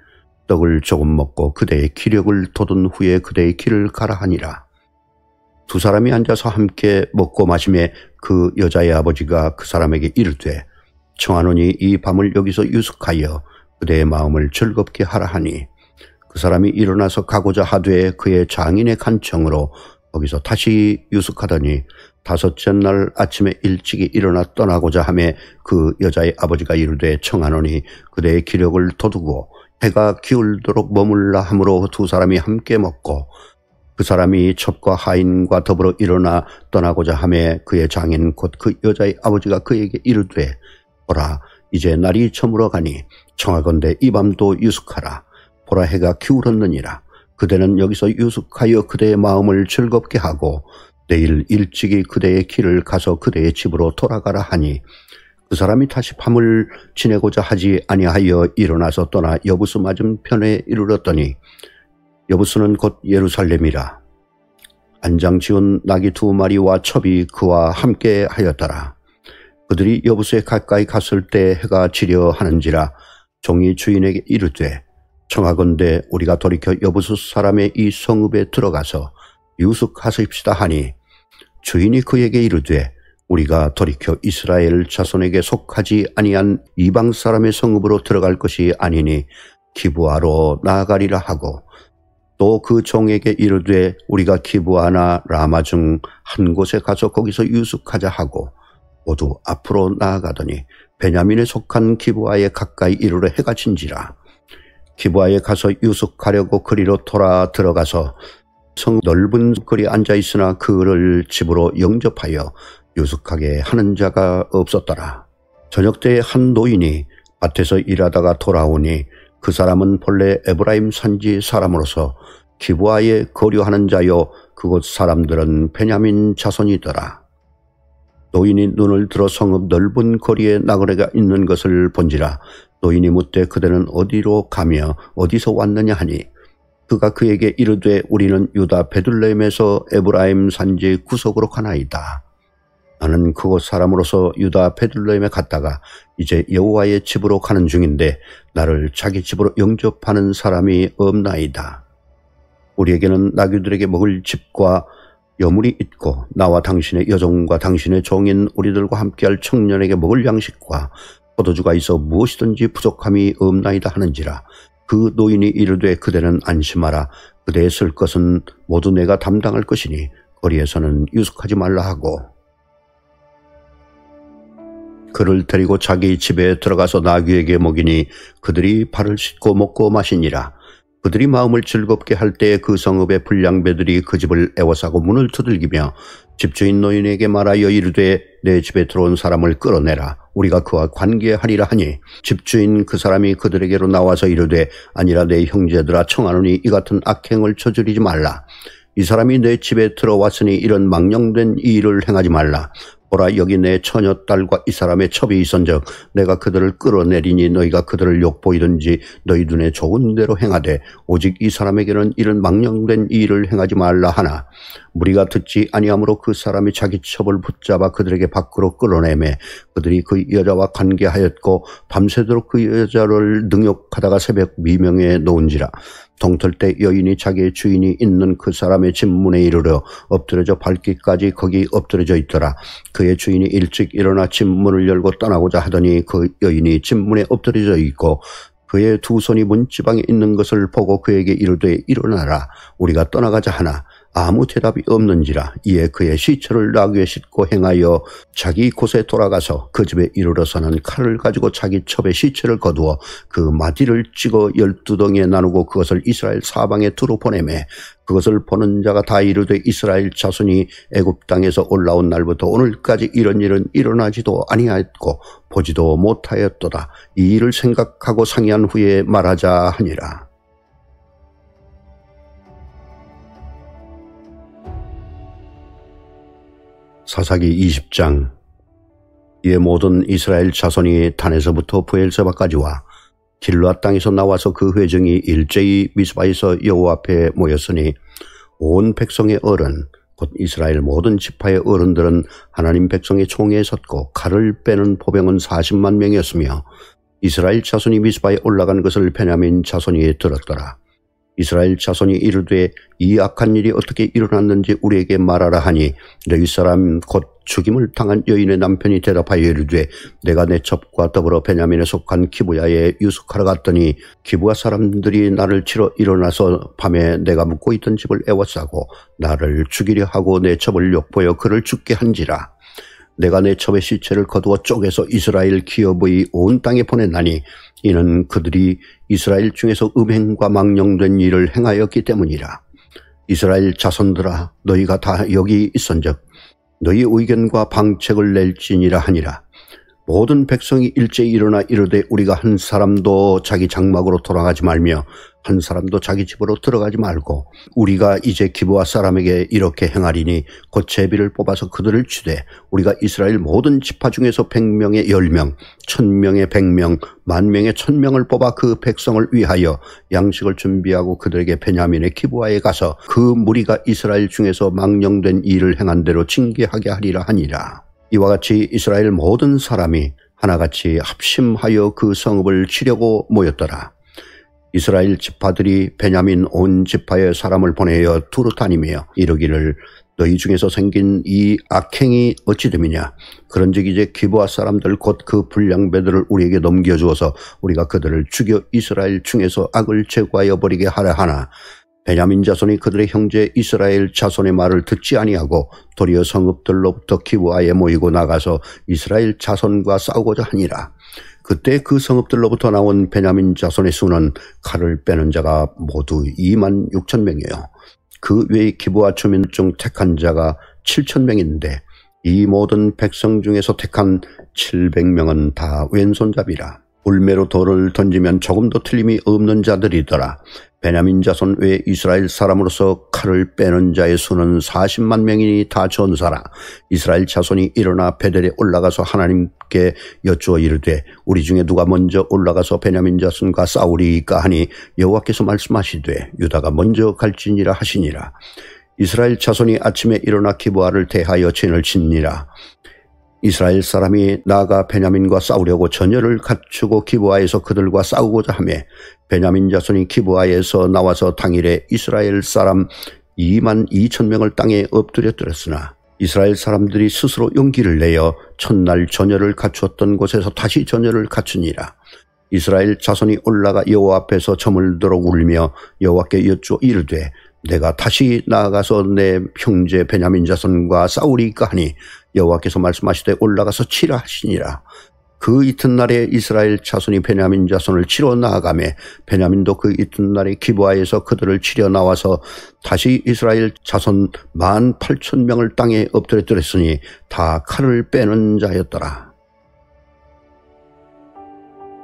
S1: 떡을 조금 먹고 그대의 기력을 돋은 후에 그대의 길을 가라 하니라. 두 사람이 앉아서 함께 먹고 마시며 그 여자의 아버지가 그 사람에게 이르되 청하노니 이 밤을 여기서 유숙하여 그대의 마음을 즐겁게 하라 하니 그 사람이 일어나서 가고자 하되 그의 장인의 간청으로 거기서 다시 유숙하더니 다섯째 날 아침에 일찍이 일어나 떠나고자 하며 그 여자의 아버지가 이르되 청하노니 그대의 기력을 돋우고 해가 기울도록 머물라 하므로 두 사람이 함께 먹고 그 사람이 첩과 하인과 더불어 일어나 떠나고자 하며 그의 장인 곧 그 여자의 아버지가 그에게 이르되 보라 이제 날이 저물어 가니 청하건대 이 밤도 유숙하라. 보라 해가 기울었느니라. 그대는 여기서 유숙하여 그대의 마음을 즐겁게 하고 내일 일찍이 그대의 길을 가서 그대의 집으로 돌아가라 하니 그 사람이 다시 밤을 지내고자 하지 아니하여 일어나서 떠나 여부스 맞은편에 이르렀더니 여부스는 곧 예루살렘이라. 안장 지은 나귀 2마리와 첩이 그와 함께 하였더라. 그들이 여부스에 가까이 갔을 때 해가 지려 하는지라 종이 주인에게 이르되 청하건대 우리가 돌이켜 여부스 사람의 이 성읍에 들어가서 유숙하십시다 하니 주인이 그에게 이르되 우리가 돌이켜 이스라엘 자손에게 속하지 아니한 이방 사람의 성읍으로 들어갈 것이 아니니 기브아로 나아가리라 하고 또 그 종에게 이르되 우리가 기브아나 라마 중 한 곳에 가서 거기서 유숙하자 하고 모두 앞으로 나아가더니 베냐민에 속한 기브아에 가까이 이르러 해가 진지라. 기브아에 가서 유숙하려고 그리로 돌아 들어가서 성 넓은 거리에 앉아 있으나 그를 집으로 영접하여 유숙하게 하는 자가 없었더라. 저녁 때에 한 노인이 밭에서 일하다가 돌아오니 그 사람은 본래 에브라임 산지 사람으로서 기브아에 거류하는 자요 그곳 사람들은 베냐민 자손이더라. 노인이 눈을 들어 성읍 넓은 거리에 나그네가 있는 것을 본지라. 노인이 묻되 그대는 어디로 가며 어디서 왔느냐 하니 그가 그에게 이르되 우리는 유다 베들레헴에서 에브라임 산지 구석으로 가나이다. 나는 그곳 사람으로서 유다 베들레헴에 갔다가 이제 여호와의 집으로 가는 중인데 나를 자기 집으로 영접하는 사람이 없나이다. 우리에게는 나귀들에게 먹을 집과 여물이 있고 나와 당신의 여종과 당신의 종인 우리들과 함께할 청년에게 먹을 양식과 포도주가 있어 무엇이든지 부족함이 없나이다 하는지라. 그 노인이 이르되 그대는 안심하라. 그대의 쓸 것은 모두 내가 담당할 것이니 거리에서는 유숙하지 말라 하고 그를 데리고 자기 집에 들어가서 나귀에게 먹이니 그들이 발을 씻고 먹고 마시니라. 그들이 마음을 즐겁게 할 때에 그 성읍의 불량배들이 그 집을 애워싸고 문을 두들기며 집주인 노인에게 말하여 이르되 내 집에 들어온 사람을 끌어내라. 우리가 그와 관계하리라 하니 집주인 그 사람이 그들에게로 나와서 이르되 아니라 내 형제들아 청하노니 이 같은 악행을 저지르지 말라. 이 사람이 내 집에 들어왔으니 이런 망령된 이 일을 행하지 말라. 보라 여기 내 처녀딸과 이 사람의 첩이 있은즉 내가 그들을 끌어내리니 너희가 그들을 욕보이든지 너희 눈에 좋은 대로 행하되 오직 이 사람에게는 이런 망령된 이 일을 행하지 말라 하나 무리가 듣지 아니하므로 그 사람이 자기 첩을 붙잡아 그들에게 밖으로 끌어내매 그들이 그 여자와 관계하였고 밤새도록 그 여자를 능욕하다가 새벽 미명에 놓은지라. 동틀 때 여인이 자기의 주인이 있는 그 사람의 집 문에 이르러 엎드려져 밟기까지 거기 엎드려져 있더라. 그의 주인이 일찍 일어나 집 문을 열고 떠나고자 하더니 그 여인이 집 문에 엎드려져 있고 그의 두 손이 문지방에 있는 것을 보고 그에게 이르되 일어나라 우리가 떠나가자 하나 아무 대답이 없는지라. 이에 그의 시체를 나귀에 싣고 행하여 자기 곳에 돌아가서 그 집에 이르러서는 칼을 가지고 자기 첩의 시체를 거두어 그 마디를 찍어 12덩이에 나누고 그것을 이스라엘 사방에 두루 보내매 그것을 보는 자가 다 이르되 이스라엘 자손이 애굽 땅에서 올라온 날부터 오늘까지 이런 일은 일어나지도 아니하였고 보지도 못하였도다. 이 일을 생각하고 상의한 후에 말하자 하니라. 사사기 20장. 이에 모든 이스라엘 자손이 단에서부터 브엘세바까지와 길르앗 땅에서 나와서 그 회중이 일제히 미스바에서 여호와 앞에 모였으니 온 백성의 어른 곧 이스라엘 모든 지파의 어른들은 하나님 백성의 총회에 섰고 칼을 빼는 보병은 40만 명이었으며 이스라엘 자손이 미스바에 올라간 것을 베냐민 자손이 들었더라. 이스라엘 자손이 이르되 이 악한 일이 어떻게 일어났는지 우리에게 말하라 하니 너희 사람 곧 죽임을 당한 여인의 남편이 대답하여 이르되 내가 내 첩과 더불어 베냐민에 속한 기브야에 유숙하러 갔더니 기브야 사람들이 나를 치러 일어나서 밤에 내가 묵고 있던 집을 에워싸고 나를 죽이려 하고 내 첩을 욕보여 그를 죽게 한지라. 내가 내 첩의 시체를 거두어 쪼개서 이스라엘 기업의 온 땅에 보냈나니 이는 그들이 이스라엘 중에서 음행과 망령된 일을 행하였기 때문이라. 이스라엘 자손들아 너희가 다 여기 있은즉 너희 의견과 방책을 낼지니라 하니라. 모든 백성이 일제히 일어나 이르되 우리가 한 사람도 자기 장막으로 돌아가지 말며 한 사람도 자기 집으로 들어가지 말고 우리가 이제 기브아 사람에게 이렇게 행하리니 곧 제비를 뽑아서 그들을 치되 우리가 이스라엘 모든 지파 중에서 100명에 10명, 1000명에 100명, 10,000명에 1000명을 뽑아 그 백성을 위하여 양식을 준비하고 그들에게 베냐민의 기브아에 가서 그 무리가 이스라엘 중에서 망령된 일을 행한 대로 징계하게 하리라 하니라. 이와 같이 이스라엘 모든 사람이 하나같이 합심하여 그 성읍을 치려고 모였더라. 이스라엘 지파들이 베냐민 온 지파의 사람을 보내어 두루 다니며 이르기를 너희 중에서 생긴 이 악행이 어찌 됨이냐. 그런즉 이제 기브아 사람들 곧 그 불량배들을 우리에게 넘겨주어서 우리가 그들을 죽여 이스라엘 중에서 악을 제거하여 버리게 하라 하나 베냐민 자손이 그들의 형제 이스라엘 자손의 말을 듣지 아니하고 도리어 성읍들로부터 기브아에 모이고 나가서 이스라엘 자손과 싸우고자 하니라. 그때 그 성읍들로부터 나온 베냐민 자손의 수는 칼을 빼는 자가 모두 26,000명이요. 그 외의 기브아 주민 중 택한 자가 7,000명인데 이 모든 백성 중에서 택한 700명은 다 왼손잡이라. 울매로 돌을 던지면 조금도 틀림이 없는 자들이더라. 베냐민 자손 외 이스라엘 사람으로서 칼을 빼는 자의 수는 40만 명이니 다 전사라. 이스라엘 자손이 일어나 베델에 올라가서 하나님께 여쭈어 이르되 우리 중에 누가 먼저 올라가서 베냐민 자손과 싸우리이까 하니 여호와께서 말씀하시되 유다가 먼저 갈지니라 하시니라. 이스라엘 자손이 아침에 일어나 기브아를 대하여 진을 치니라. 이스라엘 사람이 나아가 베냐민과 싸우려고 전열을 갖추고 기브아에서 그들과 싸우고자 하며 베냐민 자손이 기브아에서 나와서 당일에 이스라엘 사람 22,000명을 땅에 엎드려뜨렸으나 이스라엘 사람들이 스스로 용기를 내어 첫날 전열을 갖추었던 곳에서 다시 전열을 갖추니라. 이스라엘 자손이 올라가 여호와 앞에서 점을 들어 울며 여호와께 여쭈어 이르되 내가 다시 나아가서 내 형제 베냐민 자손과 싸우리이까 하니 여호와께서 말씀하시되 올라가서 치라 하시니라. 그 이튿날에 이스라엘 자손이 베냐민 자손을 치러 나아가며 베냐민도 그 이튿날에 기브아에서 그들을 치려 나와서 다시 이스라엘 자손 18,000명을 땅에 엎드려뜨렸으니 다 칼을 빼는 자였더라.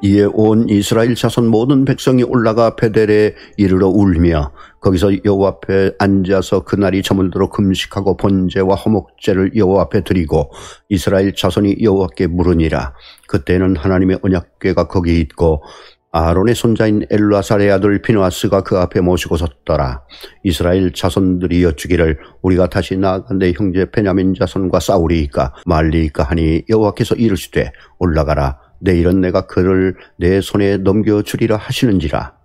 S1: 이에 온 이스라엘 자손 모든 백성이 올라가 베델에 이르러 울며 거기서 여호와 앞에 앉아서 그날이 저물 들어 금식하고 번제와 화목제를 여호와 앞에 드리고 이스라엘 자손이 여호와께 물으니라. 그때는 하나님의 언약궤가 거기 있고 아론의 손자인 엘르아살의 아들 비느하스가 그 앞에 모시고 섰더라. 이스라엘 자손들이 여쭈기를 우리가 다시 나아가 내 형제 베냐민 자손과 싸우리이까 말리이까 하니 여호와께서 이르시되 올라가라. 내일은 내가 그를 내 손에 넘겨주리라 하시는지라.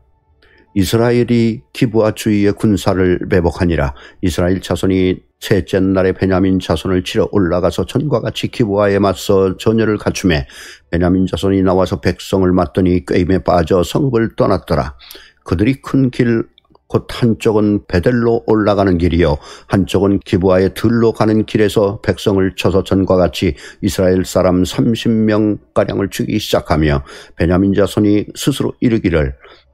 S1: 이스라엘이 기브아 주위의 군사를 매복하니라. 이스라엘 자손이 셋째 날에 베냐민 자손을 치러 올라가서 전과 같이 기브아에 맞서 전열을 갖추매 베냐민 자손이 나와서 백성을 맞더니 꾀임에 빠져 성읍을 떠났더라. 그들이 큰 길 곧 한쪽은 베델로 올라가는 길이요 한쪽은 기브아의 들로 가는 길에서 백성을 쳐서 전과 같이 이스라엘 사람 30명가량을 죽이기 시작하며 베냐민 자손이 스스로 이르기를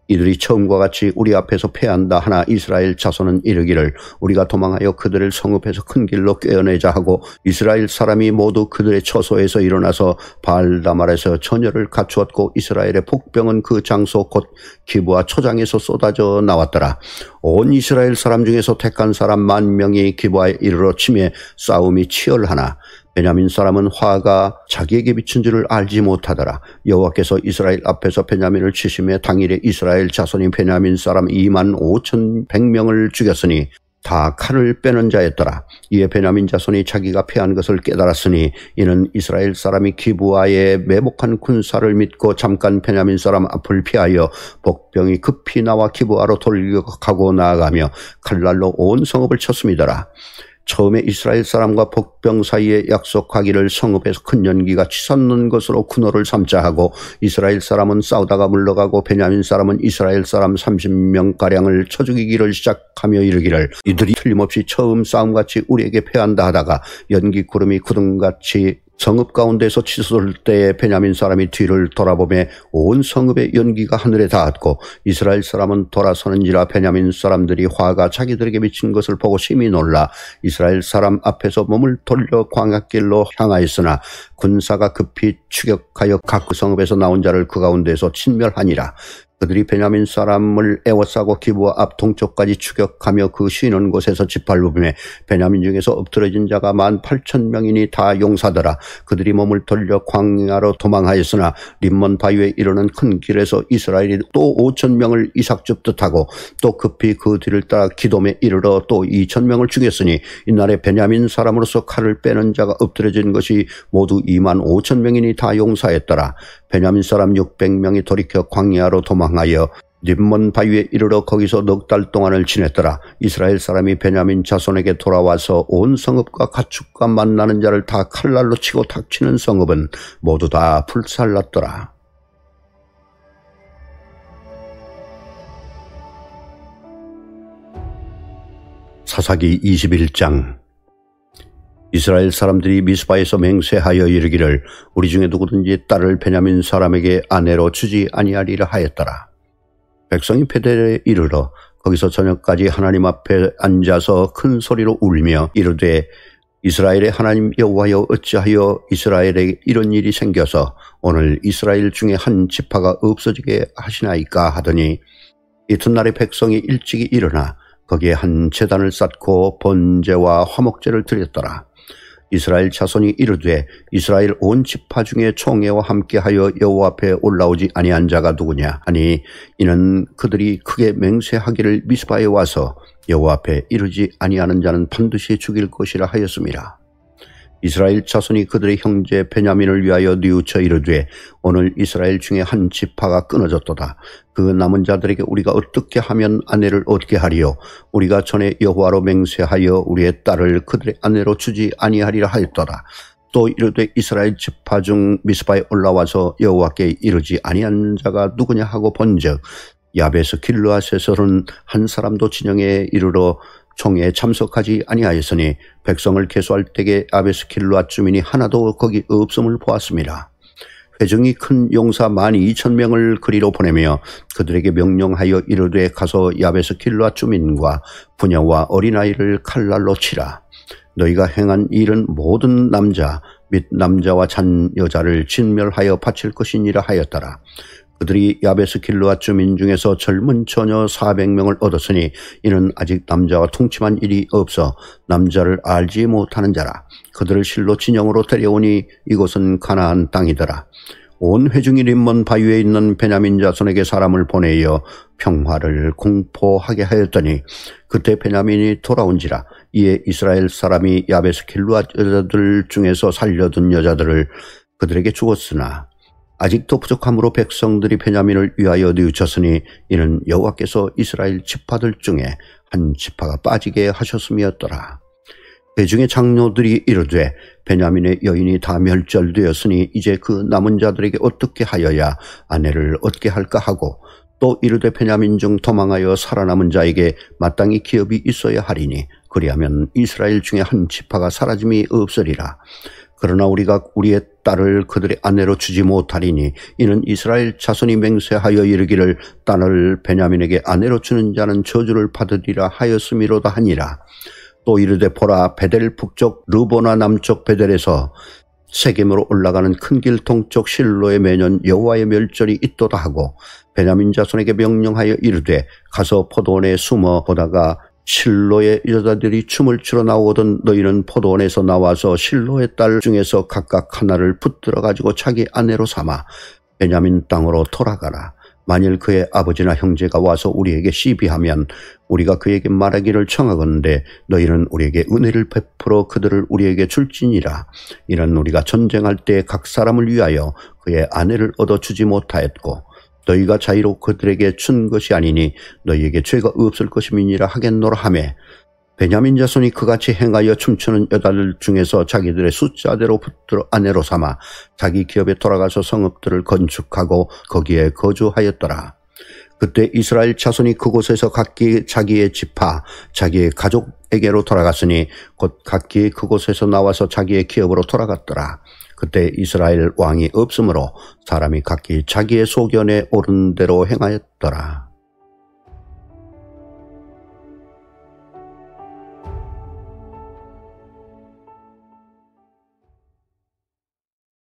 S1: 이들이 처음과 같이 우리 앞에서 패한다 하나 이스라엘 자손은 이르기를 우리가 도망하여 그들을 성읍에서 큰 길로 꿰어내자 하고 이스라엘 사람이 모두 그들의 처소에서 일어나서 바알다말에서 전열을 갖추었고 이스라엘의 복병은 그 장소 곧 기브아 초장에서 쏟아져 나왔더라. 온 이스라엘 사람 중에서 택한 사람 10,000명이 기브아에 이르러 치매 싸움이 치열하나 베냐민 사람은 화가 자기에게 비친 줄을 알지 못하더라. 여호와께서 이스라엘 앞에서 베냐민을 치심에 당일에 이스라엘 자손인 베냐민 사람 25,100명을 죽였으니 다 칼을 빼는 자였더라. 이에 베냐민 자손이 자기가 패한 것을 깨달았으니 이는 이스라엘 사람이 기브아에 매복한 군사를 믿고 잠깐 베냐민 사람 앞을 피하여 복병이 급히 나와 기브아로 돌격하고 나아가며 칼날로 온 성읍을 쳤음이더라. 처음에 이스라엘 사람과 복병 사이에 약속하기를 성읍에서 큰 연기가 치솟는 것으로 군호를 삼자 하고 이스라엘 사람은 싸우다가 물러가고 베냐민 사람은 이스라엘 사람 30명가량을 쳐 죽이기를 시작하며 이르기를 이들이 틀림없이 처음 싸움같이 우리에게 패한다 하다가 연기 구름이 구름같이 성읍 가운데서 치솟을 때에 베냐민 사람이 뒤를 돌아보며 온 성읍의 연기가 하늘에 닿았고 이스라엘 사람은 돌아서는지라 베냐민 사람들이 화가 자기들에게 미친 것을 보고 심히 놀라 이스라엘 사람 앞에서 몸을 돌려 광야길로 향하였으나 군사가 급히 추격하여 각 성읍에서 나온 자를 그 가운데서 진멸하니라. 그들이 베냐민 사람을 에워싸고 기브아 앞 동쪽까지 추격하며 그 쉬는 곳에서 짓밟으며 베냐민 중에서 엎드러진 자가 18,000명이니 다 용사더라. 그들이 몸을 돌려 광야로 도망하였으나 림몬 바위에 이르는 큰 길에서 이스라엘이 또 5,000명을 이삭줍듯 하고 또 급히 그 뒤를 따라 기돔에 이르러 또 2,000명을 죽였으니 이날에 베냐민 사람으로서 칼을 빼는 자가 엎드러진 것이 모두 25,000명이니 다 용사였더라. 베냐민 사람 600명이 돌이켜 광야로 도망하여 림몬 바위에 이르러 거기서 넉 달 동안을 지냈더라. 이스라엘 사람이 베냐민 자손에게 돌아와서 온 성읍과 가축과 만나는 자를 다 칼날로 치고 닥치는 성읍은 모두 다 불살랐더라. 사사기 21장. 이스라엘 사람들이 미스바에서 맹세하여 이르기를 우리 중에 누구든지 딸을 베냐민 사람에게 아내로 주지 아니하리라 하였더라. 백성이 베델에 이르러 거기서 저녁까지 하나님 앞에 앉아서 큰 소리로 울며 이르되 이스라엘의 하나님 여호와여 어찌하여 이스라엘에 이런 일이 생겨서 오늘 이스라엘 중에 한 지파가 없어지게 하시나이까 하더니 이튿날에 백성이 일찍이 일어나 거기에 한 제단을 쌓고 번제와 화목제를 드렸더라. 이스라엘 자손이 이르되 이스라엘 온 지파 중에 총회와 함께하여 여호와 앞에 올라오지 아니한 자가 누구냐 하니 이는 그들이 크게 맹세하기를 미스바에 와서 여호와 앞에 이르지 아니하는 자는 반드시 죽일 것이라 하였음이라. 이스라엘 자손이 그들의 형제 베냐민을 위하여 뉘우쳐 이르되 오늘 이스라엘 중에 한 지파가 끊어졌도다. 그 남은 자들에게 우리가 어떻게 하면 아내를 얻게 하리요? 우리가 전에 여호와로 맹세하여 우리의 딸을 그들의 아내로 주지 아니하리라 하였도다. 또 이르되 이스라엘 지파 중 미스바에 올라와서 여호와께 이르지 아니한 자가 누구냐 하고 본즉 야베스 길르앗에서는 한 사람도 진영에 이르러 총회에 참석하지 아니하였으니 백성을 계수할 때에 야베스 길르앗 주민이 하나도 거기 없음을 보았습니다. 회중이 큰 용사 12,000명을 그리로 보내며 그들에게 명령하여 이르되 가서 야베스 길르앗 주민과 부녀와 어린아이를 칼날로 치라. 너희가 행한 일은 모든 남자 및 남자와 잔 여자를 진멸하여 바칠 것이니라 하였더라. 그들이 야베스 길르앗 주민 중에서 젊은 처녀 400명을 얻었으니 이는 아직 남자와 통침한 일이 없어 남자를 알지 못하는 자라. 그들을 실로 진영으로 데려오니 이곳은 가나안 땅이더라. 온 회중이 림몬 바위에 있는 베냐민 자손에게 사람을 보내어 평화를 공포하게 하였더니 그때 베냐민이 돌아온지라. 이에 이스라엘 사람이 야베스 길르앗 여자들 중에서 살려둔 여자들을 그들에게 주었으나 아직도 부족함으로 백성들이 베냐민을 위하여 뉘우쳤으니 이는 여호와께서 이스라엘 지파들 중에 한 지파가 빠지게 하셨음이었더라. 회중의 장로들이 이르되 베냐민의 여인이 다 멸절되었으니 이제 그 남은 자들에게 어떻게 하여야 아내를 얻게 할까 하고 또 이르되 베냐민 중 도망하여 살아남은 자에게 마땅히 기업이 있어야 하리니 그리하면 이스라엘 중에 한 지파가 사라짐이 없으리라. 그러나 우리가 우리의 딸을 그들의 아내로 주지 못하리니 이는 이스라엘 자손이 맹세하여 이르기를 딸을 베냐민에게 아내로 주는 자는 저주를 받으리라 하였음이로다 하니라. 또 이르되 보라 베델 북쪽 르보나 남쪽 베델에서 세겜으로 올라가는 큰 길 동쪽 실로에 매년 여호와의 멸절이 있도다 하고 베냐민 자손에게 명령하여 이르되 가서 포도원에 숨어 보다가 실로의 여자들이 춤을 추러 나오거든 너희는 포도원에서 나와서 실로의 딸 중에서 각각 하나를 붙들어 가지고 자기 아내로 삼아 베냐민 땅으로 돌아가라. 만일 그의 아버지나 형제가 와서 우리에게 시비하면 우리가 그에게 말하기를 청하건대 너희는 우리에게 은혜를 베풀어 그들을 우리에게 줄지니라. 이는 우리가 전쟁할 때 각 사람을 위하여 그의 아내를 얻어주지 못하였고 너희가 자의로 그들에게 준 것이 아니니 너희에게 죄가 없을 것임이니라 하겠노라 하매 베냐민 자손이 그같이 행하여 춤추는 여자들 중에서 자기들의 숫자대로 붙들어 아내로 삼아 자기 기업에 돌아가서 성읍들을 건축하고 거기에 거주하였더라. 그때 이스라엘 자손이 그곳에서 각기 자기의 지파, 자기의 가족에게로 돌아갔으니 곧 각기 그곳에서 나와서 자기의 기업으로 돌아갔더라. 그때 이스라엘 왕이 없으므로 사람이 각기 자기의 소견에 옳은 대로 행하였더라.